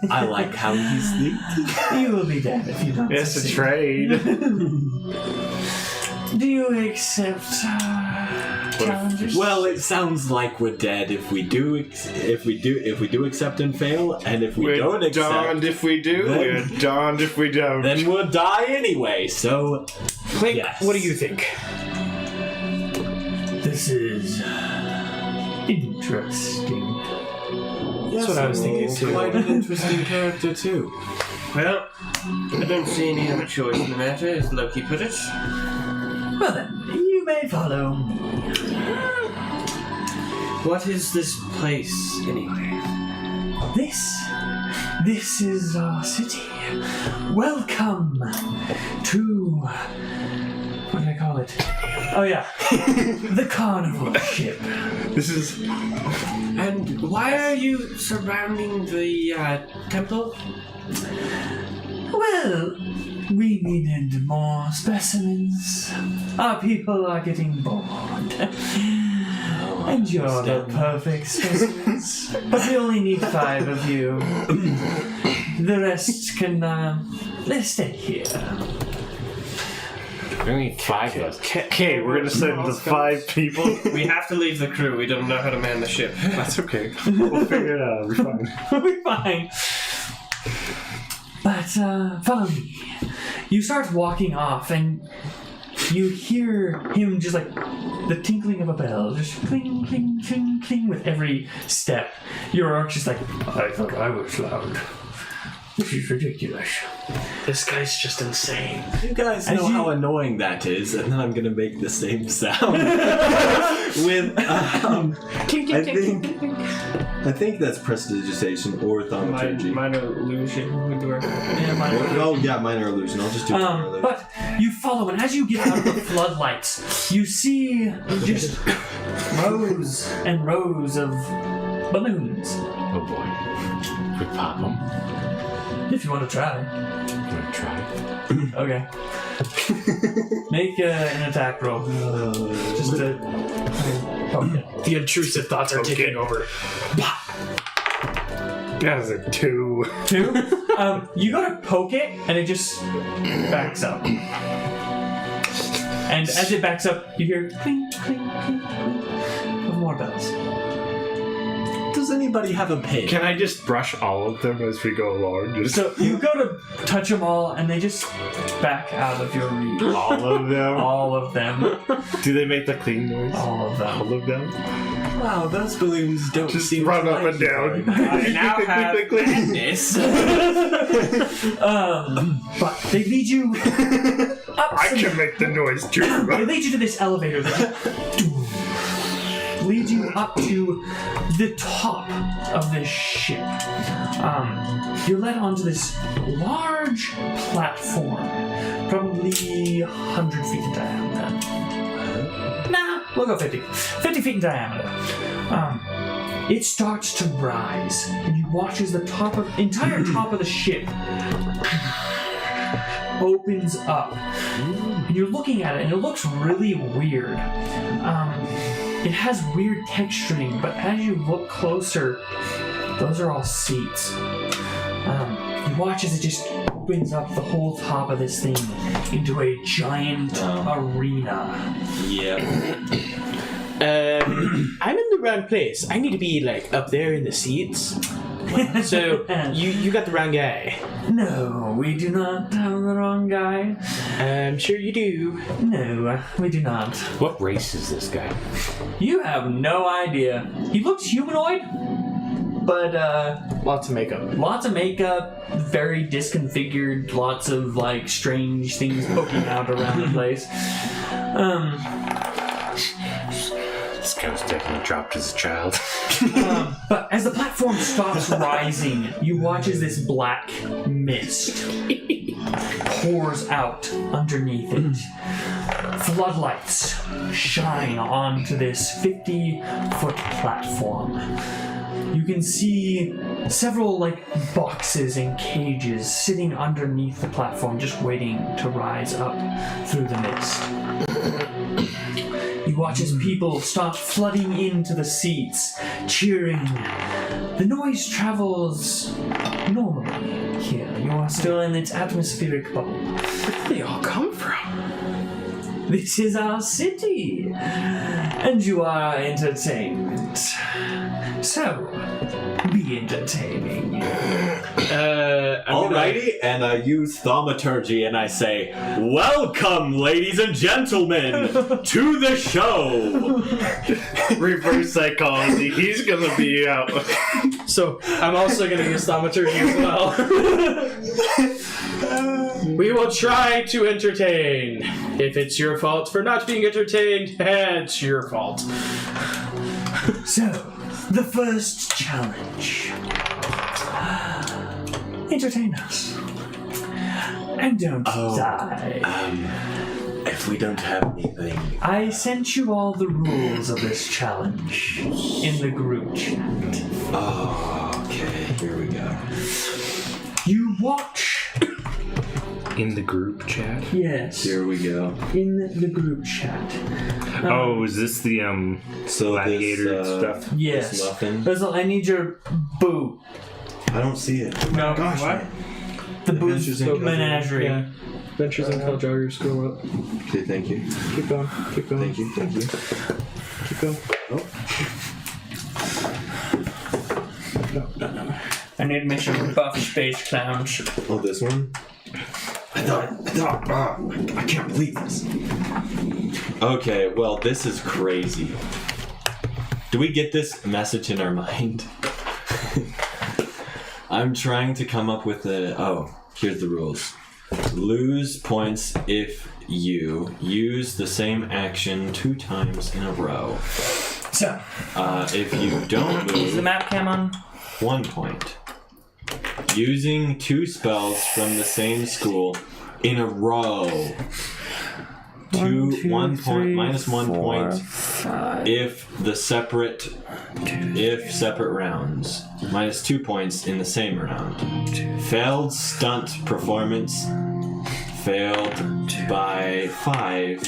I like how he's thinking. You will be dead if you don't It's a succeed. trade. Do you accept challenges? Well, it sounds like we're dead if we do accept and fail, and if we We're don't accept, darned if we do, then- we're darned if we don't. then we'll die anyway. So, Clink, yes. what do you think? This is interesting. That's what I was thinking, too. Quite an interesting character too. Well, I don't see any other choice in the matter, as Loki put it. Well then, you may follow me. What is this place, anyway? This is our city. Welcome to what did I call it? Oh yeah, the carnival ship. This is And why are you surrounding the temple? Well, we needed more specimens. Our people are getting bored. And you're the perfect specimens. But we only need 5 of you. The rest can, let's stay here. We need 5 of us. okay. We're gonna send the 5 people. We have to leave the crew. We don't know how to man the ship. That's okay. We'll figure it out. We're fine. We'll be fine. But, follow me. You start walking off, and you hear him just like the tinkling of a bell, just cling, cling, cling, cling with every step. Your orc's just like, I thought I was loud. This is ridiculous. This guy's just insane. You guys know how annoying that is, and then I'm gonna make the same sound with I think that's prestidigitation or thaumaturgy. Minor illusion would work. Yeah, minor Oh yeah, minor illusion. I'll just do minor illusion. but you follow, and as you get out of the floodlights, you see just rows and rows of balloons. Oh boy. We pop them. If you want to try. Wanna try? Okay. Make an attack roll. Just to poke it. The intrusive thoughts are taking over. That's a 2. 2. You go to poke it, and it just backs up. And as it backs up, you hear cling, cling, cling, cling of more bells. Does anybody have a pig? Can I just brush all of them as we go along? Just So you go to touch them all, and they just back out of your reach. all of them? All of them. Do they make the clean noise? All of them. All of them? Wow, those balloons don't Just seem run to up like and you down. I now have madness. But they lead you up. I can make the noise too. They lead you to this elevator that leads you up to the top of this ship. You're led onto this large platform, probably 100 feet in diameter. Nah, we'll go 50. 50 feet in diameter. It starts to rise, and you watch as the entire top of the ship opens up. And you're looking at it, and it looks really weird. It has weird texturing, but as you look closer, those are all seats. You watch as it just opens up the whole top of this thing into a giant arena. Yeah. I'm in the wrong place. I need to be like up there in the seats. So you got the wrong guy. No, we do not have the wrong guy. I'm sure you do. No, we do not. What race is this guy? You have no idea. He looks humanoid, but Lots of makeup. lots of makeup, very disconfigured, lots of like strange things poking out around the place. This guy was definitely dropped as a child. But as the platform stops rising, you watch as this black mist pours out underneath it. Floodlights shine onto this 50-foot platform. You can see several boxes and cages sitting underneath the platform, just waiting to rise up through the mist. You watch as people start flooding into the seats, cheering. The noise travels normally here. You are still in its atmospheric bubble. Where did they all come from? This is our city, and you are entertainment. So, be entertaining. Alrighty, and I use thaumaturgy and I say, "Welcome, ladies and gentlemen, to the show." Reverse psychology. He's gonna be out. So I'm also going to use thaumaturgy as well. We will try to entertain. If it's your fault for not being entertained, it's your fault. So, the first challenge. Entertain us. And don't die. If We don't have anything. I sent you all the rules of this challenge in the group chat. Oh, okay. Here we go. You watch. In the group chat? Yes. Here we go. In the group chat. Oh, is this the So gladiator this, stuff? Yes. This muffin. Basil, I need your boo. I don't see it. No. Gosh, What? The Adventures in boo Kal'Jaru. menagerie. Yeah. Adventures in Kal'Jaru, scroll up. Okay, thank you. Keep going. Keep going. Thank you. Thank you. Keep going. Oh. No. I need to make some buff space clowns. Oh, this one? I thought, I can't believe this. Okay, well, this is crazy. Do we get this message in our mind? I'm trying to come up with here's the rules. Lose points if you use the same action 2 times in a row. So, If you don't is the move, map cam on? 1 point. Using 2 spells from the same school in a row. 1 point, minus 1 point if separate rounds. Minus 2 points in the same round. Failed stunt performance. Failed by 5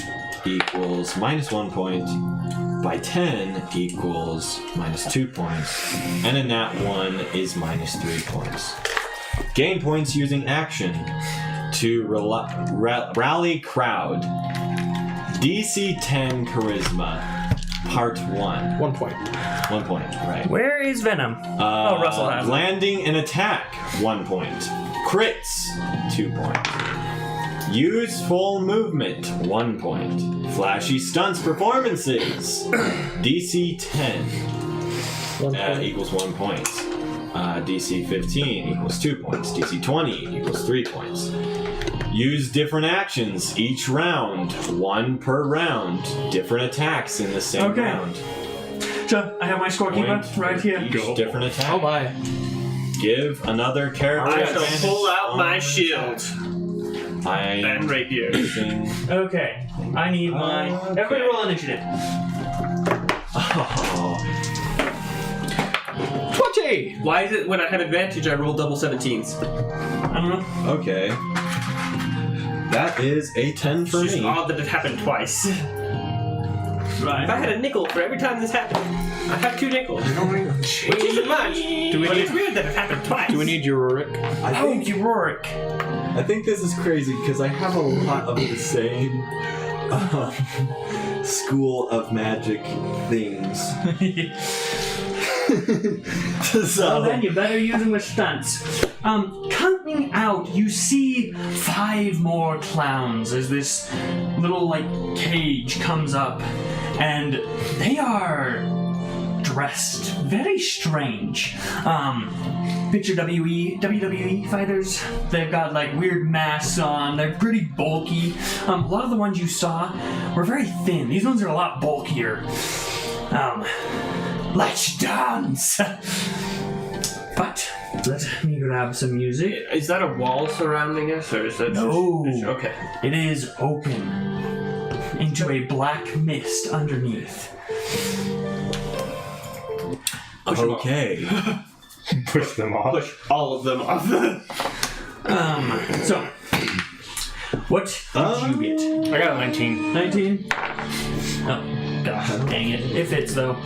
equals minus 1 point. By 10 equals minus 2 points. And a nat 1 is minus 3 points. Gain points using action to rally crowd. DC 10 Charisma, Part 1. 1 point. 1 point, right. Where is Venom? Russell has it. Landing and attack, 1 point. Crits, 2 points. Use full movement, 1 point. Flashy stunts performances, DC 10 equals 1 point. DC 15 equals 2 points. DC 20 equals 3 points. Use different actions each round, 1 per round. Different attacks in the same round. So, I have my scorekeeper right here. Each different attack. Oh my. Give another character I shall advantage pull out on my attack. shield and rapier. Okay, I need my... Everybody roll initiative. Oh. 20! Why is it when I have advantage I roll double 17s? I don't know. Okay. That is a 10 for It's just me. odd that it happened twice. If Right. I had a nickel for every time this happened, I have 2 nickels. Which isn't much, but it's weird that it happened twice. Do we need your Rurik? Oh, Yorick. I think this is crazy because I have a lot of the same school of magic things. Well, then you better use them with stunts. Coming out, you see 5 more clowns as this little, cage comes up. And they are dressed very strange. Picture WWE fighters. They've got, weird masks on. They're pretty bulky. A lot of the ones you saw were very thin. These ones are a lot bulkier. Let's dance! But let me grab some music. Is that a wall surrounding us, or is that No. okay. It is open into a black mist underneath. Okay. Push them off. Push all of them off. So, what did you get? I got a 19. 19? Oh, gosh, dang it. It fits, though.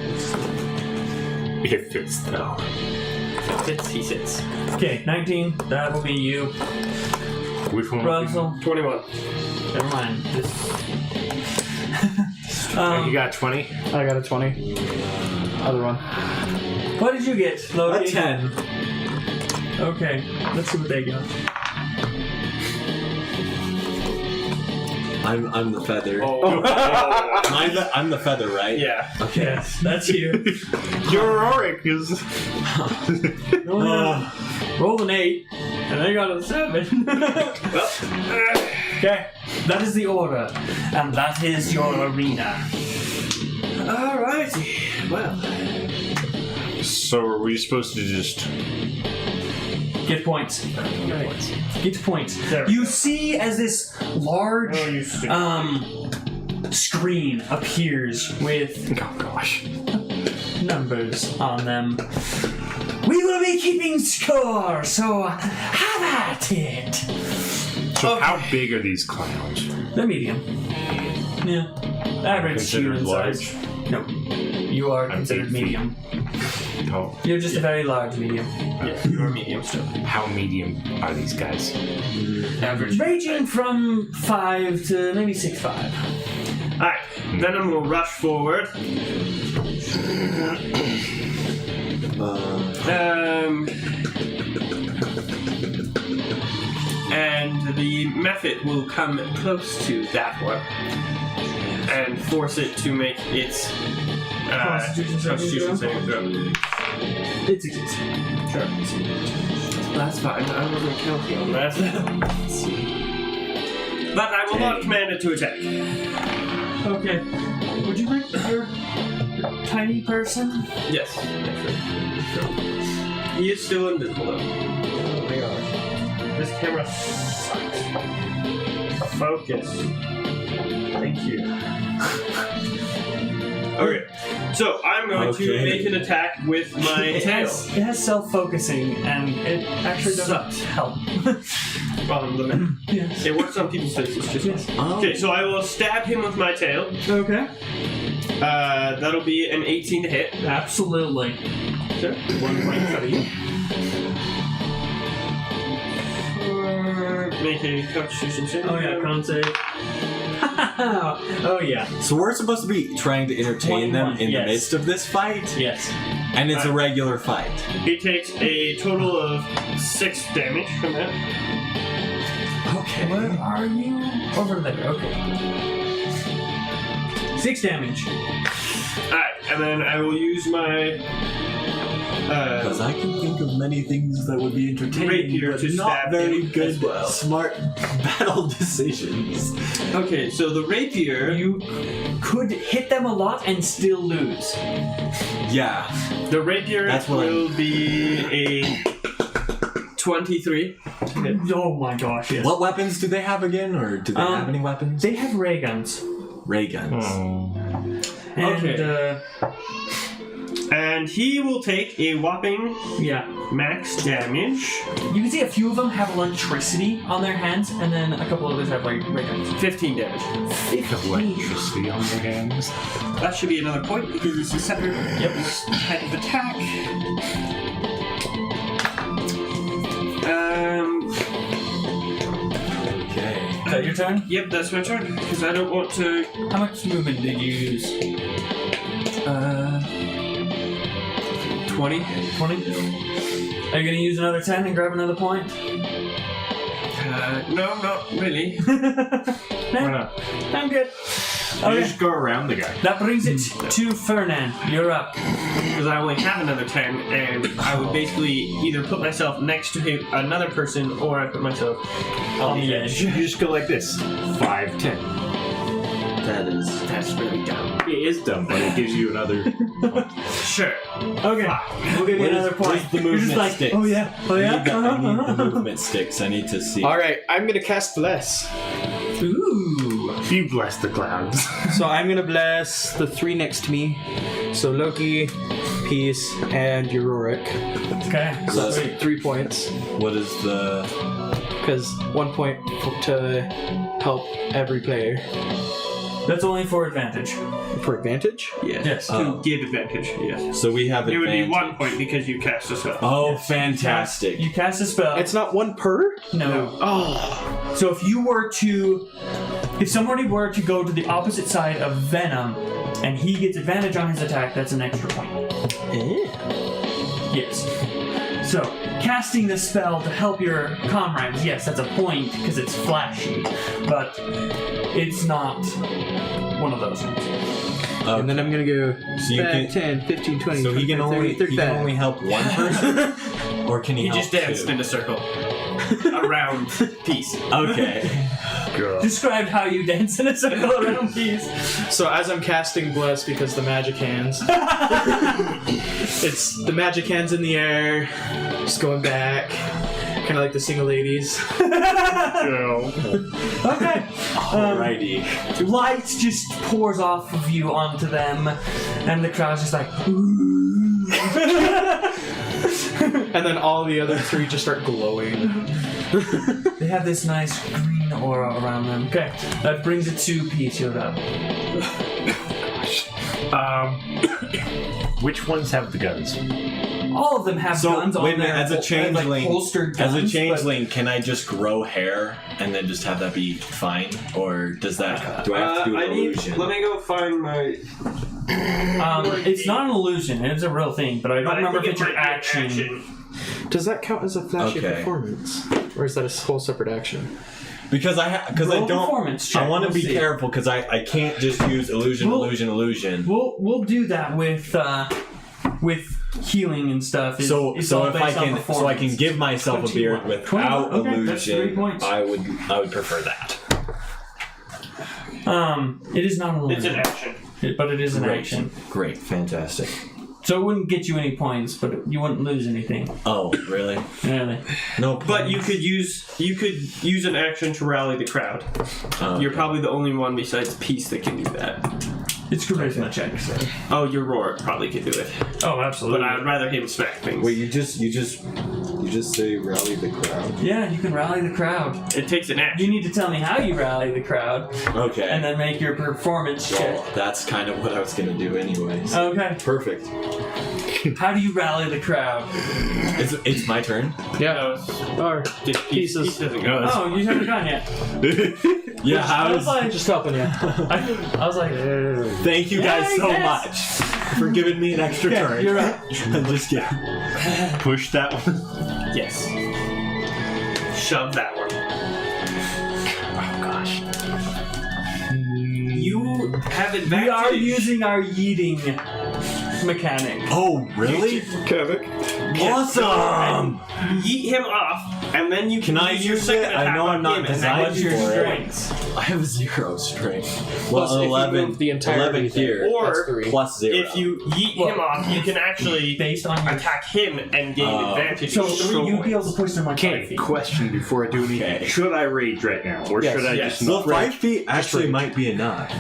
If it's though. Sits, he sits. Okay, 19. That will be you. Which one? Russell. 21. Never mind. This. You got 20? I got a 20. Other one. What did you get, A Loki? 10. Okay, let's see what they got. I'm the feather. Oh. I'm the feather, right? Yeah. Okay. Yes, that's you. Your Rurik is. Roll an 8, and they got a 7. Okay, that is the order, and that is your arena. Alrighty. Well. So are we supposed to just Get points. Get points. You see as this large screen appears with numbers on them. We will be keeping score, so have at it. So how big are these clowns? They're medium. Yeah. Average Considered human large? size. No. You are considered big feet. medium. Oh, You're just a very large medium. Yes, you are medium still. how medium are these guys? Average. Ranging from 5 to maybe 6'5". Alright, Venom will rush forward. And the method will come close to that one and force it to make its Constitution saving throw. It succeeds. Sure. That's fine. I wasn't counting on that. But I will not command it to attack. Okay. Would you like your tiny person? Yes. Sure. He is still invisible though. Oh my gosh. This camera sucks. Focus. Thank you. Okay. So I'm going to make an attack with my tail. It has self-focusing, and it actually doesn't help. On the map. Yes. It works on people's faces, just Okay, so I will stab him with my tail. Okay. That'll be an 18 to hit. Absolutely. Sure. 1 point for you. Make a Constitution save. Oh yeah, con save. Oh yeah. So we're supposed to be trying to entertain them 21, in yes. the midst of this fight? Yes. And it's a regular fight. He takes a total of 6 damage from that. Okay. Where are you? Over there. Okay. 6 damage. Alright, and then I will use my Because I can think of many things that would be entertaining, rapier but to not stab very him good, as well. smart battle decisions. Okay, so the rapier. You could hit them a lot and still lose. Yeah. The rapier That's what will be a 23. Oh my gosh, yes. What weapons do they have again, or do they have any weapons? They have ray guns. Ray guns. And, Okay. And he will take a whopping yeah. max damage. You can see a few of them have electricity on their hands, and then a couple others have ray guns. 15 damage. Electricity on their hands. That should be another point because it's a separate type of attack. Okay. Is that your turn? Yep, that's my turn because I don't want to. How much movement did you use? 20. 20? Are you gonna use another 10 and grab another point? No, not really. Why not? I'm good. You Okay. just go around the guy. That brings it to Fernan. You're up. Because I only have another 10, and I would basically either put myself next to another person, or I put myself on the edge. You just go like this. 5, 10. That's really dumb. It is dumb, but it gives you another. Sure. Okay. We'll give you another point. Where's the You're just movement like, sticks? oh yeah, oh I yeah. need the movement sticks. I need to see. Alright, I'm gonna cast Bless. Ooh. You bless the clouds. So I'm gonna bless the 3 next to me. So Loki, Peace, and Euroric. Okay. So Sweet. 3 points. what is the... Because 1 point to help every player. That's only for advantage. For advantage? Yes. To give advantage, yes. So we have It would be advantage. 1 point because you cast a spell. Oh, fantastic. You cast a spell. It's not 1 per? no. Oh. So if somebody were to go to the opposite side of Venom, and he gets advantage on his attack, that's an extra point. Yes. So, casting the spell to help your comrades, yes, that's a point because it's flashy, but it's not one of those ones. And then I'm gonna go So you 5, can- 10, 15, 20, So he can 25, 30, only 35. help one person, or can he? He help just danced two? in a circle around Peace. Okay. Describe how you dance in a circle around peace. So as I'm casting Bless, because the magic hands, it's the magic hands in the air, just going back, Kind of like the single ladies. No. Okay. Alrighty. Light just pours off of you onto them, and the crowd's just like, ooh. And then all the other three just start glowing. They have this nice green aura around them. Okay, that brings it to Pete. You're up. Which ones have the guns? All of them have So guns on wait a minute, their as a changeling, holstered guns. as a changeling, can I just grow hair and then just have that be fine, or does that? Do I have to do an illusion? Let me go find my. It's not an illusion. It's a real thing, but I don't remember if it's your action. Does that count as a flashy Okay. performance? Or is that a whole separate action? Because I Roll don't. performance check, I want to we'll be see. careful because I can't just use illusion, We'll- illusion. We'll do that with healing and stuff. It's So all if I based on can performance. give myself a beard 21. without 21. Okay, illusion, that's 3 points. I would prefer that. It is not an illusion. It's an action. But it is an Great. action. Great, fantastic. So it wouldn't get you any points, but you wouldn't lose anything. Oh, really? Really. No. But you could use an action to rally the crowd. You're probably the only one besides Peace that can do that. It's charisma check. So. Oh, your roar probably could do it. Oh, absolutely. But I'd rather him smack things. Wait, you just say rally the crowd? Yeah, you can rally the crowd. It takes an action. You need to tell me how you rally the crowd, Okay. and then make your performance well, check. that's kind of what I was gonna do anyways. Okay. Perfect. How do you rally the crowd? It's my turn. No, Or Peace pieces. doesn't go. Oh, you haven't gone yet. Yeah. I was like, Just helping you. I was like, Thank you guys so yes. much for giving me an extra turn. you're right. I'm just kidding. Push that one. Yes. Shove that one. Oh gosh. You have advantage. We are using our yeeting mechanic. Oh, really? Kevin. Awesome! Yeet him off, and then you Can I use your use second it? I attack know on I'm not him, and designed that's What's your for it. strength? I have 0 strength. Plus, Well, if you 11. move the entirety 11 here. there, Or that's 3. Plus 0. If you yeet him off, you can actually Based on your. attack him and gain advantage. So Destroy. you'd be able to push them like 5 Okay, feet. question before I do anything. Okay. Should I rage right now? Or Yes. should I Yes. just Well, not 5 feet actually rage. might be enough.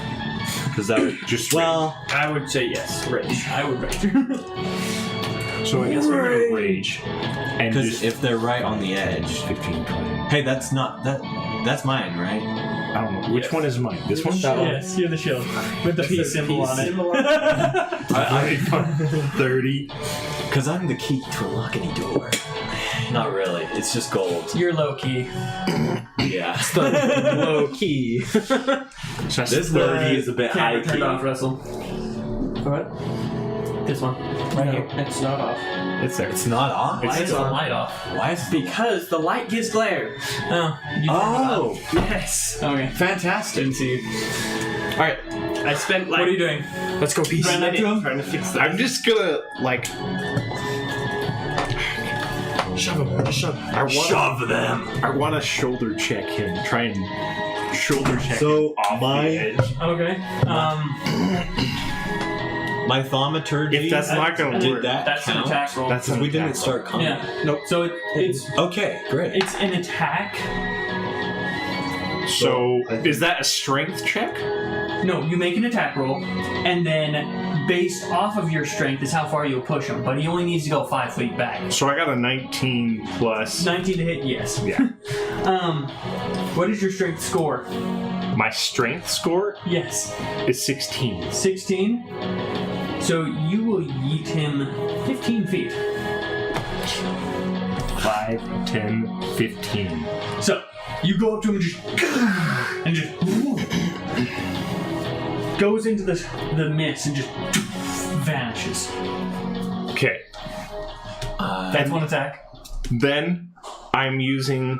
Because that would Just well. I would say yes. Rage. I would rage. So I guess I'm gonna rage. And Because just if they're right on the edge. 15, 20. Hey, that's not that. That's mine, right? I don't know. Which one is mine? This one? That one. Yes, you're the shield with the peace symbol on it. I 30. Because I'm the key to unlock any door. Not really. It's just gold. You're low key. Yeah. Low key. So that's This 30 is a bit high Camera turned key. off, Russell. What? This one. Right here. It's not off. It's there. It's not on. Why is the light off? Why is it? Because the light gives glare. Oh. You Oh, Yes. Okay. fantastic! Didn't see you. Alright, I spent like What are you doing? let's go peace. Run up to him? trying to fix that. I'm just gonna like Shove him. Just shove. Shove them. I want to shoulder check him. Try and shoulder check So off my the edge. Okay. my thaumaturgy. If that's not gonna did work, that That's an count? attack roll. That's Because we didn't start combat. Yeah. Nope. So it's Okay, great. it's an attack. So is that a strength check? No, you make an attack roll, and then based off of your strength is how far you'll push him. But he only needs to go 5 feet back. So I got a 19 plus 19 to hit, yes. Yeah. What is your strength score? my strength score Yes. is 16. 16. So you will yeet him 15 feet. 5, 10, 15. So you go up to him and just goes into the mist and just vanishes. Okay. That's one attack. Then I'm using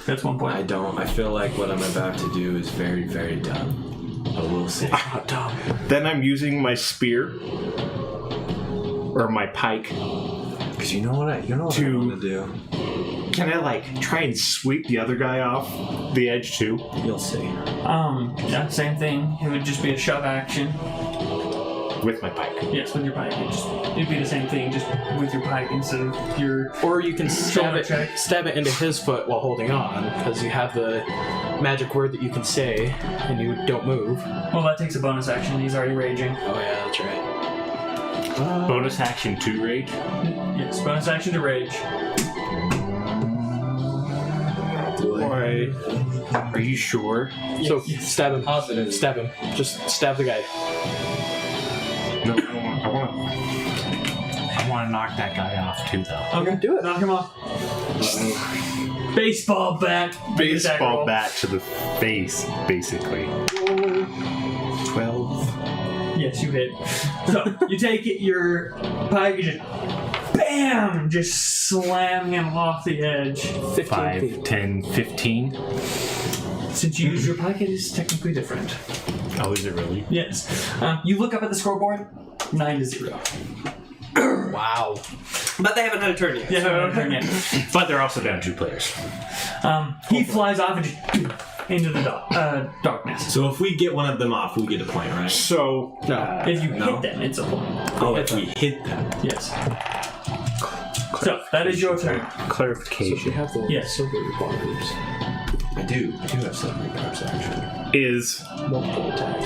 That's 1 point. I don't. I feel like what I'm about to do is very, very dumb. But we'll see. I'm using my spear or my pike. Because you know what I want to do. Can I like try and sweep the other guy off the edge too? You'll see. Yeah, same thing. It would just be a shove action. With my pike. Yes, with your pike. It'd be the same thing, just with your pike instead of your. Or you can Shoulder check. stab it into his foot while holding on, because you have the magic word that you can say, and you don't move. Well, that takes a bonus action. He's already raging. Oh yeah, that's right. Bonus action to rage. Yes, bonus action to rage. Boy. Are you sure? So stab him. Positive. Stab him. Just stab the guy. No, I want to knock that guy off too, though. Okay, do it. Knock him off. Baseball bat. Baseball bat to the face, basically. 12. Yes, you hit. So you take your pike and just bam, just slam him off the edge. 15 5, feet. 10, 15. Since you use your pike, it is technically different. Oh, is it really? Yes. You look up at the scoreboard. 9-0. Wow. But they haven't had a turn yet. Yeah, no turn yet. But they're also down 2 players. He flies off and just into the darkness. So if we get one of them off, we get a point, right? So, No. If you No. hit them, it's a point. Oh, if we hit them. Yes. So that is your turn. So if you clarification have the Yes. silver barbs, I do have silver barbs, actually. is multiple attacks.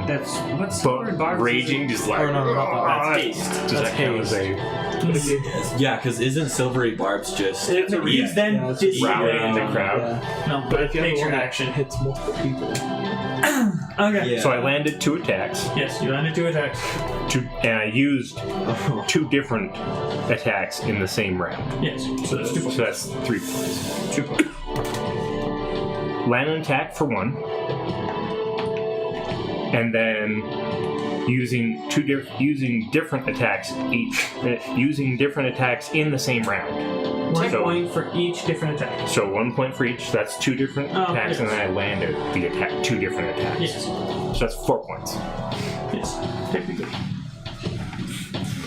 That's what's but raging just like Oh, no, not that. That's haste. does that count as a Yeah, because isn't silvery barbs just... He's then Yeah, it's rally in the disabled. crowd? Yeah. No, but If you have takes the your one that action. hits multiple people. Okay. Yeah. So I landed 2 attacks, Yes, you landed 2 attacks. and I used 2 different attacks in the same round. Yes. So that's 2 So points. that's 3 points. 2 points. Land an attack for 1, and then using different attacks each, using different attacks in the same round. 1 So- point for each different attack. So 1 point for each. That's 2 different Oh, attacks, yes. and then I landed the attack 2 different attacks. Yes. So that's 4 points. Yes. Technically.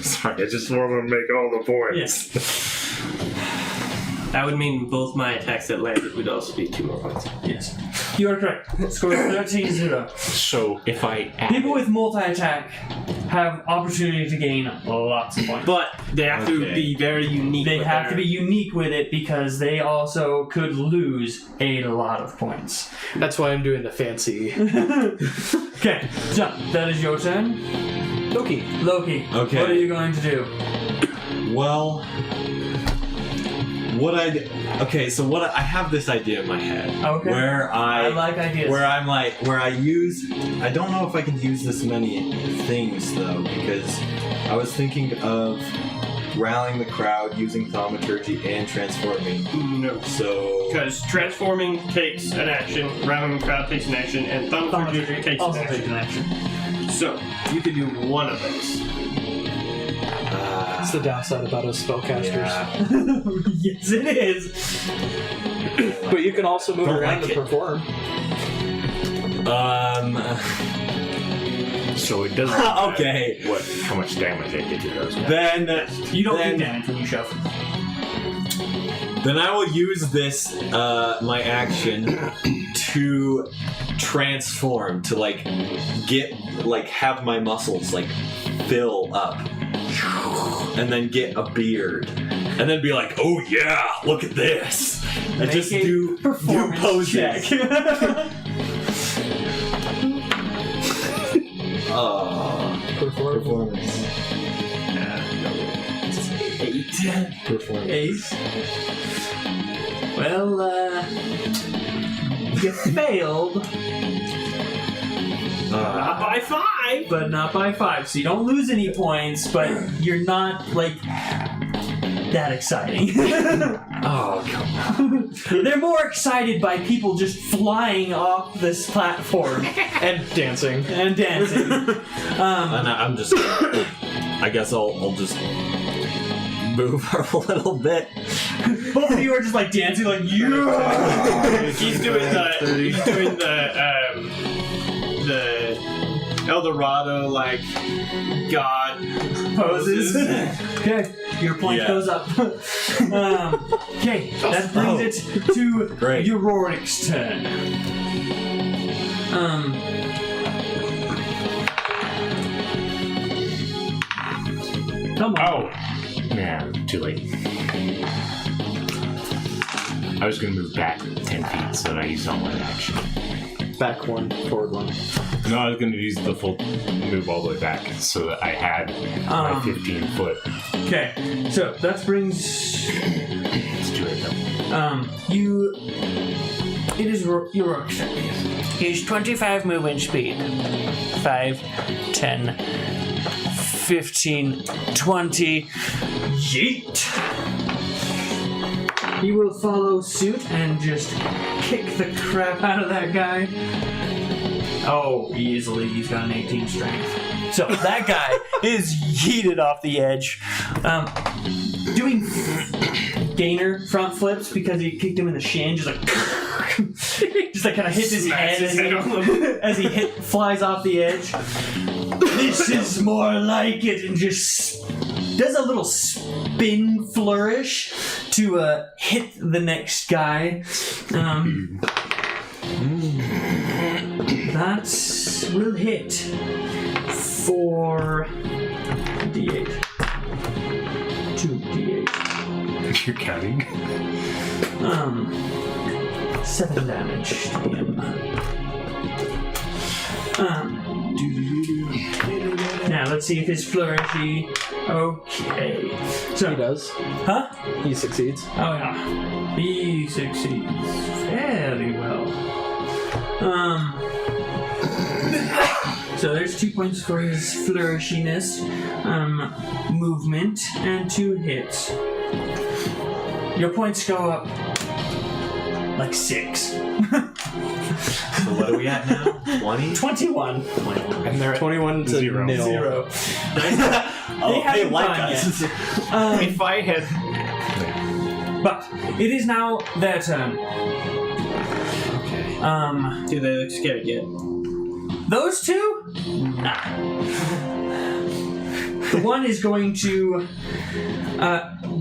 Sorry, I just want to make all the points. Yes. That would mean both my attacks that landed would also be 2 more points. Yes. You are correct. Score 13-0. So if I add People with multi-attack have opportunity to gain lots of points. But they have to Okay. be very unique. They with have to their- be unique with it because they also could lose a lot of points. That's why I'm doing the fancy. Okay, so that is your turn. Loki. Loki, Okay. what are you going to do? Well... I have this idea in my head. Okay. Where I like ideas. where I don't know if I can use this many things though, because I was thinking of rallying the crowd using thaumaturgy and transforming. No. So Because transforming takes an action, rounding the crowd takes an action, and thaumaturgy takes an also takes action. an action. So you could do one of those. That's the downside about us spellcasters. Yes, it is. But you can also move Don't around like to it. perform. so it doesn't Okay. matter how much damage I did to those guys. Then You don't then, take damage when you shove. Then I will use this my action to transform to have my muscles fill up. And then get a beard. And then be like, oh yeah, look at this. And Make just a do performance poses. check. Performance. 8. Performance. 8. Well, you failed, Not by 5! but not by 5. So you don't lose any points, but you're not, that exciting. Oh, come on. They're more excited by people just flying off this platform And dancing. and dancing. And I'm just. I guess I'll just move her a little bit. Both of you are just dancing, yeah. He's doing the El Dorado god Poses. Okay, your point Yeah. goes up. Okay, that brings it to Great. Euroric's turn. Come on. Oh! Nah, too late. I was going to move back 10 feet so that I used all my action. Back one, forward one. No, I was going to use the full move all the way back so that I had my 15 foot. Okay, so that brings Let's do it though. you. It is your action. He's 25 movement speed. 5, 10, 15, 20. Yeet! He will follow suit and just kick the crap out of that guy. Oh, easily. He's got an 18 strength. So that guy is yeeted off the edge. Doing gainer front flips because he kicked him in the shin, just like kind of hits his head as he flies off the edge. This is more like it, and just does a little spin flourish to hit the next guy. That will hit for D8. 2d8. You're counting? 7 damage to him. Now let's see if his flourishy. Okay. So He does. Huh? He succeeds. Oh yeah. He succeeds fairly well. So there's 2 points for his flourishiness, movement, and 2 hits. Your points go up like 6. So what are we at now? 20? 21. And they're at 21 to 0. 0. Oh, They they like gone us. yet. If I had... But it is now their turn. Okay. Do they look scared yet? Those two? Nah. The one is going to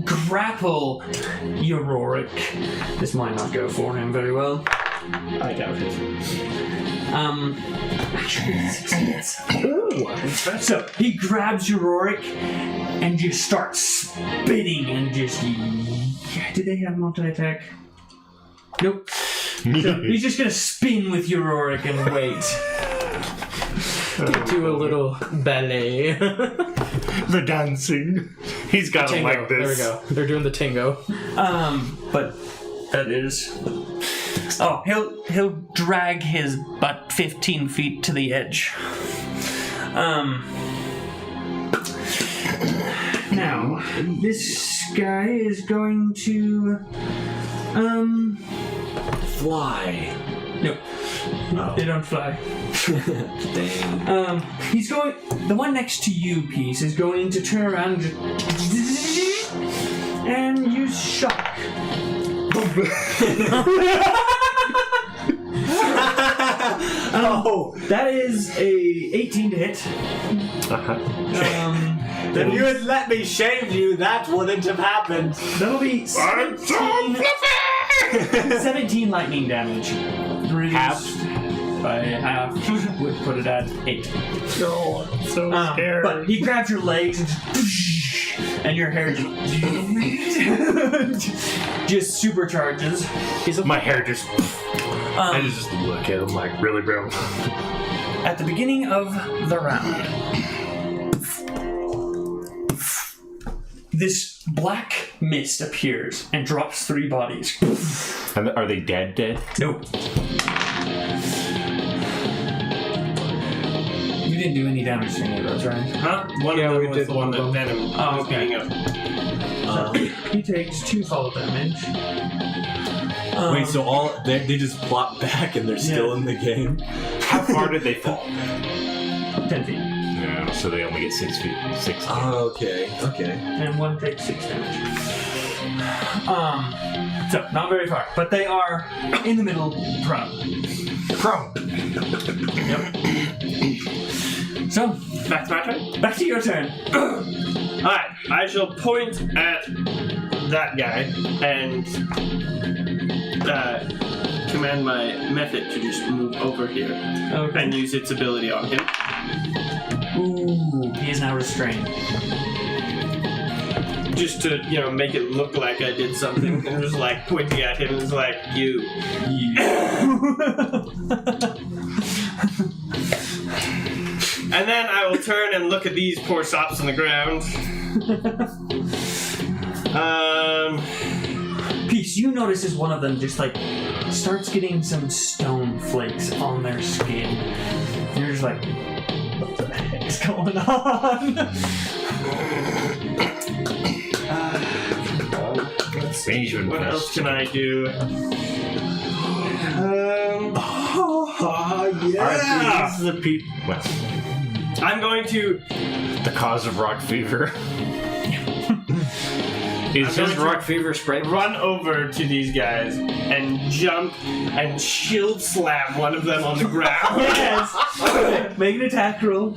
grapple Auroric. This might not go for him very well. I doubt it. Actually, it succeeds. So he grabs Auroric and just starts spitting and just. Do they have multi-attack? Nope. So he's just gonna spin with Auroric and wait. do a little ballet. The dancing. He's got him like There we this. go. They're doing the tango. But that is. Oh, he'll drag his butt 15 feet to the edge. Now this guy is going to Fly. Nope. They don't fly. Dang. He's going. The one next to you, Peace, is going to turn around and use shock. Oh! That is a 18 to hit. If you had let me shave you, that wouldn't have happened. That'll be 17 lightning damage. Reduced by half would put it at 8. So scared. But he grabs your legs and your hair just supercharges. My hair just. I just look at him like, really, bro? At the beginning of the round, this black mist appears and drops 3 bodies. Are they dead? Nope. You didn't do any damage to any of those, right? Huh? One Yeah, of them we was did the one that one of them. Venom Oh, was okay. beating up. He takes 2 fall damage. Wait, so they just plop back and they're still in the game? How far did they fall? 10 feet. No, so they only get 6 feet. 6 feet. Oh, okay. And one takes 6 damage. So not very far, but they are in the middle, prone. Yep. So Back to my turn? back to your turn. Alright, I shall point at that guy and command my method to just move over here Okay. and use its ability on him. Ooh, he is now restrained. just to, make it look like I did something, and just like pointing at him, and it's like, you. And then I will turn and look at these poor sops on the ground. Peace, you notice as one of them just like starts getting some stone flakes on their skin. And you're just like, what the heck's going on? Let's see, what else can I do? Are these the people? Well, I'm going to the cause of rock fever. Is his rock fever spray? run over to these guys and jump and shield slam one of them on the ground. Yes! Okay, make an attack roll.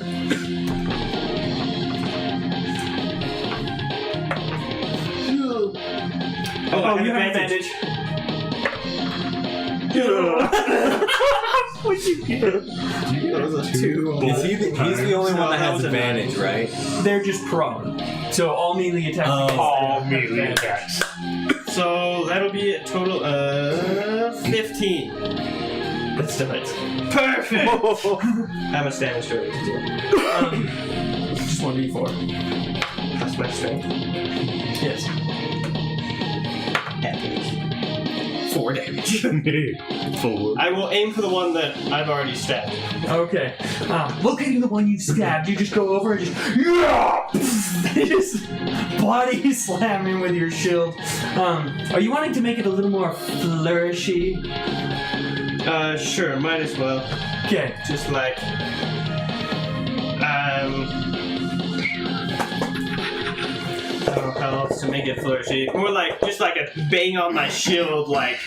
Oh, you have advantage. What'd you get? That was a 2. He's the only one that that has was advantage, right? They're just prone. So all melee attacks against All them. melee attacks. So that'll be a total of 15. That still hits. Perfect! I'm a standing straight. Just 1d4. That's my strength. Yes. 4 damage. 4. I will aim for the one that I've already stabbed. Okay. Locating the one you've stabbed, you just go over and just body slam him with your shield. Are you wanting to make it a little more flourishy? Sure, might as well. Okay. Just like, I don't know how else to make it flourishy. More like, just like a bang on my shield, like,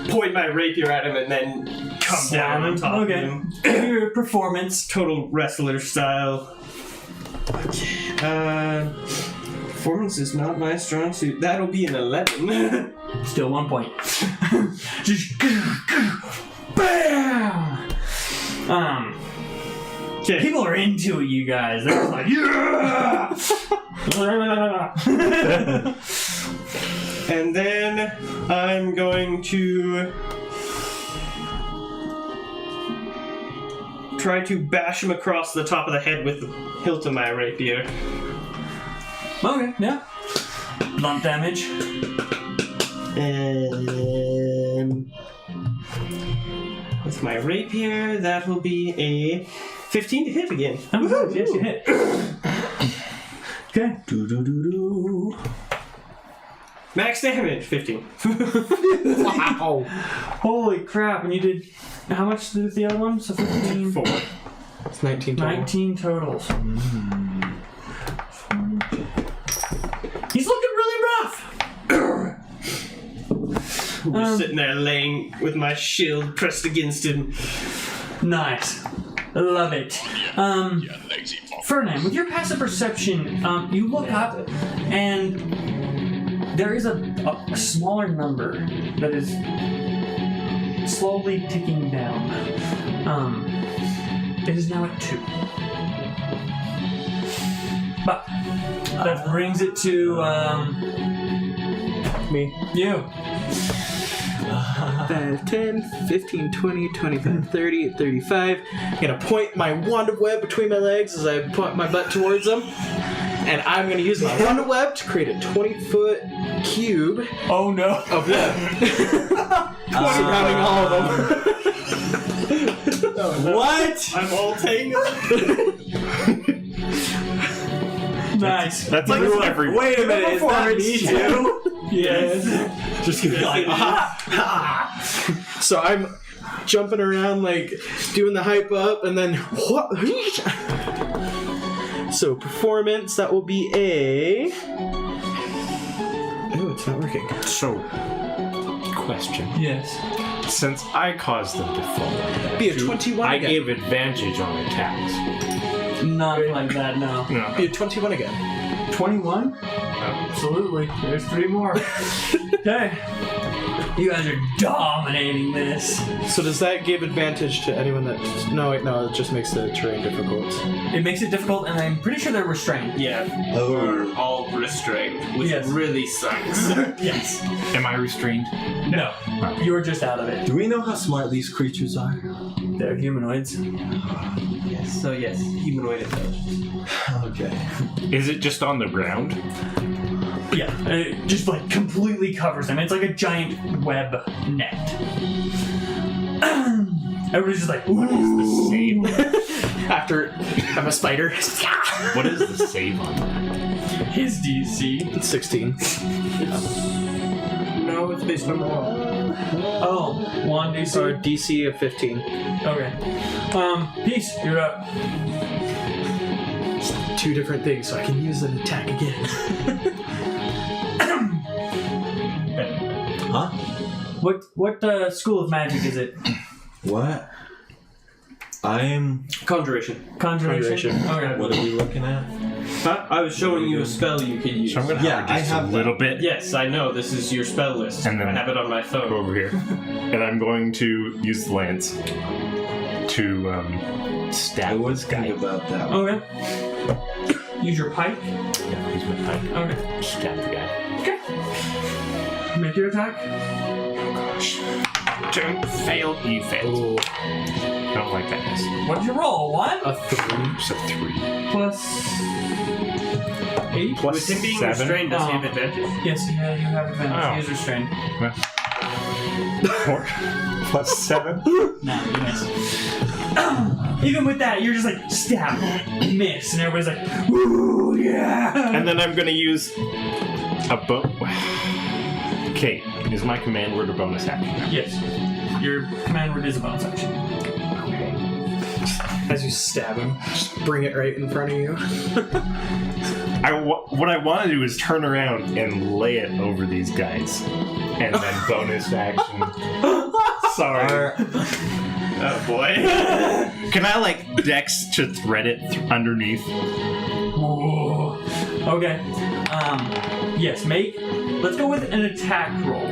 point my rapier at him and then come down on top of him. Okay. Your performance. Total wrestler style. Performance is not my strong suit. That'll be an 11. Still 1 point. Just bam! Okay. People are into it, you guys. They're just like, yeah! And then I'm going to try to bash him across the top of the head with the hilt of my rapier. Okay, yeah. Blunt damage. With my rapier, that will be a 15 to hit again. Oh, yes, you hit. Okay. Max damage, 15. Wow. Holy crap, and you did... How much with the other one? So 15... 4. It's 19 total. 19 totals. He's looking really rough! Just sitting there laying with my shield pressed against him. Nice. Love it. Fernand, with your passive perception, you look up and there is a smaller number that is slowly ticking down. It is now at 2. But that brings it to Me. you. 5, 10, 15, 20, 25, 30, 35. I'm gonna point my wand of web between my legs as I point my butt towards them. And I'm gonna use my wand of web to create a 20-foot cube Oh no. of web. Surrounding all of them. What? I'm all tangled. Nice. That's a rule every. Wait a minute, is that me too? Yes. Just gonna be like, So I'm jumping around, like, doing the hype up, and then... So, performance, that will be a... Oh, it's not working. So, question. Yes. Since I caused them to fall, Be a 21 I again. gave advantage on attacks. Not like that, no. No. Be a 21 again. 21? Absolutely. There's 3 more. Okay. You guys are dominating this. So does that give advantage to anyone that... No, wait, no, it just makes the terrain difficult. It makes it difficult, and I'm pretty sure they're restrained. Yeah. Oh. We're all restrained, which Yes. really sucks. Yes. Am I restrained? No. You're just out of it. Do we know how smart these creatures are? They're humanoids. Yes. So yes, humanoid intelligence. Okay. Is it just on the ground? Yeah, it just like completely covers them. It's like a giant web net. Everybody's just like, What is the save? After I'm a spider. What is the save on that? his DC. 16. No, it's based on the wall. Oh, 1 DC. So DC of 15. Okay. Peace, you're up. Two different things, so I can use an attack again. Huh? What school of magic is it? What? I'm... Conjuration. Conjuration. Okay. What are we looking at? Huh? I was showing you a spell you could use. So I'm gonna Yeah, have I just have a that. little bit. Yes, I know. This is your spell list. And then- I have it on my Go phone. over here, and I'm going to use the lance to I stab was this guy. thinking about that. Okay. Use your pike. Yeah, use my pipe. Okay. Stab the guy. Make your attack. Gosh. Don't fail. You failed. I don't like that. What did you roll? 1 A 3. It's a 3. plus 8. Plus With him being 7. restrained, does he have Oh. advantage? Yes, yeah, you have advantage. Oh. He is restrained. 4. Plus 7. No, you miss. Even with that, you're just like stab, miss, and everybody's like, "Ooh, yeah!" And then I'm going to use a bow. Okay, is my command word a bonus action? Yes, your command word is a bonus action. As you stab him, just bring it right in front of you. What I want to do is turn around and lay it over these guys. And then bonus action. Sorry. Oh boy. Can I, like, dex to thread it underneath? Ooh. Okay. Yes, let's go with an attack roll.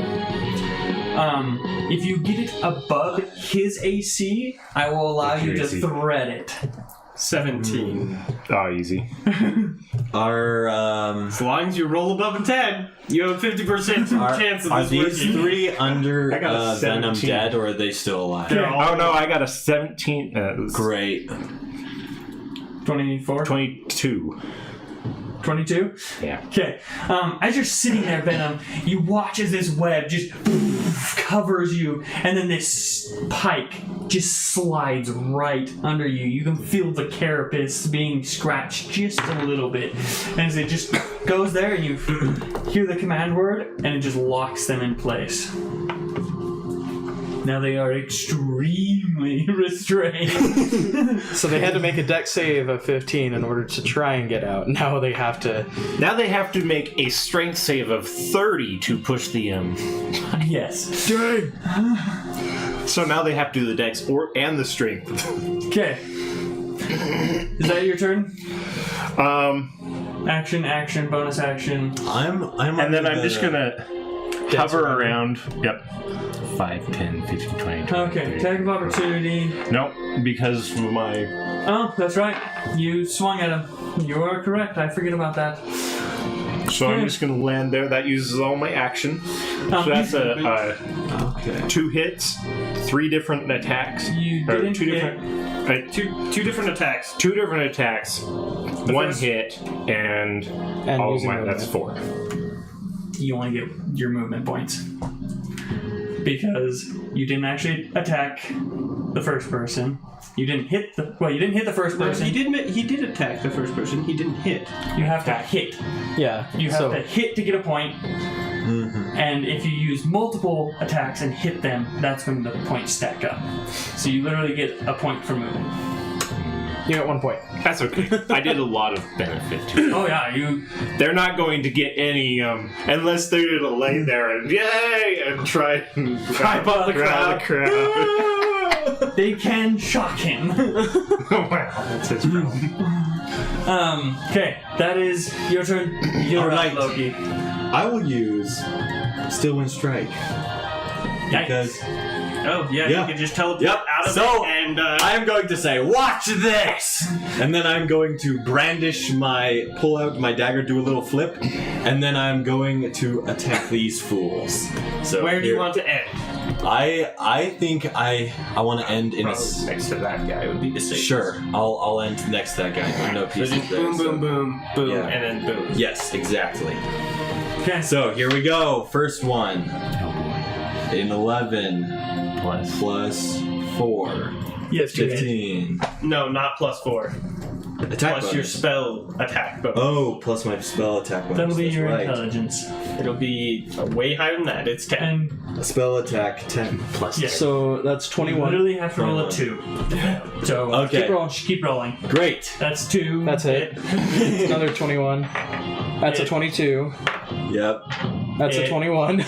If you get it above his AC, I will allow you to AC. thread it. 17. Oh, easy. Are, As long as you roll above a 10, you have a 50% chance of are this these working. 3 under I got a Venom 17. dead, or are they still alive? Oh, no, I got a 17. Great. 24? 22. 22? Yeah. Okay. As you're sitting there, Venom, you watch as this web just covers you, and then this pike just slides right under you. You can feel the carapace being scratched just a little bit. And as it just goes there, and you hear the command word, and it just locks them in place. Now they are extremely restrained. So they had to make a dex save of 15 in order to try and get out. Now they have to... Now they have to make a strength save of 30 to push the Yes. Dang! So now they have to do the dex and the strength. Okay. Is that your turn? Action, bonus action. I'm And then I'm just gonna hover around. around. Yep. 5, 10, 15, 20, 20. Okay, attack of opportunity. Nope, because of my. Oh, that's right. You swung at him. You are correct. I forget about that. So I'm just gonna land there. That uses all my action. So that's a Okay. 2 hits, 3 different attacks. You Or didn't 2 hit. different. Two different attacks. 2 different attacks, 1 hit, and all of using my. the That's 4. You only get your movement points. Because you didn't actually attack the first person. You didn't hit the... Well, you didn't hit the first No, person. he did attack the first person. He didn't hit. You have to hit. Yeah. You have to hit to get a point. Mm-hmm. And if you use multiple attacks and hit them, that's when the points stack up. So you literally get a point for moving. You got 1 point. That's okay. I did a lot of benefit to it. Oh yeah, you... They're not going to get any, unless they're gonna lay there and yay and try and Hype up the grab crowd. They can shock him. Wow, that's his problem. Okay, that is your turn. You're All up, right. Loki. I will use Still Wind Strike. because Oh, yeah, Yeah. you can just teleport Yep. out of So, it and... I am going to say, watch this! And then I'm going to pull out my dagger, do a little flip, and then I'm going to attack these fools. So where do you here- want to end? I think I want to end in a... Probably next to that guy would be the safest. Sure, I'll end next to that guy. There are no So pieces just there. boom, so- boom, boom, boom, Yeah. and then boom. Yes, exactly. Okay. So here we go. First one. Oh boy. An 11 Plus. plus 4. Yes, you hit. 15. No, not +4. Attack Plus your bonus. spell attack bonus. Oh, plus my spell attack bonus. That'll be that's your right. intelligence. It'll be way higher than that. It's 10. And Spell attack 10. Plus. yeah, So that's you 21. literally have to roll a 2. So Okay. keep rolling. Keep rolling. Great. That's 2. That's it. It's another 21. That's a Hit. 22. Yep. That's a Hit. 21.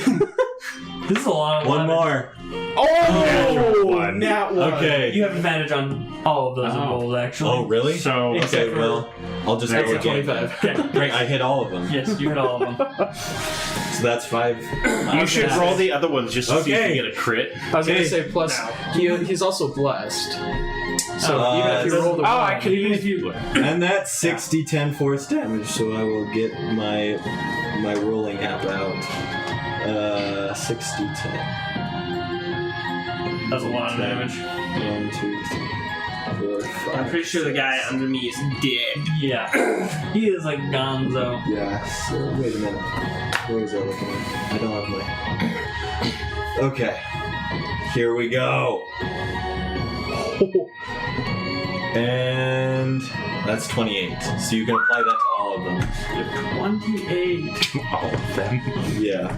This is a lot of One damage. more. Oh! Nat 1. Okay. You have advantage on all of those rolls, actually. Oh, really? So Except Okay, for- well, I'll just That's go a again. 25. Okay. Great, I hit all of them. Yes, you hit all of them. So that's 5. You should roll the other ones just to see if Okay. you get a crit. I was Okay. gonna say plus. He's also blessed. So Oh, even if you roll the Oh, one, I could Even if you... And that's 60, 10 force damage, so I will get my rolling app out. 60, 10. That's a lot of damage. 1, 2, 3, 4, 5. I'm pretty sure the guy under me is dead. Yeah. He is like gonzo. Yeah, so wait a minute. Where was I looking at? I don't have my... Okay. Here we go. And that's 28. So you can apply that to all of them. 28. all of them. Yeah.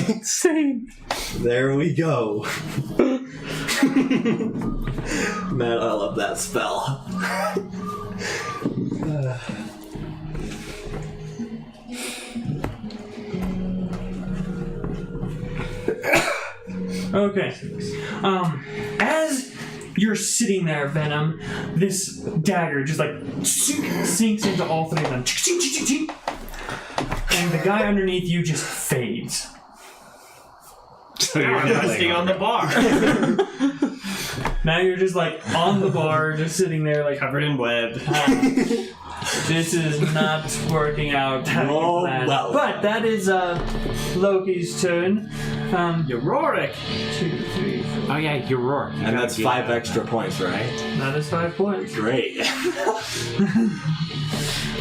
insane. There we go. Man, I love that spell. Okay. As you're sitting there, Venom, this dagger just like sinks into all three of them. And the guy underneath you just fades. So Now I'm resting on the bar. Now you're just like on the bar, just sitting there like, Covered in web. this is not working out how Oh, you planned. well. But that is Loki's turn. Yorick. 2, 3, 4. Oh yeah, you're roar. And that's 5 extra points, right? That is 5 points. Great.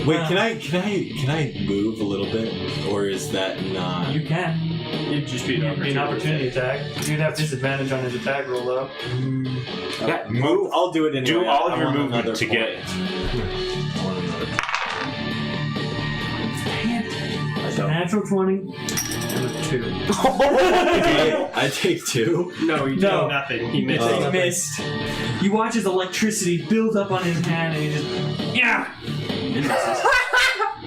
Wait, can I move a little bit, or is that not? You can. It'd just be It'd be an opportunity attack. You'd have disadvantage on his attack roll though. Yeah, Move. I'll do it anyway. Do all of I your want movement another to get- point. That's a natural 20 and a 2. I take 2. No, you No. did nothing. He missed. Oh. He missed. You watch his electricity build up on his hand and he just yeah. And misses.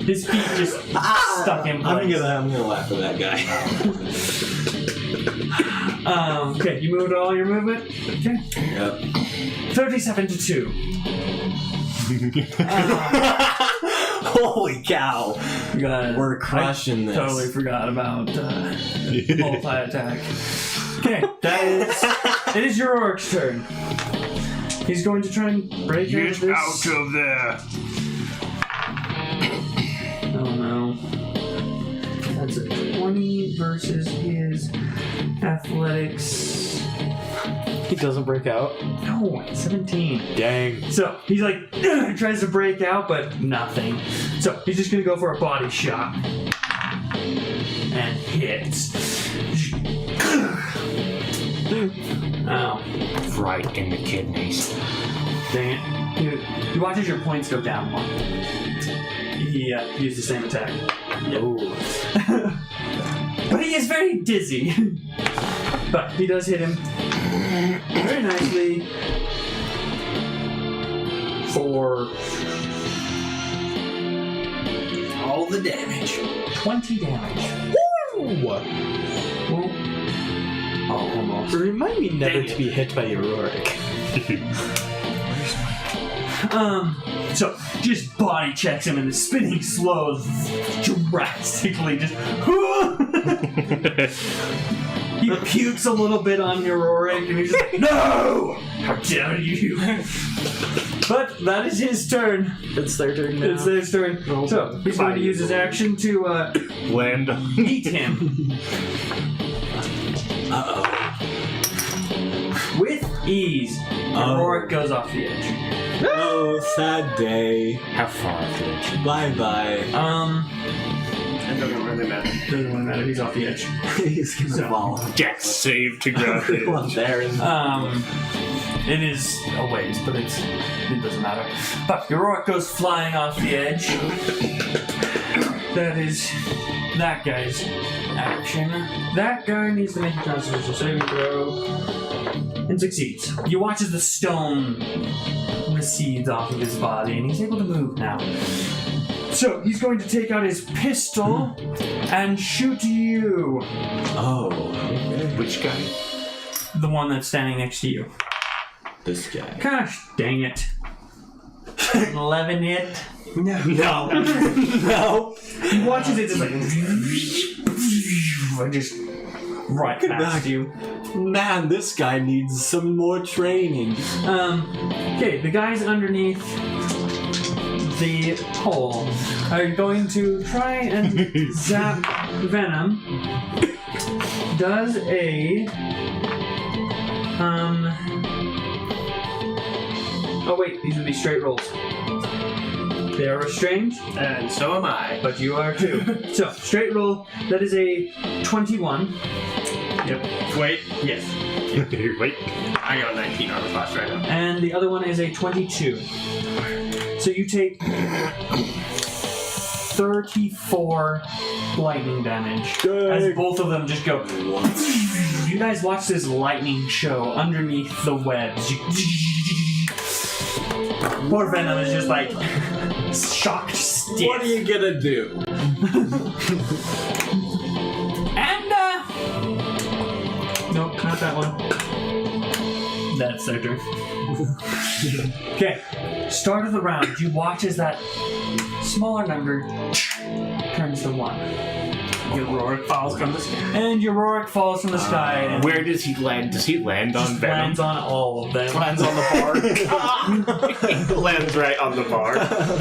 His feet just stuck in I'm place. gonna laugh at that guy. Okay, you moved all your movement? Okay. Yep. 37 to 2. Holy cow! You got We're crushing this. Totally forgot about multi-attack. Okay, it is your orc's turn. He's going to try and break out of Get this. out of there. Oh no. That's a 20 versus his athletics. He doesn't break out. No, 17. Dang. So he's like, tries to break out, but nothing. So he's just gonna go for a body shot. And hits. Oh, right in the kidneys. dang it. You watch as your points go down one. He used the same attack. Ooh. But he is very dizzy. But he does hit him very nicely for all the damage. 20 damage. Ooh. Well, oh, almost. Remind me never Dang to it. be hit by Auroric. So just body checks him and the spinning slows drastically. Just he pukes a little bit on Yorick and he's just like, "No! How dare you!" But that is his turn. It's their turn now. It's their turn. So he's going to use his action to Land. eat him. With ease, Yorick goes off the edge. Oh, sad day. How far off the edge? Bye bye. It doesn't really matter. Doesn't really matter. He's off the edge. He's gonna fall. Dex save to grab it. There. It is a ways, but it doesn't matter. But Yorick goes flying off the edge. That is that guy's action. That guy needs to make a constitution saving throw and succeeds. You watch as the stone recedes off of his body, and he's able to move now. So he's going to take out his pistol and shoot you. Oh, okay. Which guy? The one that's standing next to you. This guy. Gosh dang it. 11 hit. No. No. He watches it just like and just right past you. Man, this guy needs some more training. Okay, the guys underneath the hole are going to try and zap Venom. Does a oh wait, these would be straight rolls. They are restrained, And so am I. but you are too. So, straight roll, that is a 21. Yep. Wait. Yes. Wait. I got 19 armor class right now. And the other one is a 22. So you take 34 lightning damage as both of them just go. You guys watch this lightning show underneath the webs. Poor Venom is just like shocked stiff. What are you gonna do? And nope, not that one. That's their turn. Okay, start of the round. You watch as that smaller number turns to 1. Your Rorik falls from the sky. And your Rorik falls from the sky and Where does he land? Does he land on Venom? lands on all of them. Lands on the bar. Lands right on the bar.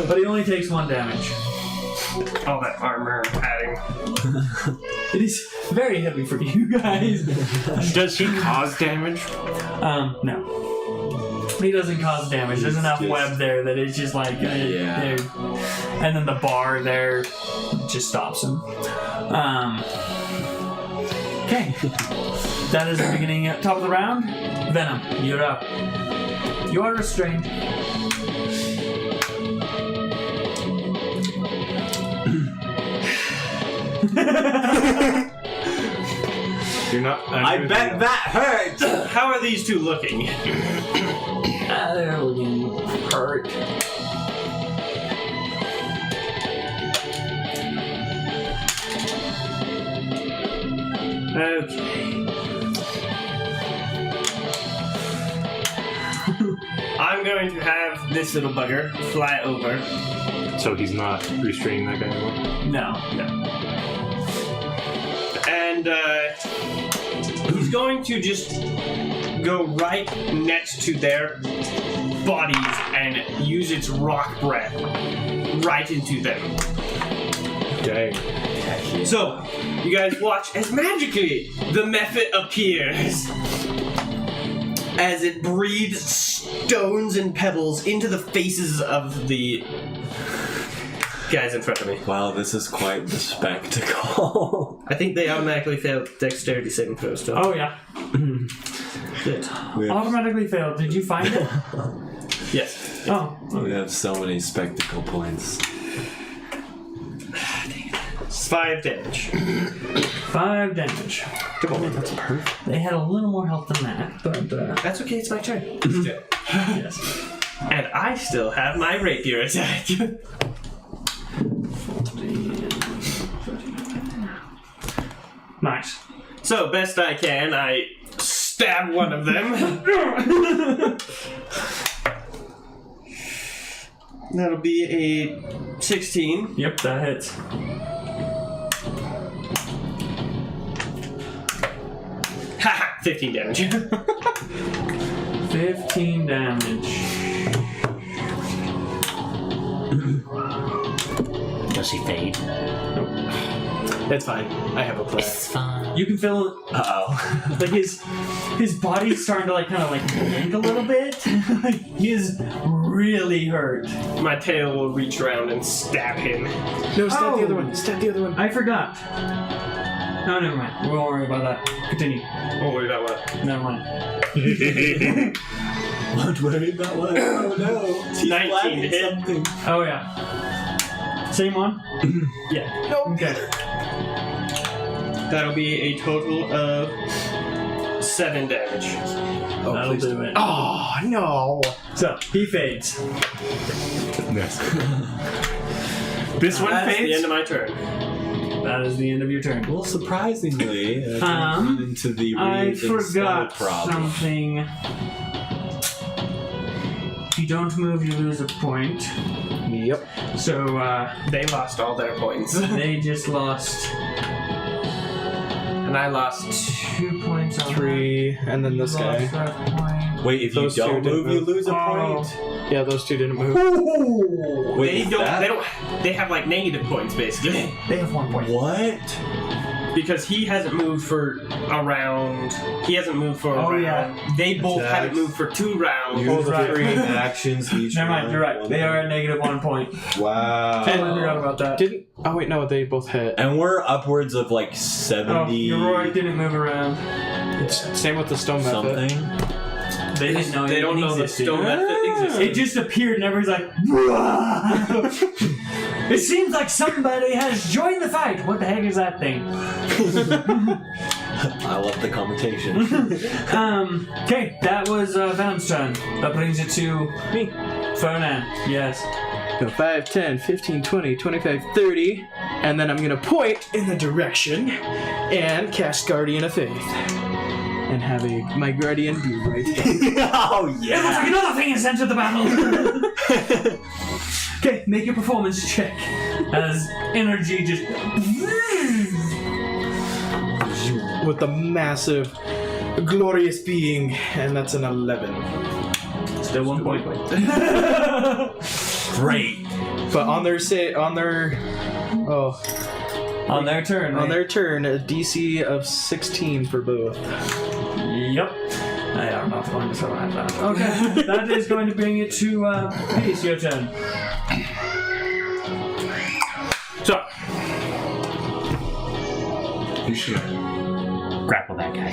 But he only takes 1 damage. All that armor padding. It is very heavy for you guys. Does he cause damage? No. He doesn't cause damage. There's enough just- web there that it's just like, Yeah. and then the bar there just stops him. Okay. That is the beginning, top of the round. Venom, you're up. You are restrained. You're not. I bet that hurts. How are these two looking? They're looking hurt. Okay. I'm going to have this little bugger fly over. So he's not restraining that guy anymore? No. And he's going to just go right next to their bodies and use its rock breath right into them. Dang. So, you guys watch as magically the method appears as it breathes stones and pebbles into the faces of the guys in front of me. Wow, this is quite the spectacle. I think they automatically failed dexterity saving throws. Still. Oh, yeah. Good. Automatically failed. Did you find it? Yes. Oh. We have so many spectacle points. 5 damage. 5 damage. That's perfect. They had a little more health than that, but That's okay, it's my turn. yes. And I still have my rapier attack. Nice. So, best I can, I stab one of them. That'll be a 16. Yep, that hits. Haha, 15 damage. 15 damage. Does he fade? It's fine. I have a plan. It's fine. You can feel like his body's starting to kind of yank a little bit. He is really hurt. My tail will reach around and stab him. No, stab the other one. Stab the other one. I forgot. No, never mind. We won't worry about that. Continue. Won't worry about what? Never mind. Won't worry about what? Oh no. He's 19 flagging to hit. something. Oh yeah. Same one? Yeah. No. Okay. That'll be a total of 7 damage. Oh, That'll please do it. Oh, no. So, he fades. This one That's the fades. end of my turn. That is the end of your turn. Well, surprisingly, I didn't run into the I reusing forgot spell problem. something. If you don't move, you lose a point. Yep. So, They lost all their points. they just lost And I lost 2 points on 3, and then this that. guy. Lost that point. Wait, if you Those two don't didn't move, you move. lose a Oh. point? Yeah, those two didn't move. Wait, They is don't. that- They have negative points basically, They have 1 point. What? because he hasn't moved for a round. He hasn't moved for a Oh, round. yeah. They both Attacks. haven't moved for 2 rounds. Use right. 3 actions each. Never mind, you're right. round. They are at negative 1 point. Wow. Totally forgot about that. Didn't. Oh, wait, no, they both hit. And we're upwards of 70 Oh, you're right, didn't move around. Same with the stone method. something. They didn't know They it don't know the existed. stone method exists. It just appeared and everybody's like, "Wah!" It seems like somebody has joined the fight. What the heck is that thing? I love the commentation. Okay, that was Venom's turn. That brings it to Me. Fernan. Yes. Go 5, 10, 15, 20, 25, 30. And then I'm going to point in the direction and cast Guardian of Faith. And have my Guardian be right there. Oh, It looks like another thing has entered the battle. Okay, make a performance check. As energy just. With the massive, glorious being. And that's an 11. Still 1 point. Great. But on their On their turn. on their turn, a DC of 16 for both. Yep. They are not going to survive that. Okay. That is going to bring it to Peace, your turn. So, You should grapple that guy.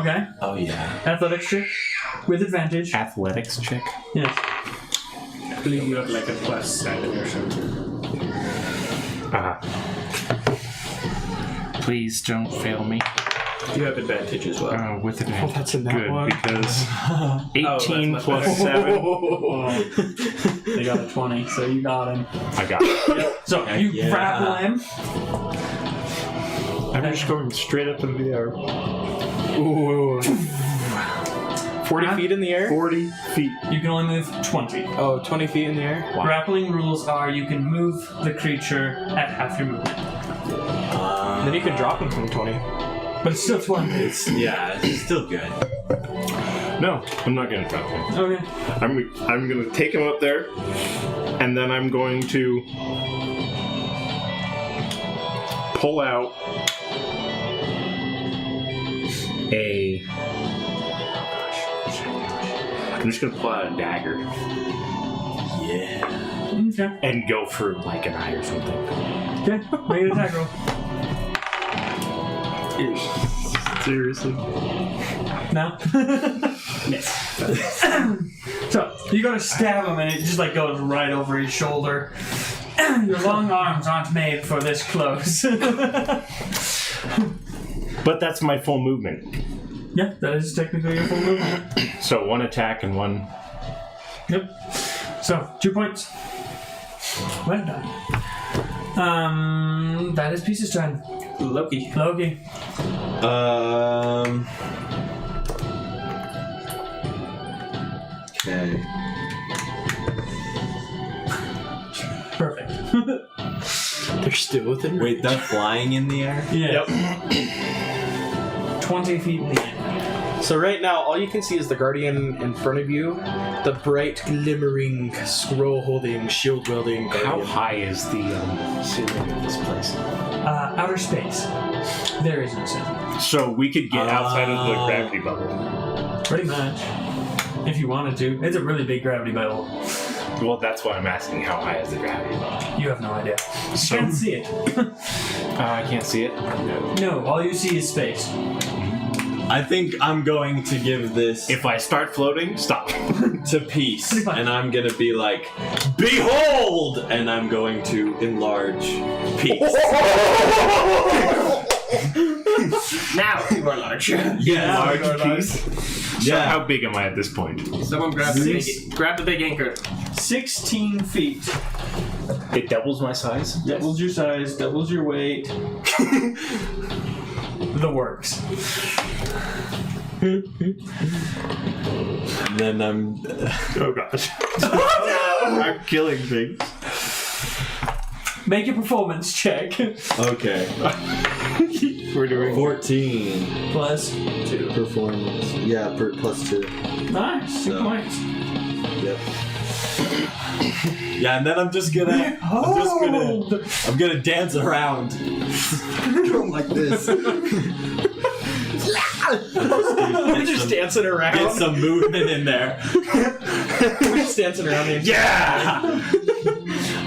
Okay. Oh, yeah. Athletics check with advantage. Athletics check. Yes. I believe you have a +7 or something. Please don't fail me. You have advantage as well. With advantage. that's in that good, one. because 18 much plus better. 7. They got a 20, so you got him. I got it. So you yeah. grapple him. I'm just going straight up into the air. Ooh. 40 feet in the air? 40 feet. You can only move 20. Oh, 20 feet in the air? Grappling rules are you can move the creature at half your movement. Then you can drop him from 20. But it's still 20. It's still good. No, I'm not going to drop him. Okay. I'm going to take him up there, and then I'm going to pull out a. I'm just going to pull out a dagger Yeah. Okay. and go for an eye or something. Okay. Make an attack roll. Seriously? No? So, you go to stab him and it just goes right over his shoulder. Your long arms aren't made for this close. But that's my full movement. Yeah, that is technically your full movement. So 1 attack and 1. Yep. So, 2 points. Well done. That is Peace's turn. Loki. Loki. Okay. They're still within Wait, they're flying in the air? Yeah. 20 feet in the air. So right now, all you can see is the Guardian in front of you, the bright, glimmering, scroll-holding, shield-wielding How Guardian. high is the ceiling of this place? Outer space. There is no ceiling. So we could get outside of the gravity bubble. Pretty much. If you wanted to. It's a really big gravity bubble. Well, that's why I'm asking how high is the gravity bubble. You have no idea. You So- can't see it. I can't see it. No, all you see is space. I think I'm going to give this If I start floating, stop. to Peace. Pretty much. And I'm going to be like, behold! And I'm going to enlarge Peace. Now you are large. Yeah, Large piece. So Yeah. how big am I at this point? Someone grab the big anchor. 16 feet. It doubles my size. Doubles your size, doubles your weight. The works. And then I'm... Oh gosh. I'm killing things. Make a performance check. Okay. We're doing 14 Plus 2 performance. Yeah, plus 2. nice. 2 So- points. Yep. Yeah, and then I'm gonna dance around. Like this. We're just dancing around. Get some movement in there. We're just dancing around. Yeah!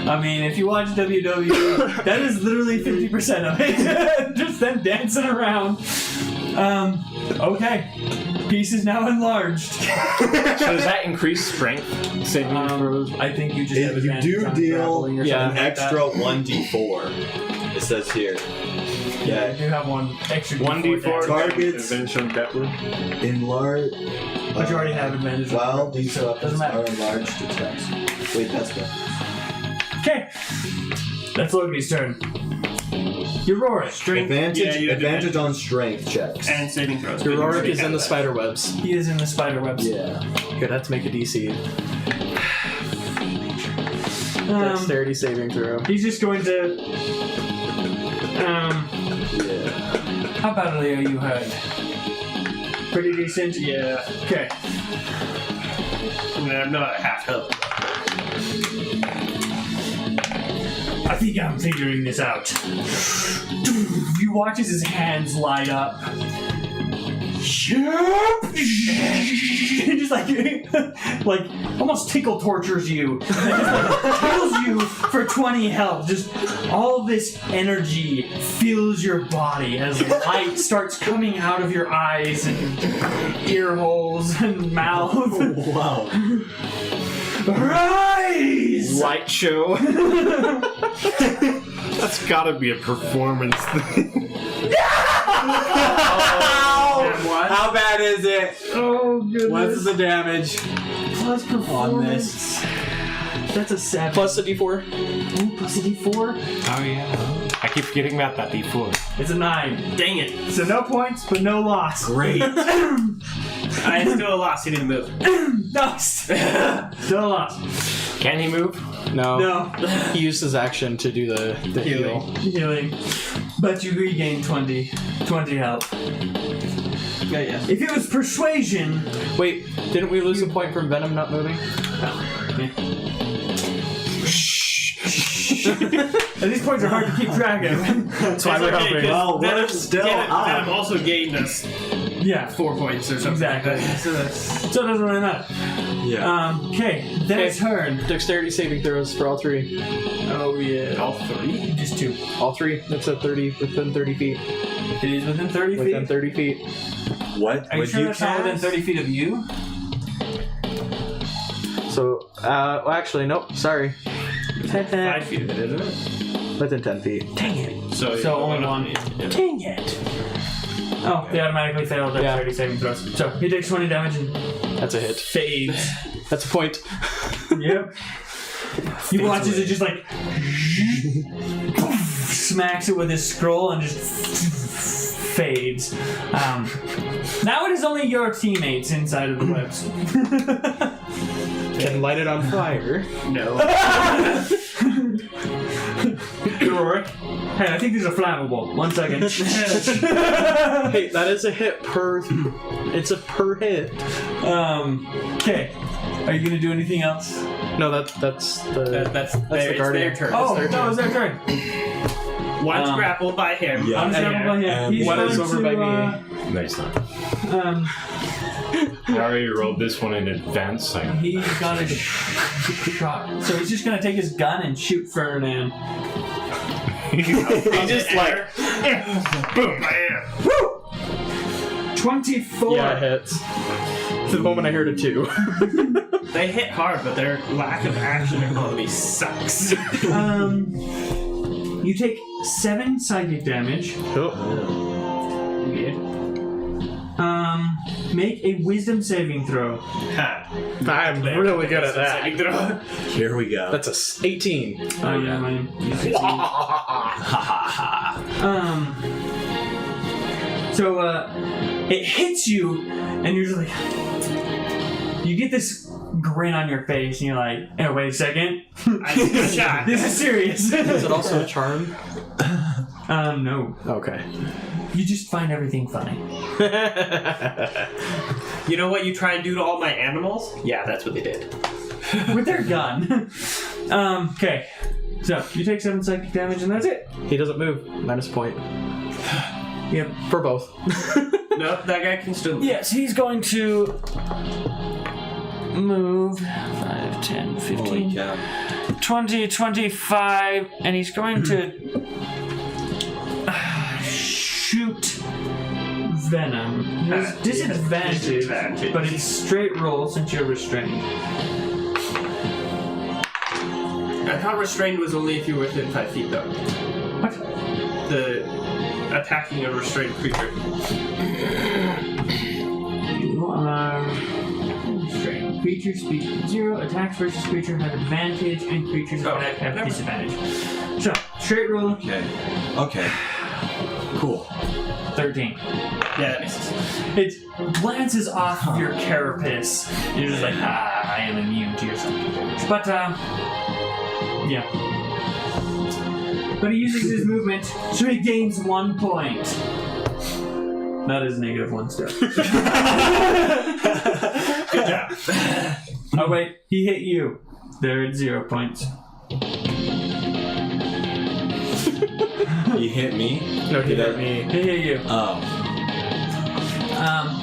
I mean, if you watch WWE, that is literally 50% of it. Just them dancing around. Okay. Piece is now enlarged. So does that increase strength saving throws? I think you just have You advantage do on deal grappling or an something like extra 1d4. It says here. that. Yeah, you do have one extra 1d4 Targets. advantage on grappling. Enlarge. But you already have advantage. on Well, grappling, these so it doesn't weapons matter. are enlarged attacks. Wait, that's what. Okay. That's Logan's turn. You're roaring. Advantage on strength checks. And saving throws. Heroic is in the spider webs. He is in the spider webs. Yeah. Here, let's make a DC. Dexterity saving throw. He's just going to. Yeah. How badly are you hurt? Pretty decent? Yeah. Okay. I mean, I'm not at half health. I think I'm figuring this out. He watches his hands light up. He just like almost tickle tortures you. And then just like kills you for 20 health. Just all of this energy fills your body as light starts coming out of your eyes and ear holes and mouth. Wow. Rise! Light show. That's gotta be a performance thing. How bad is it? Oh goodness. What's the damage? Plus performance. That's a 7. Plus a D4. Ooh, plus a D4. Oh yeah. I keep forgetting about that D4. It's a 9. Dang it. So no points, but no loss. Great. I still lost. He didn't move. No, still a loss. Can he move? No. No. He used his action to do the heal. Healing. But you regain 20 health. Yeah. If it was persuasion, Wait, didn't we lose a point from Venom not moving? these points are hard to keep track of. That's why we're helping. Well, we're still up. Venom also gained us Yeah, 4 points or something. exactly. So it doesn't really matter. Yeah. Okay, then turn. Dexterity saving throws for all three. Oh yeah. All 3? Just 2. All three. That's at 30, within 30 feet. It is within 30 feet. Within 30 feet. What Are you would sure you that's not within cast? 30 feet of you? So, well, actually, nope. Sorry. 5 feet of it, isn't it? Within 10 feet. Dang it. So only one. Dang it. Oh, they automatically failed their 30 saving throws. So he takes 20 damage and That's a hit. fades. That's a point. Yep. He watches it just like smacks it with his scroll and just fades. Now it is only your teammates inside of the webs. Can light it on fire. No. Rorik. Hey, I think these are flammable. 1 second. Hey, that is a hit per. It's a per hit. Okay. Are you gonna do anything else? No, that's the. That's the it's guardian. their turn. Oh, their no, it's their turn. One's grappled by him. Yeah. I'm just gonna go ahead. He's one is going over to, by me. No, it's not. Um, I already rolled this one in advance. he got a shot. So he's just gonna take his gun and shoot Ferdinand. He's just like, Boom! 24. Yeah, it hits. To the moment I heard it too. they hit hard, but their lack of action economy sucks. You take 7 psychic damage. Weird. Make a wisdom saving throw. I'm really good at that. Here we go. That's a 18. Oh yeah, mine. So it hits you, and you're just like, you get this grin on your face, and you're like, "Hey, wait a second, I took a shot. this is serious." Is it also a charm? No. Okay. You just find everything funny. You know what you try and do to all my animals? Yeah, that's what they did. With their gun. Okay. So, you take 7 psychic damage and that's it. He doesn't move. Minus point. Yep. For both. No, that guy can still. Yes, he's going to move 5, 10, 15, Holy cow. 20, 25, and he's going to shoot Venom. There's disadvantage, but it's straight roll since you're restrained. I thought restrained was only if you were within 5 feet, though. What? The attacking a restrained creature. You are restrained. Creature speed 0. Attacks versus creature have advantage, and creatures attack have disadvantage. So, straight roll. Okay. Cool. 13. Yeah, that makes sense. It glances off of your carapace, and you're just like, I am immune to your psychic damage. But, yeah. But he uses his movement, so he gains 1 point. That is -1 step. Good job. Oh, wait, he hit you. They're at 0 points. He hit me? No, he hit me. He hit you. Oh.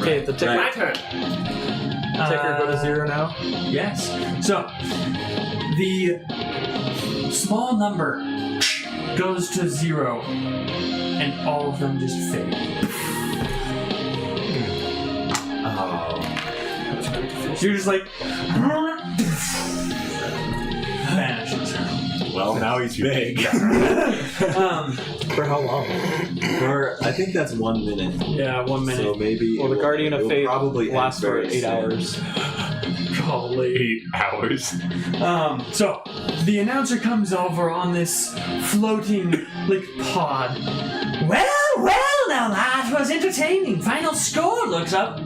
Okay, the ticker. My turn. Ticker go to 0 now. Yes. So, the small number goes to 0, and all of them just fade. Oh. You're just like vanishes. Well, now he's big. For how long? I think that's 1 minute. Yeah, 1 minute. So maybe. Well, the Guardian of Fate probably lasts for 8 hours. Golly. 8 hours. So the announcer comes over on this floating like pod. Well, now that was entertaining. Final score looks up.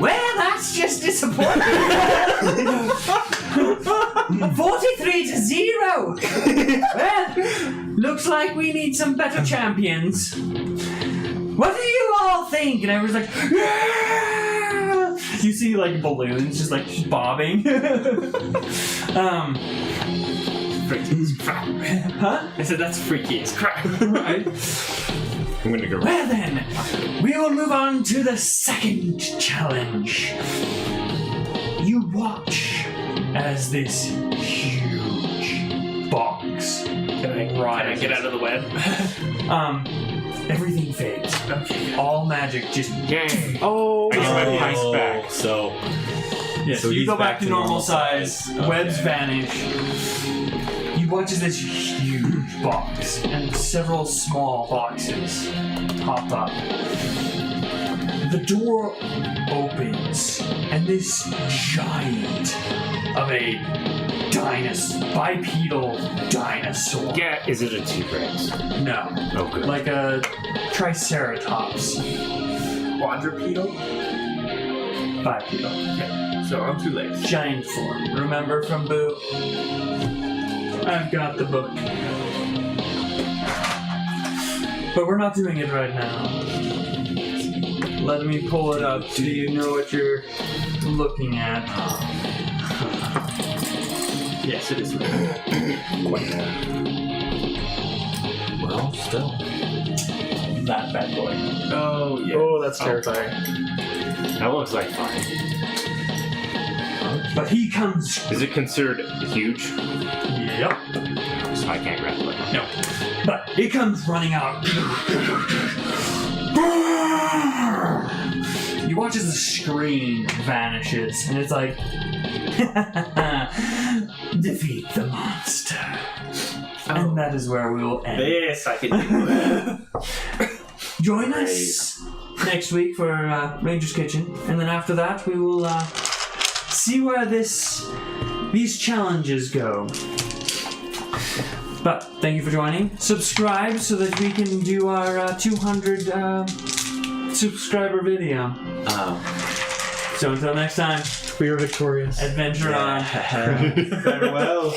Well, that's just disappointing. 43-0. Well, looks like we need some better champions. What do you all think? And everyone's like, yeah! You see like balloons just like bobbing. Freaky as crap. Huh? I said that's freaky as crap. Right. I'm gonna go. Well then, we will move on to the second challenge. You watch as this huge box Can I get out of the web? everything fades. Okay. All magic just Oh. I get my piece back. So yes, So you he's go back to normal size, Okay. webs vanish. You watch as this huge box and several small boxes pop up. The door opens, and this giant of a bipedal dinosaur. Yeah, is it a T-Rex? No, Oh, good. like a triceratops. Quadrupedal? Bipedal. Okay. So I'm too late. Giant form. Remember from Boo? I've got the book. But we're not doing it right now. Let me pull it up so you know what you're looking at. Yes, it is. Well, still. That bad boy. Oh, yeah. Oh, that's terrifying. That looks like fun. But he comes. Is it considered huge? Yep. So I can't grapple it. No. But he comes running out. You watch as the screen vanishes, and it's like, defeat the monster. And that is where we will end. This I can do. Join us next week for Ranger's Kitchen, and then after that we will see where these challenges go. But thank you for joining. Subscribe so that we can do our 200 subscriber video. So until next time, We are victorious. adventure on. Farewell.